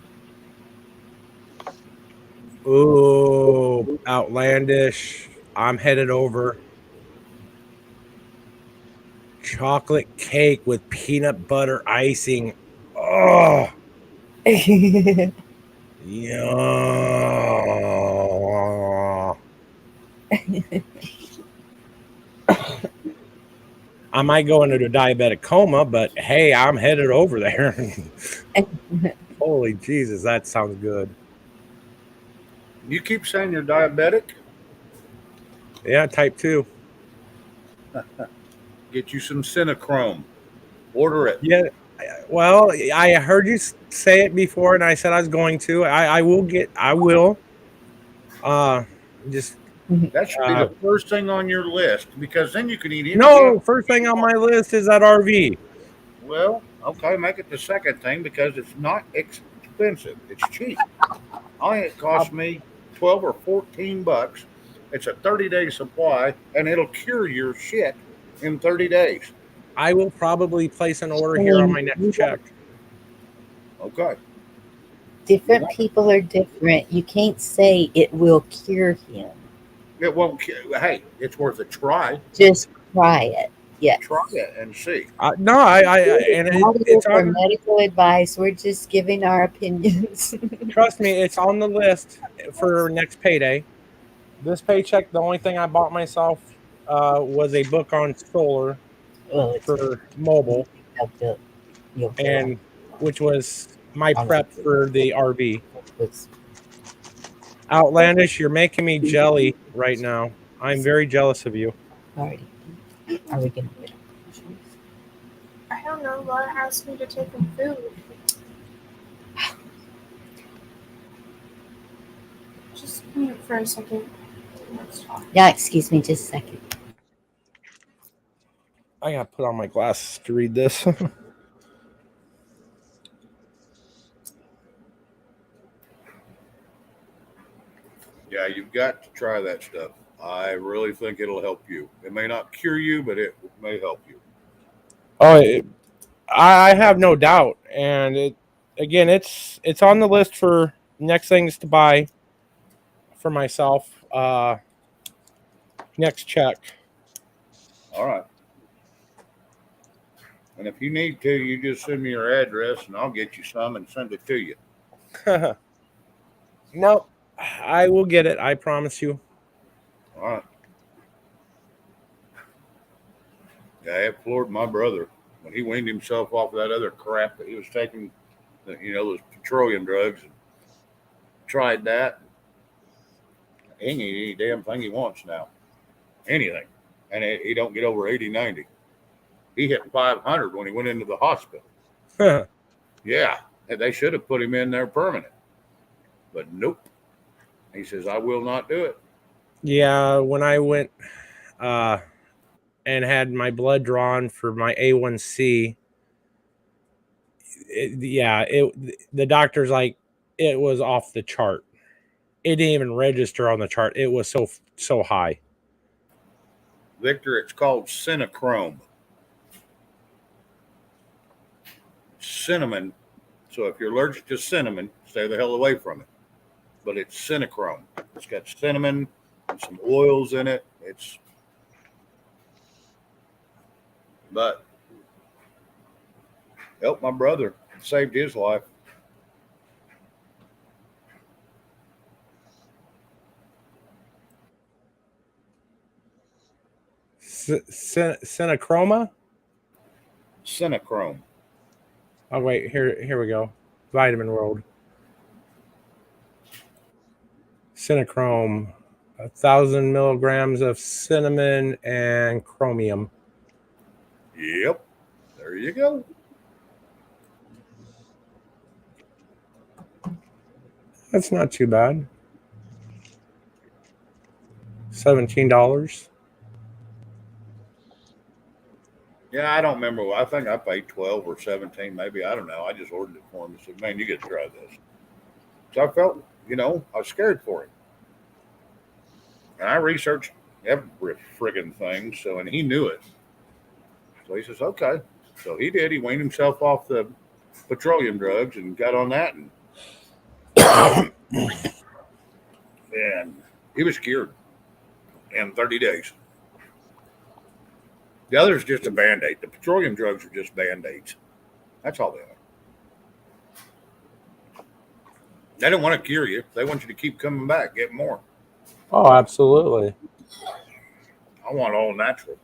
Ooh, outlandish. I'm headed over. Chocolate cake with peanut butter icing. Oh, yeah. I might go into a diabetic coma, but hey, I'm headed over there. Holy Jesus, that sounds good. You keep saying you're diabetic? Yeah, type 2. Get you some Cinechrome. Order it. Yeah, well, I heard you say it before, and I said I was going to. I will get. I will. Uh, just That should be uh, the first thing on your list because then you can eat anything no. First thing you on my want. list is that RV. Well, okay, make it the second thing because it's not expensive. It's cheap. I it Uh, cost me 12 or 14 bucks. It's a 30-day supply and it'll cure your shit in 30 days. I will probably place an order here on Saying my next check. Okay. You different want people are different. You can't say it will cure him. it won't hey, it's worth a try. Just try it. Try Yes. it and see. No, We're and not here it's for on. medical advice. We're just giving our opinions. Trust me, it's on the list for next payday. This paycheck, the only thing I bought myself was a book on solar Well, it's okay. for mobile, You'll you'll fill out. and which was my I'll let prep you for the RV. It's Outlandish, you're making me jelly right now. I'm very jealous of you. alrighty. Are we gonna wait? I don't know. Laura asked me to take him food. Just mute for a second. Let's talk. Yeah, excuse me just a second. I gotta put on my glasses to read this. Yeah, you've got to try that stuff. I really think it'll help you. It may not cure you, but it may help you. Oh, I have no doubt, and again, it's on the list for next things to buy for myself. Next check. All right. And if you need to, you just send me your address and I'll get you some and send it to you. No, I will get it. I promise you. All right. Yeah, it floored my brother when he weaned himself off of that other crap that he was taking, those petroleum drugs, and tried that. He ain't eat any damn thing he wants now. Anything. And he don't get over 80, 90. He hit 500 when he went into the hospital. Yeah, they should have put him in there permanent. But nope. He says, I will not do it. Yeah, when I went and had my blood drawn for my A1C, the doctor's like, it was off the chart. It didn't even register on the chart. It was so high. Victor, it's called Cinachrome. Cinnamon. So if you're allergic to cinnamon, stay the hell away from it. But it's Cinachrome. It's got cinnamon and some oils in it. But helped my brother. Saved his life. Cinachroma? Cinachrome. Oh wait, here we go. Vitamin World. Cinachrome, 1,000 milligrams of cinnamon and chromium. Yep. There you go. That's not too bad. $17. Yeah, I don't remember. I think I paid 12 or 17, maybe. I don't know. I just ordered it for him and said, man, you get to try this. So I felt, I was scared for him. And I researched every friggin' thing. And he knew it. So he says, okay. So he did. He weaned himself off the petroleum drugs and got on that. And he was cured in 30 days. The other is just a Band-Aid. The petroleum drugs are just Band-Aids. That's all they are. They don't want to cure you. They want you to keep coming back, get more. Oh, absolutely. I want all natural.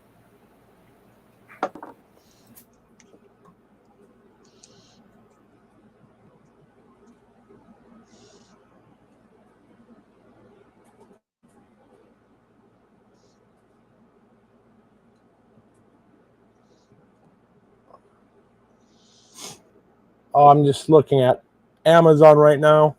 Oh, I'm just looking at Amazon right now.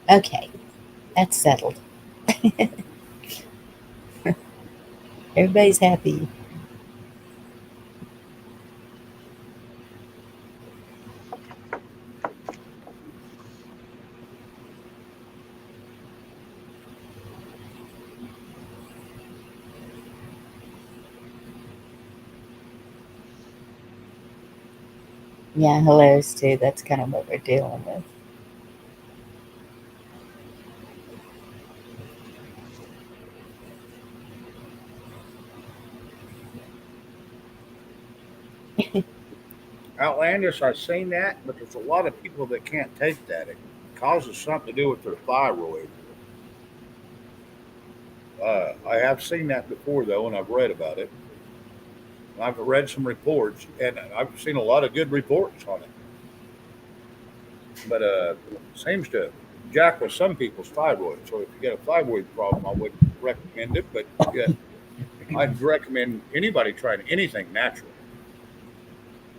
Okay, that's settled. Everybody's happy. Yeah, hilarious too. That's kind of what we're dealing with. Outlandish, I've seen that, but there's a lot of people that can't take that. It causes something to do with their thyroid. I have seen that before, though, and I've read about it. I've read some reports, and I've seen a lot of good reports on it. But seems to jack with some people's thyroid. So if you get a thyroid problem, I wouldn't recommend it. But yeah, I'd recommend anybody trying anything natural.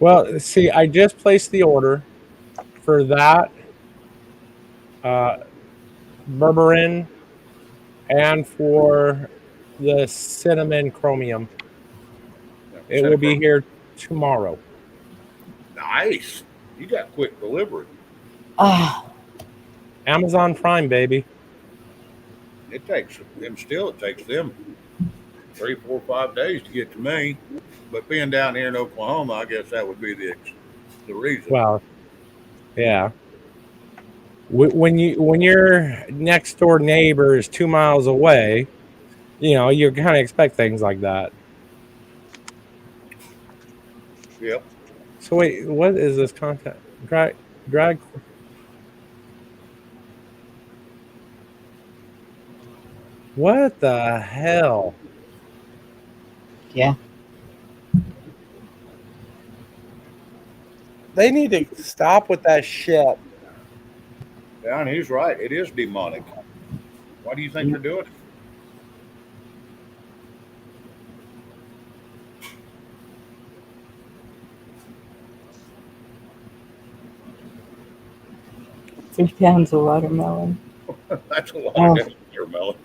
Well, see, I just placed the order for that uh, berberine and for the cinnamon chromium. It will be here tomorrow. Nice. You got quick delivery. Ah, Amazon Prime, baby. It takes them still. It takes them 3, 4, 5 days to get to me. But being down here in Oklahoma, I guess that would be the reason. Well, yeah. When your next door neighbor is 2 miles away, you kind of expect things like that. Yep. So wait, what is this content? Drag. What the hell? yeah. They need to stop with that shit. Yeah, and he's right. It is demonic. Why do you think they're doing it? £3 of watermelon. That's a lot Oh. of damn watermelon.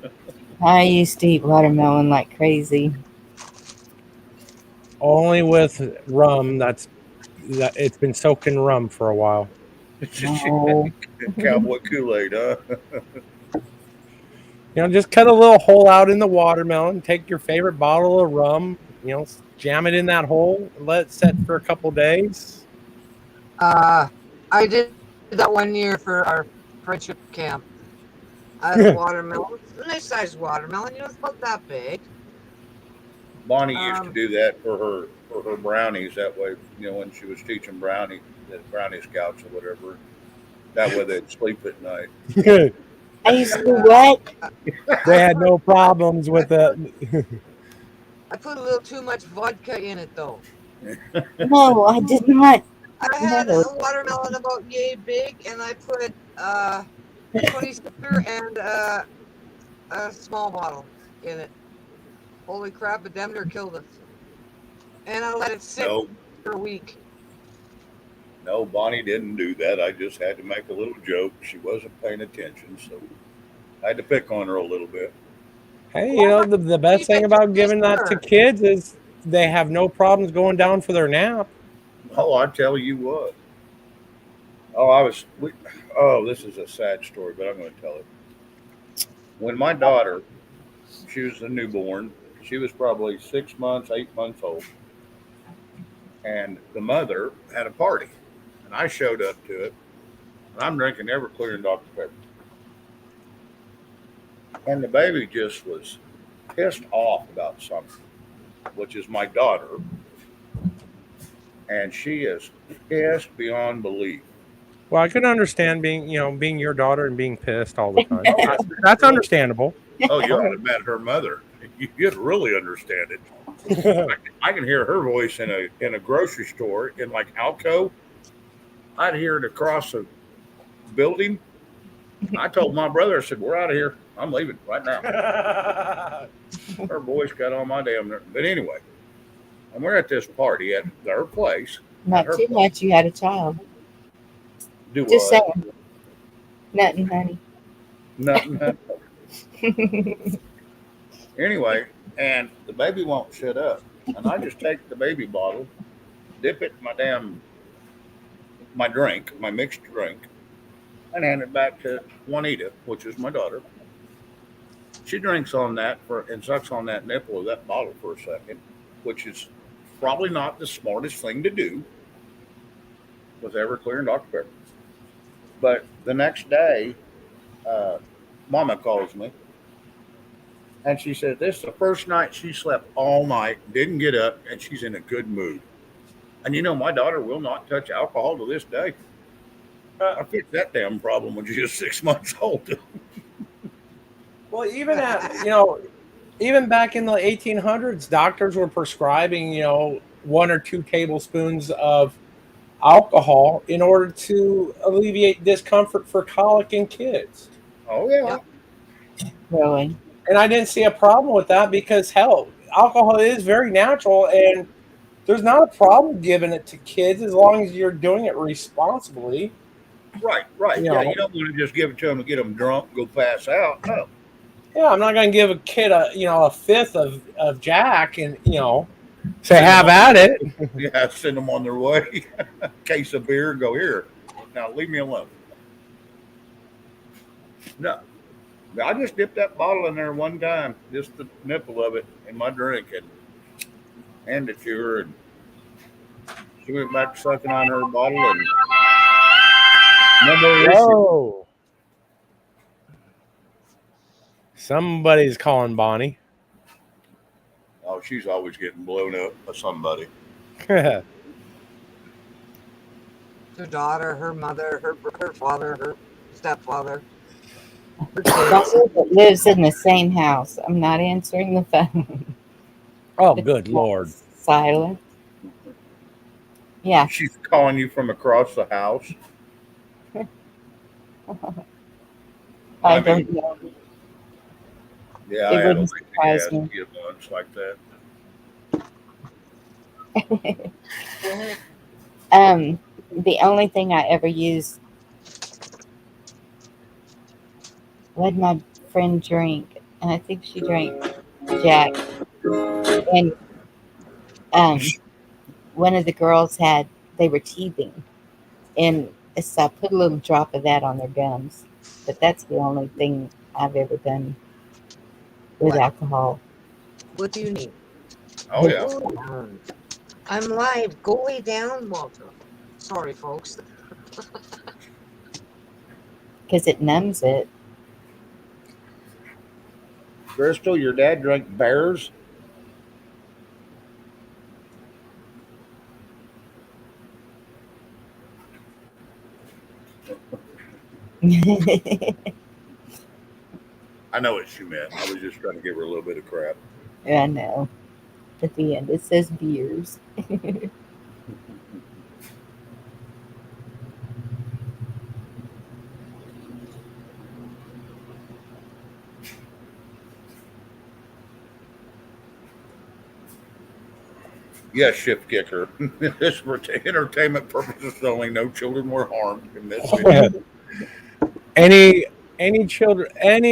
I used to eat watermelon like crazy. Only with rum. It's been soaked in rum for a while. No. Cowboy Kool-Aid, huh? Just cut a little hole out in the watermelon. Take your favorite bottle of rum. Jam it in that hole. And let it set for a couple days. I did that one year for our friendship camp. I had a watermelon, a nice sized watermelon. It's about that big. Bonnie used to do that for her brownies. That way, when she was teaching brownie scouts or whatever, that way they'd sleep at night. I used to do what? They had no problems with it. I put a little too much vodka in it though. No, I did not. I had a watermelon about yay big, and I put 20 center and a small bottle in it. Holy crap! It damn near killed us. And I let it sit for a week. No, Bonnie didn't do that. I just had to make a little joke. She wasn't paying attention, so I had to pick on her a little bit. Hey, the best thing about giving that to kids is they have no problems going down for their nap. Oh, I tell you what. This is a sad story, but I'm going to tell it. When my daughter, she was a newborn, she was probably 6 months, 8 months old, and the mother had a party, and I showed up to it, and I'm drinking Everclear and Dr. Pepper. And the baby just was pissed off about something, which is my daughter, and she is pissed beyond belief. Well, I can understand being your daughter and being pissed all the time. That's understandable. Oh, you ought to have met her mother. You'd really understand it. I can hear her voice in a grocery store in like Alco. I'd hear it across the building. I told my brother, I said, "We're out of here. I'm leaving right now." Her voice got on my damn nerve. But anyway, and we're at this party at their place. Not too much. You had a child. Do Just what? saying. Nothing, honey. Nothing. Anyway, and the baby won't shut up. And I just take the baby bottle, dip it in my drink, my mixed drink, and hand it back to Juanita, which is my daughter. She drinks on that and sucks on that nipple of that bottle for a second, which is probably not the smartest thing to do with Everclear and Dr. Pepper. But the next day, Mama calls me, and she said, this is the first night she slept all night, didn't get up, and she's in a good mood. And my daughter will not touch alcohol to this day. I fixed that damn problem when she was 6 months old. Well, even back in the 1800s, doctors were prescribing, 1 or 2 tablespoons of alcohol in order to alleviate discomfort for colic in kids. Oh, yeah. Really? And I didn't see a problem with that because, hell, alcohol is very natural, and there's not a problem giving it to kids as long as you're doing it responsibly. Right. You Yeah, know, you don't want to just give it to them to get them drunk, go pass out. No. yeah, I'm not going to give a kid a fifth of Jack and say Send them have on at their it. way. Yeah, send them on their way. Case of beer, go here. Now leave me alone. No. I just dipped that bottle in there one time, just the nipple of it in my drink, and handed it to her, and she went back to sucking on her bottle, and no more issue. Whoa! Somebody's calling Bonnie. Oh, she's always getting blown up by somebody. Her daughter, her mother, her father, her stepfather, her kids. That lives in the same house. I'm not answering the phone. Oh, It's good Lord. silent. Yeah. She's calling you from across the house. I I mean, don't know. yeah, I It had a wouldn't lady surprise ask me. me once like that. The only thing I ever used, let my friend drink, and I think she drank Jack, and one of the girls they were teething, and so I put a little drop of that on their gums. But that's the only thing I've ever done with What? alcohol. What do you need? Oh yeah, Go down. I'm live. Go lay down, Walter. Sorry, folks. Because it numbs it. Crystal, your dad drank bears. I know what she meant. I was just trying to give her a little bit of crap. I know. At the end, it says beers. Yes, shift kicker. This for entertainment purposes only. No children were harmed in this video. Any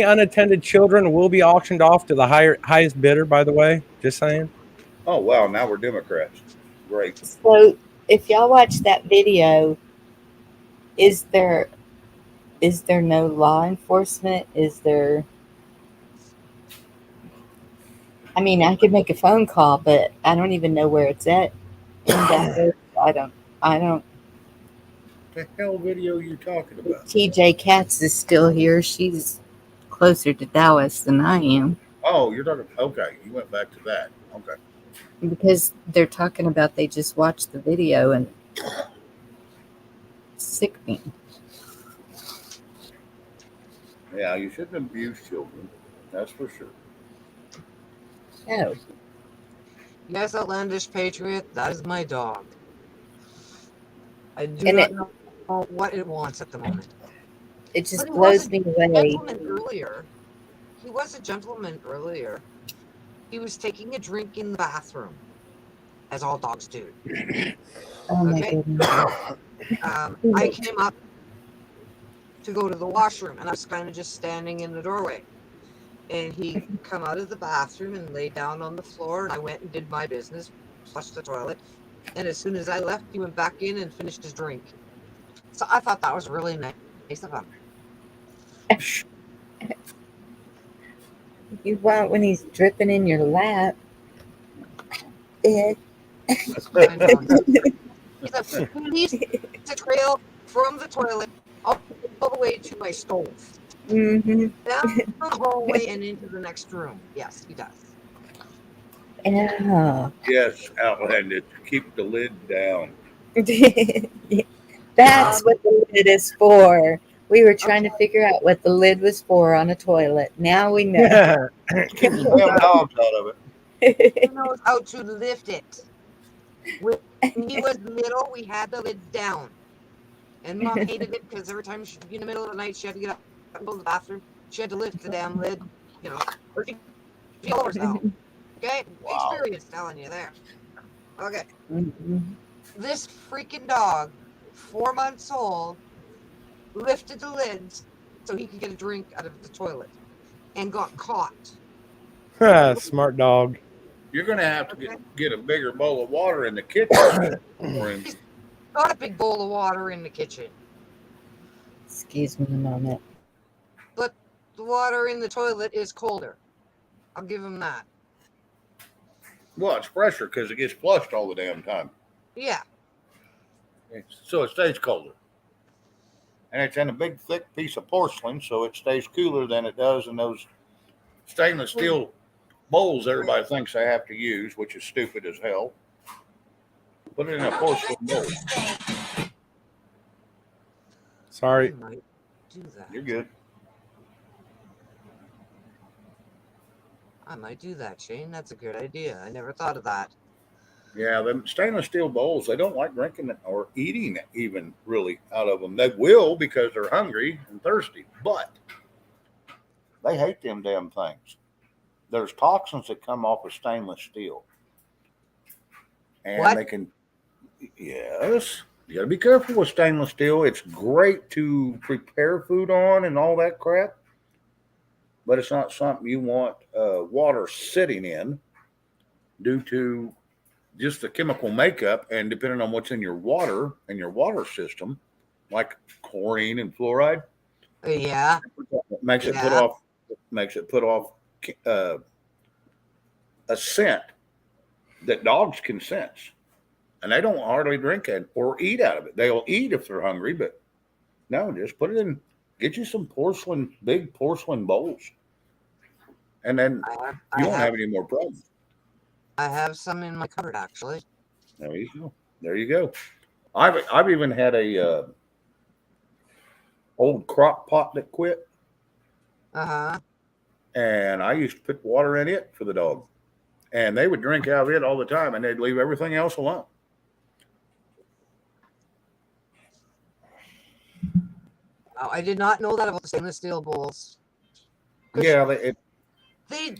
unattended children will be auctioned off to the highest bidder. By the way, just saying. Oh wow, now we're Democrats. Great. So, if y'all watch that video, is there no law enforcement? Is there? I mean, I could make a phone call, but I don't even know where it's at in Dallas. I don't. The hell video you talking about? TJ Katz is still here. She's closer to Dallas than I am Oh, you're talking. Okay, you went back to that. Okay. because they're talking about they just watched the video and it's sickening. Yeah, you shouldn't abuse children. That's for sure. No, Yes, outlandish patriot. That is my dog. I do and not know what it wants at the moment. it But just he was blows a me away. gentleman earlier. He was a gentleman earlier. He was taking a drink in the bathroom, as all dogs do. Oh my Okay. goodness. I came up to go to the washroom, and I was kind of just standing in the doorway. And he come out of the bathroom and laid down on the floor, and I went and did my business, flushed the toilet. And as soon as I left, he went back in and finished his drink. So I thought that was really nice of him. You want when he's dripping in your lap. It, I know. He leaves a trail from the toilet all the way to my stove, mm-hmm. down the hallway and into the next room. Yes, he does. Oh. Yes, outlandish. Keep the lid down. That's what the lid is for. We were trying to Okay. figure out what the lid was for on a toilet. Now we know. Yeah. Keep the damn dogs out of it. He knows how to lift it. When he was little, we had the lid down. And Mom hated it because every time in the middle of the night she had to get up and go to the bathroom, she had to lift the damn lid, or she'd be all over herself. Okay? Wow. Experience telling you there. Okay, Mhm. this freaking dog, 4 months old, lifted the lid so he could get a drink out of the toilet and got caught. Smart dog. You're going to have to Okay, get a bigger bowl of water in the kitchen for him. he's got a big bowl of water in the kitchen, Excuse me a moment. but the water in the toilet is colder. I'll give him that. Well, it's fresher because it gets flushed all the damn time. Yeah, So it stays colder. And it's in a big, thick piece of porcelain, so it stays cooler than it does in those stainless steel bowls everybody thinks they have to use, which is stupid as hell. Put it in a porcelain bowl. I Sorry. might do that. You're good. I might do that, Shane. That's a good idea. I never thought of that. Yeah, the stainless steel bowls, they don't like drinking or eating even really out of them. They will because they're hungry and thirsty, but they hate them damn things. There's toxins that come off of stainless steel. And What? they can, yes, you got to be careful with stainless steel. It's great to prepare food on and all that crap, but it's not something you want water sitting in due to just the chemical makeup and depending on what's in your water and your water system, like chlorine and fluoride, Yeah, it makes it put off a scent that dogs can sense, and they don't hardly drink it or eat out of it. They'll eat if they're hungry, but no, just put it in. Get you some big porcelain bowls, and then you won't have any more problems. I have some in my cupboard actually. There you go. There you go. I've even had a old crock pot that quit, Uh-huh. and I used to put water in it for the dog, and they would drink out of it all the time, and they'd leave everything else alone. Oh, I did not know that about the stainless steel bowls. Yeah, They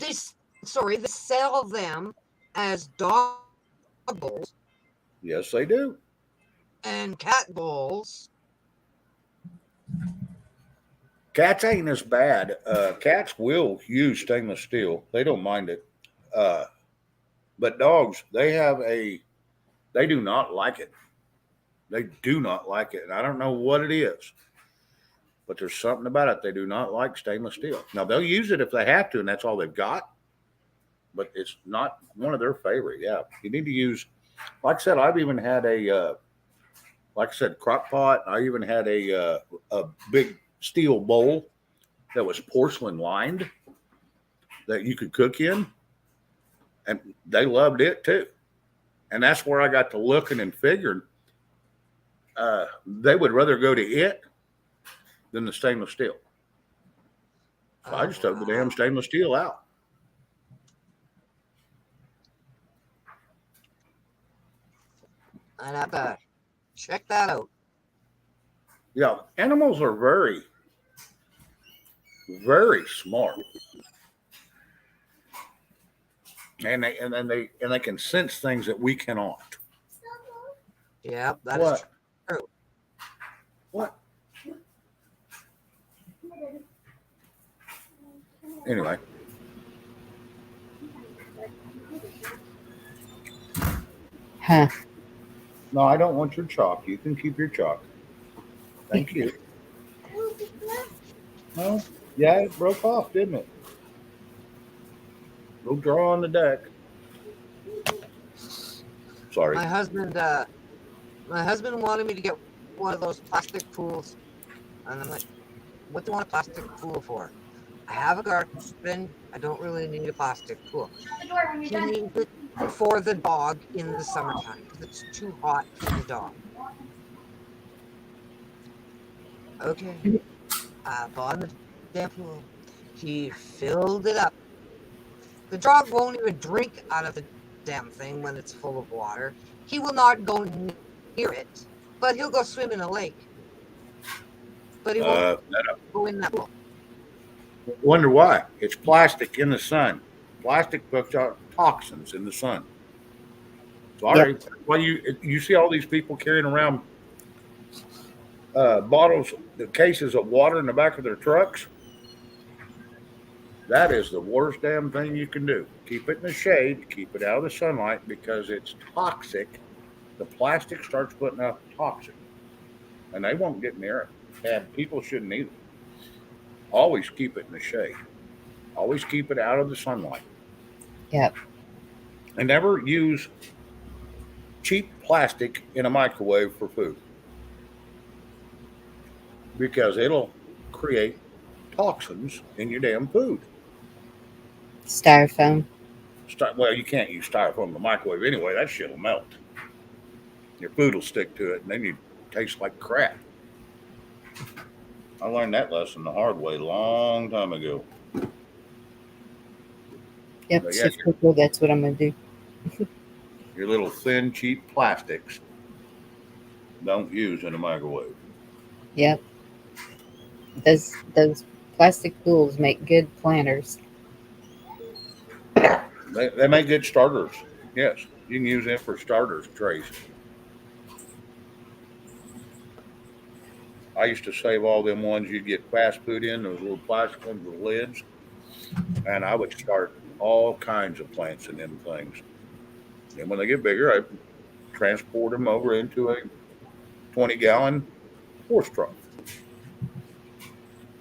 sell them as dog bowls yes, they do. and cat bowls. Cats ain't as bad. Cats will use stainless steel; they don't mind it. But dogs, they do not like it. They do not like it, and I don't know what it is. But there's something about it. They do not like stainless steel. Now they'll use it if they have to, and that's all they've got. But it's not one of their favorite. Yeah, you need to use. Like I said, I've even had crock pot. I even had a big steel bowl that was porcelain lined that you could cook in, and they loved it too. And that's where I got to looking and figured they would rather go to it than the stainless steel. So I just took the damn stainless steel out. I'd have to check that out. Yeah, animals are very, very smart, and they can sense things that we cannot. Yeah, that is What? true. What? Anyway, Huh. no, I don't want your chalk. You can keep your chalk. Thank you. No, yeah, it broke off, didn't it? Go draw on the deck. Sorry. My husband wanted me to get one of those plastic pools, and I'm like, "What do you want a plastic pool for?" I have a garden. I don't really need a plastic pool. He needs it for the dog in the summertime because it's too hot for the dog. Okay. I bought him the damn pool. He filled it up. The dog won't even drink out of the damn thing when it's full of water. He will not go near it, but he'll go swim in a lake. But he won't go in that pool. Wonder why? It's plastic in the sun. Plastic puts out toxins in the sun. So Sorry. Well, you see all these people carrying around bottles, the cases of water in the back of their trucks. That is the worst damn thing you can do. Keep it in the shade, keep it out of the sunlight because it's toxic. The plastic starts putting out toxin, and they won't get near it. And people shouldn't either. Always keep it in the shade. Always keep it out of the sunlight. Yep. And never use cheap plastic in a microwave for food because it'll create toxins in your damn food. Styrofoam. Well, you can't use styrofoam in the microwave anyway. That shit will melt. Your food will stick to it, and then you taste like crap. I learned that lesson the hard way a long time ago. Yep. But Shift cooker. That's what I'm gonna do. Your little thin, cheap plastics don't use in a microwave. Yep. Those plastic pools make good planters. They make good starters. Yes, you can use them for starters trays. I used to save all them ones you'd get fast food in, those little plastic ones with lids, and I would start all kinds of plants in them things. And when they get bigger, I transport them over into a 20-gallon horse truck.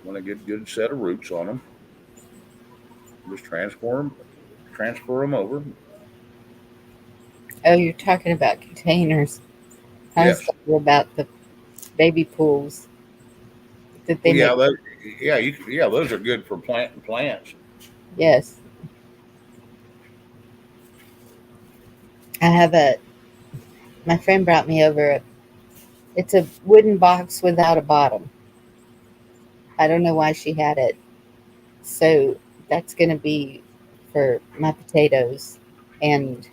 When I get a good set of roots on them, just transfer them over. Oh, you're talking about containers. I was Yes. talking about the baby pools that they Yeah, make. those are good for planting plants. Yes. I have my friend brought me over it's a wooden box without a bottom. I don't know why she had it. So that's going to be for my potatoes and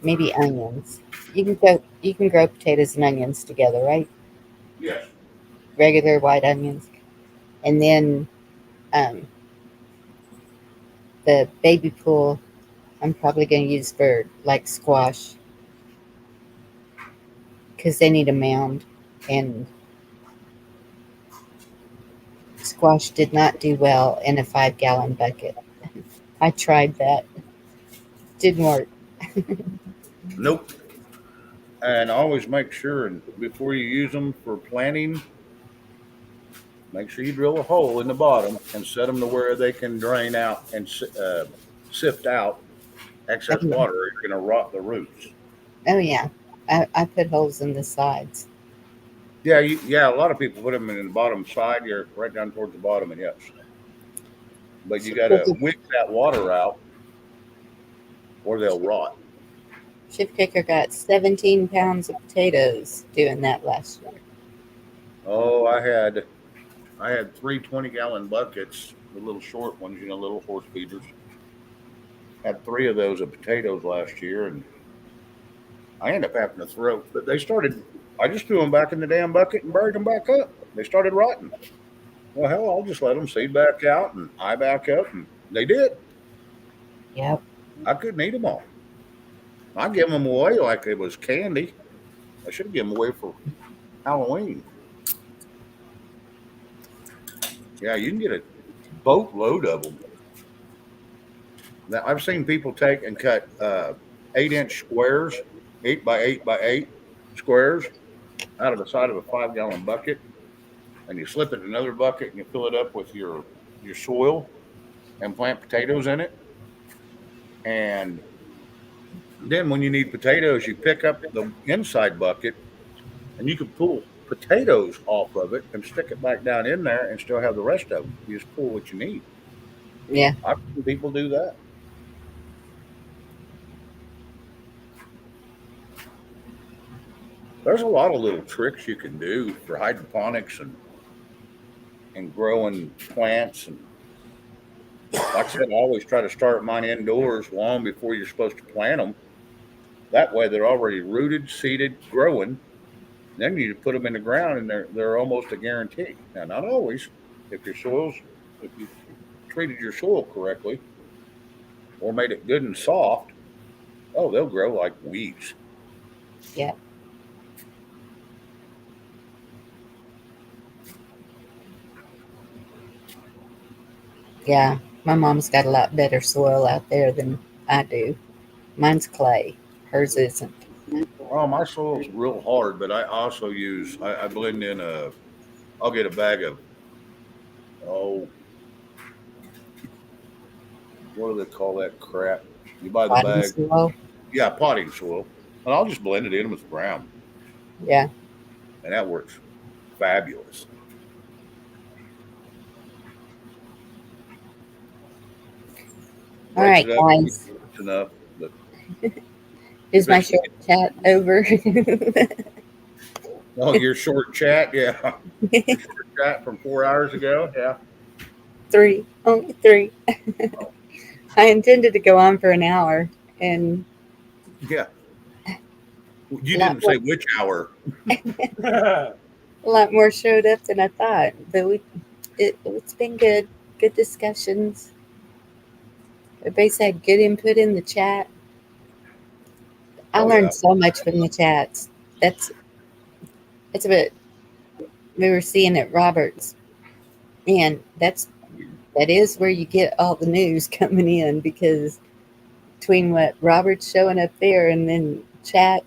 maybe onions. You can grow potatoes and onions together, right? Yes. Regular white onions. And then um, the baby pool I'm probably going to use for like squash because they need a mound, and squash did not do well in a 5-gallon bucket. I tried that. Didn't work. Nope. And always make sure, and before you use them for planting, make sure you drill a hole in the bottom and set them to where they can drain out and sift out excess Oh, water, or you're going to rot the roots. oh yeah. I put holes in the sides. Yeah, a lot of people put them in the bottom side. You're right down towards the bottom, and yes, but you got to wick that water out, or they'll rot. Shift Kicker got 17 pounds of potatoes doing that last year. Oh, I had 3 20-gallon buckets, the little short ones, little horse feeders. Had 3 of those of potatoes last year, and I ended up having to throw. But they started. I just threw them back in the damn bucket and buried them back up. They started rotting. Well, hell, I'll just let them seed back out, and I back up, and they did. Yep. I couldn't eat them all. I give them away like it was candy. I should have given them away for Halloween. Yeah, you can get a boatload of them. Now, I've seen people take and cut 8-inch squares, 8 by 8 by 8 squares out of the side of a 5-gallon bucket, and you slip it in another bucket and you fill it up with your soil and plant potatoes in it. And then when you need potatoes, you pick up the inside bucket and you can pull potatoes off of it and stick it back down in there and still have the rest of them. You just pull what you need. Yeah. I've seen people do that. There's a lot of little tricks you can do for hydroponics and growing plants. And like I said, I always try to start mine indoors long before you're supposed to plant them. That way they're already rooted, seeded, growing. Then you put them in the ground and they're almost a guarantee. Now, not always. If you treated your soil correctly or made it good and soft, Oh, they'll grow like weeds. Yeah. Yeah. My mom's got a lot better soil out there than I do. Mine's clay. Hers isn't. Oh, my soil's real hard, but I also use I blend in a. I'll get a bag of oh, what do they call that crap? You buy the Potting bag, soil. yeah, potting soil, and I'll just blend it in with ground, Yeah. and that works fabulous. All Breaks right, it up guys. just enough, but Is if my it's short chat over? oh, your short chat, yeah, your short chat from 4 hours ago, yeah. Three. Only three. I intended to go on for an hour, and Yeah. a You lot didn't more, say which hour. a lot more showed up than I thought. But it's been good. Good discussions. Everybody's had good input in the chat. I Oh yeah. learned so much from the chats. That's that's what we were seeing at Roberts, and that is where you get all the news coming in, because between what Robert's showing up there and then chat,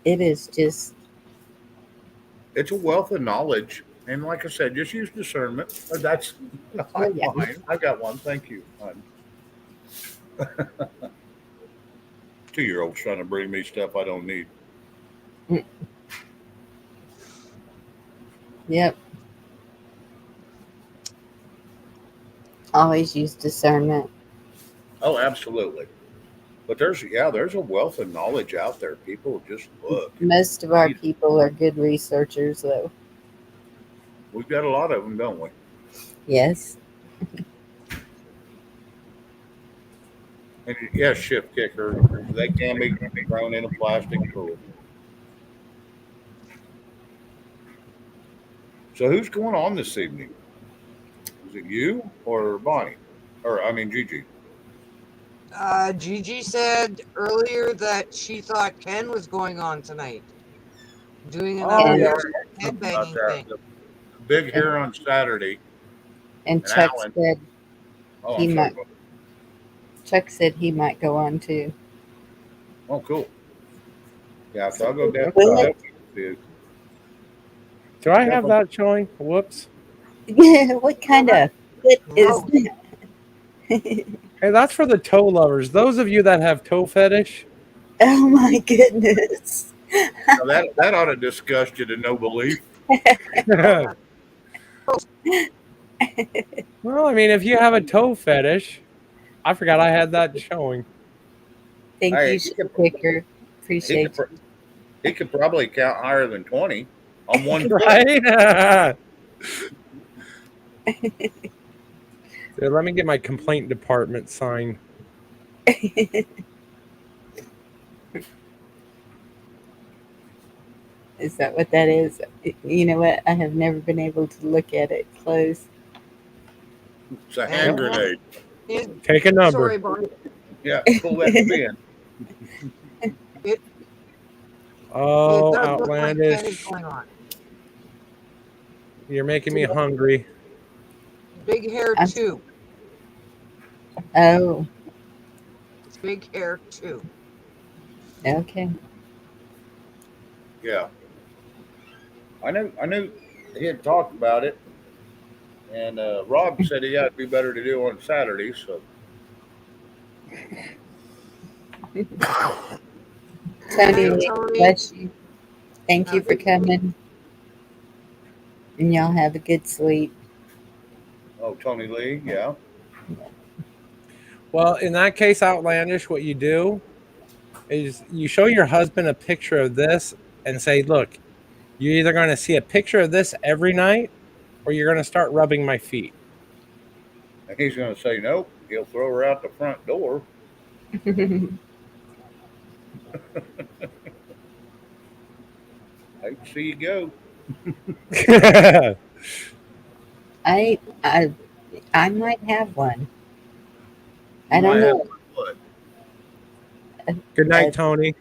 it is just It's a wealth of knowledge. And like I said, just use discernment. That's oh not yeah. mine. I got one. Thank you. 2-year-old's trying to bring me stuff I don't need. Mm, yep. Always use discernment. Oh, absolutely. But there's a wealth of knowledge out there. People just look. Most of our We- people are good researchers, though. We've got a lot of them, don't we? Yes. And yes, shift kicker. They can be thrown in a plastic pool. So who's going on this evening? Is it you or Bonnie? Or I mean Gigi? Gigi said earlier that she thought Ken was going on tonight, doing Oh another And yeah, about headbanging that. thing. The big and, hair on Saturday, and and Alan. Oh, I'm sorry. Chuck said he might go on too. Oh, cool. Yeah, so So I'll go down. will it? Do I have Definitely. that showing? Whoops. What kind of foot is Gross. that? Hey, that's for the toe lovers. Those of you that have toe fetish. Oh my goodness. Now that ought to disgust you to no belief. Well, I mean, if you have a toe fetish, I forgot I had that showing. Thank Hey, you, Picker. he could Appreciate you. he could probably count higher than 20 on one foot. Right? Dude, let me get my complaint department sign. Is that what that is? You know what? I have never been able to look at it close. It's a hand And grenade. Take a number. sorry, Bonnie. Yeah, pull that pin. It Oh, does look like Ken is outlandish. going on. You're making me hungry. Big hair I'm- too. Oh, It's big hair too. okay. Yeah, I knew he had talked about it, and Rob said he had to be better to do on Saturday. So Tony, Night, Tony. bless you. Thank you Have a for good coming. And y'all have a good sleep. oh, Tony Lee, yeah. Well, in that case, outlandish, what you do is you show your husband a picture of this and say, look, you're either going to see a picture of this every night or you're going to start rubbing my feet. And he's going to say nope. He'll throw her out the front door. I see you go. I, I, I might have one. I You might don't have know. what? Good night, a, Tony.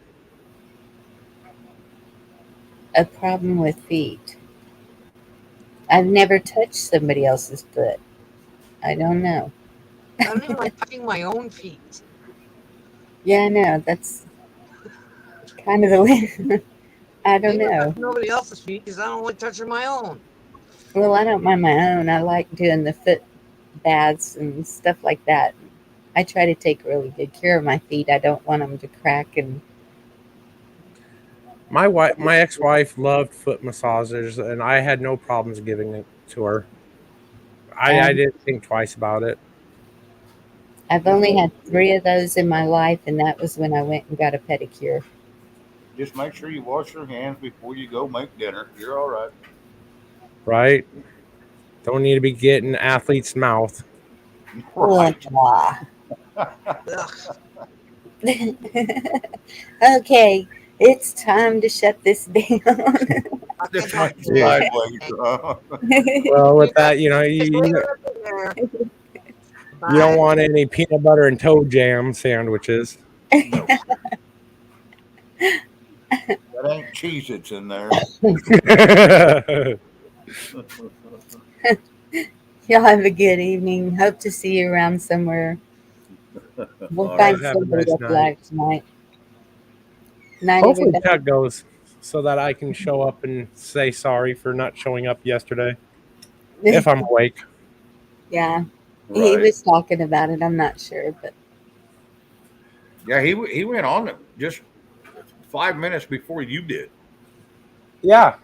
a problem with feet. I've never touched somebody else's foot. I don't know. I don't even like touching my own feet. Yeah, I know. That's kind of the way. I don't Maybe I know. touch nobody else's feet because I don't like touching my own. Well, I don't mind my own. I like doing the foot baths and stuff like that. I try to take really good care of my feet. I don't want them to crack and My ex-wife loved foot massagers, and I had no problems giving it to her. I um, didn't think twice about it. I've Just only make had 3 of those in my life, and that was when I went and got a pedicure. just make sure you wash your hands before you go make dinner. You're all right. Right? Don't need to be getting athlete's mouth. Right. Blah. Ugh. Okay, it's time to shut this down. I This can't talk went to you. Yeah. sideways. Well, You with guys that, stay right there. you don't Bye. want any peanut butter and toe jam sandwiches. No, that ain't cheese that's in there. Y'all have a good evening. Hope to see you around somewhere. We'll All Guys, find right. have a somebody nice up night. live tonight. Night, Hopefully, everybody. Chuck goes so that I can show up and say sorry for not showing up yesterday if I'm awake. Yeah, he Right. was talking about it. I'm not sure, but Yeah, he went on just 5 minutes before you did. Yeah,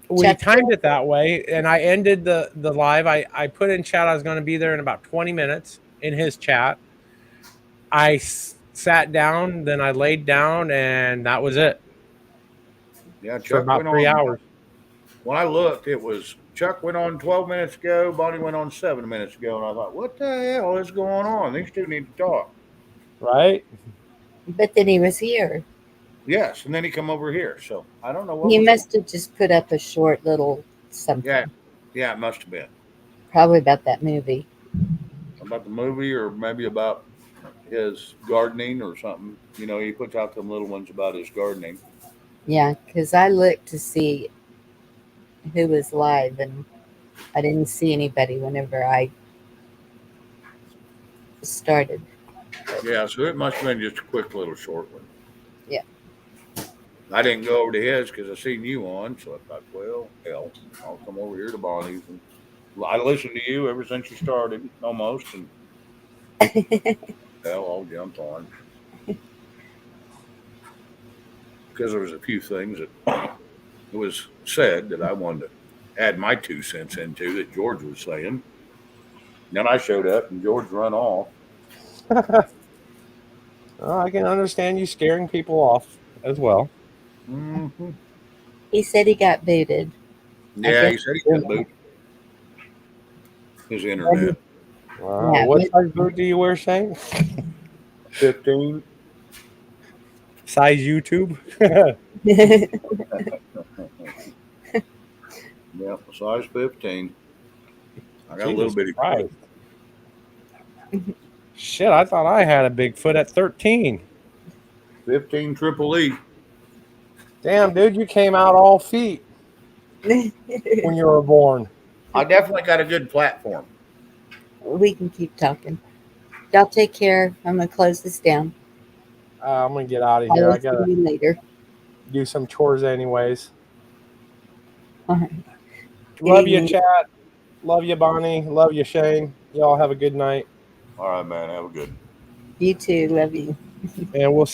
we Chuck, timed it that way, and I ended the live. I put in chat I was going to be there in about 20 minutes in his chat. Sat down, then I laid down, and that was it Yeah, for Chuck about went 3 on. hours. When I looked, it was Chuck went on 12 minutes ago. Bonnie went on 7 minutes ago, and I thought, what the hell is going on? These two need to talk. Right? but then he was here. Yes, and then he come over here. So I don't know what He was going. must have just put up a short little Yeah, something, yeah, it must have been probably about that movie. about the movie, or maybe about his gardening or something. You know, he puts out them little ones about his gardening. Yeah, because I looked to see who was live, and I didn't see anybody whenever I started. But Yeah, so it must have been just a quick little short one. yeah, I didn't go over to his because I seen you on, so I thought, well, hell, I'll come over here to Bonnie's. And I listened to you ever since you started, almost, and hell, I'll jump on because there was a few things that was said that I wanted to add my 2 cents into that George was saying. Then I showed up and George run off. Well, I can understand you scaring people off as well. Mm-hmm. he said he got booted. I Yeah, guess he said he you got know, booted his internet. yeah, What size boot do you wear, Shane? 15. Size YouTube? Yeah, size 15. I got a little Jesus bitty foot. Christ. Shit, I thought I had a big foot at 13. 15 triple E. Damn, dude, you came out all feet when you were born. I definitely got a good platform. we can keep talking. Y'all take care. I'm gonna close this down. I'm going to get out of I here. will I see got to you later. do some chores anyways. All right. Good Love you, evening. chat. Love you, Bonnie. Love you, Shane. Y'all have a good night. All right, man. Have a good one. You too. Love you. And we'll see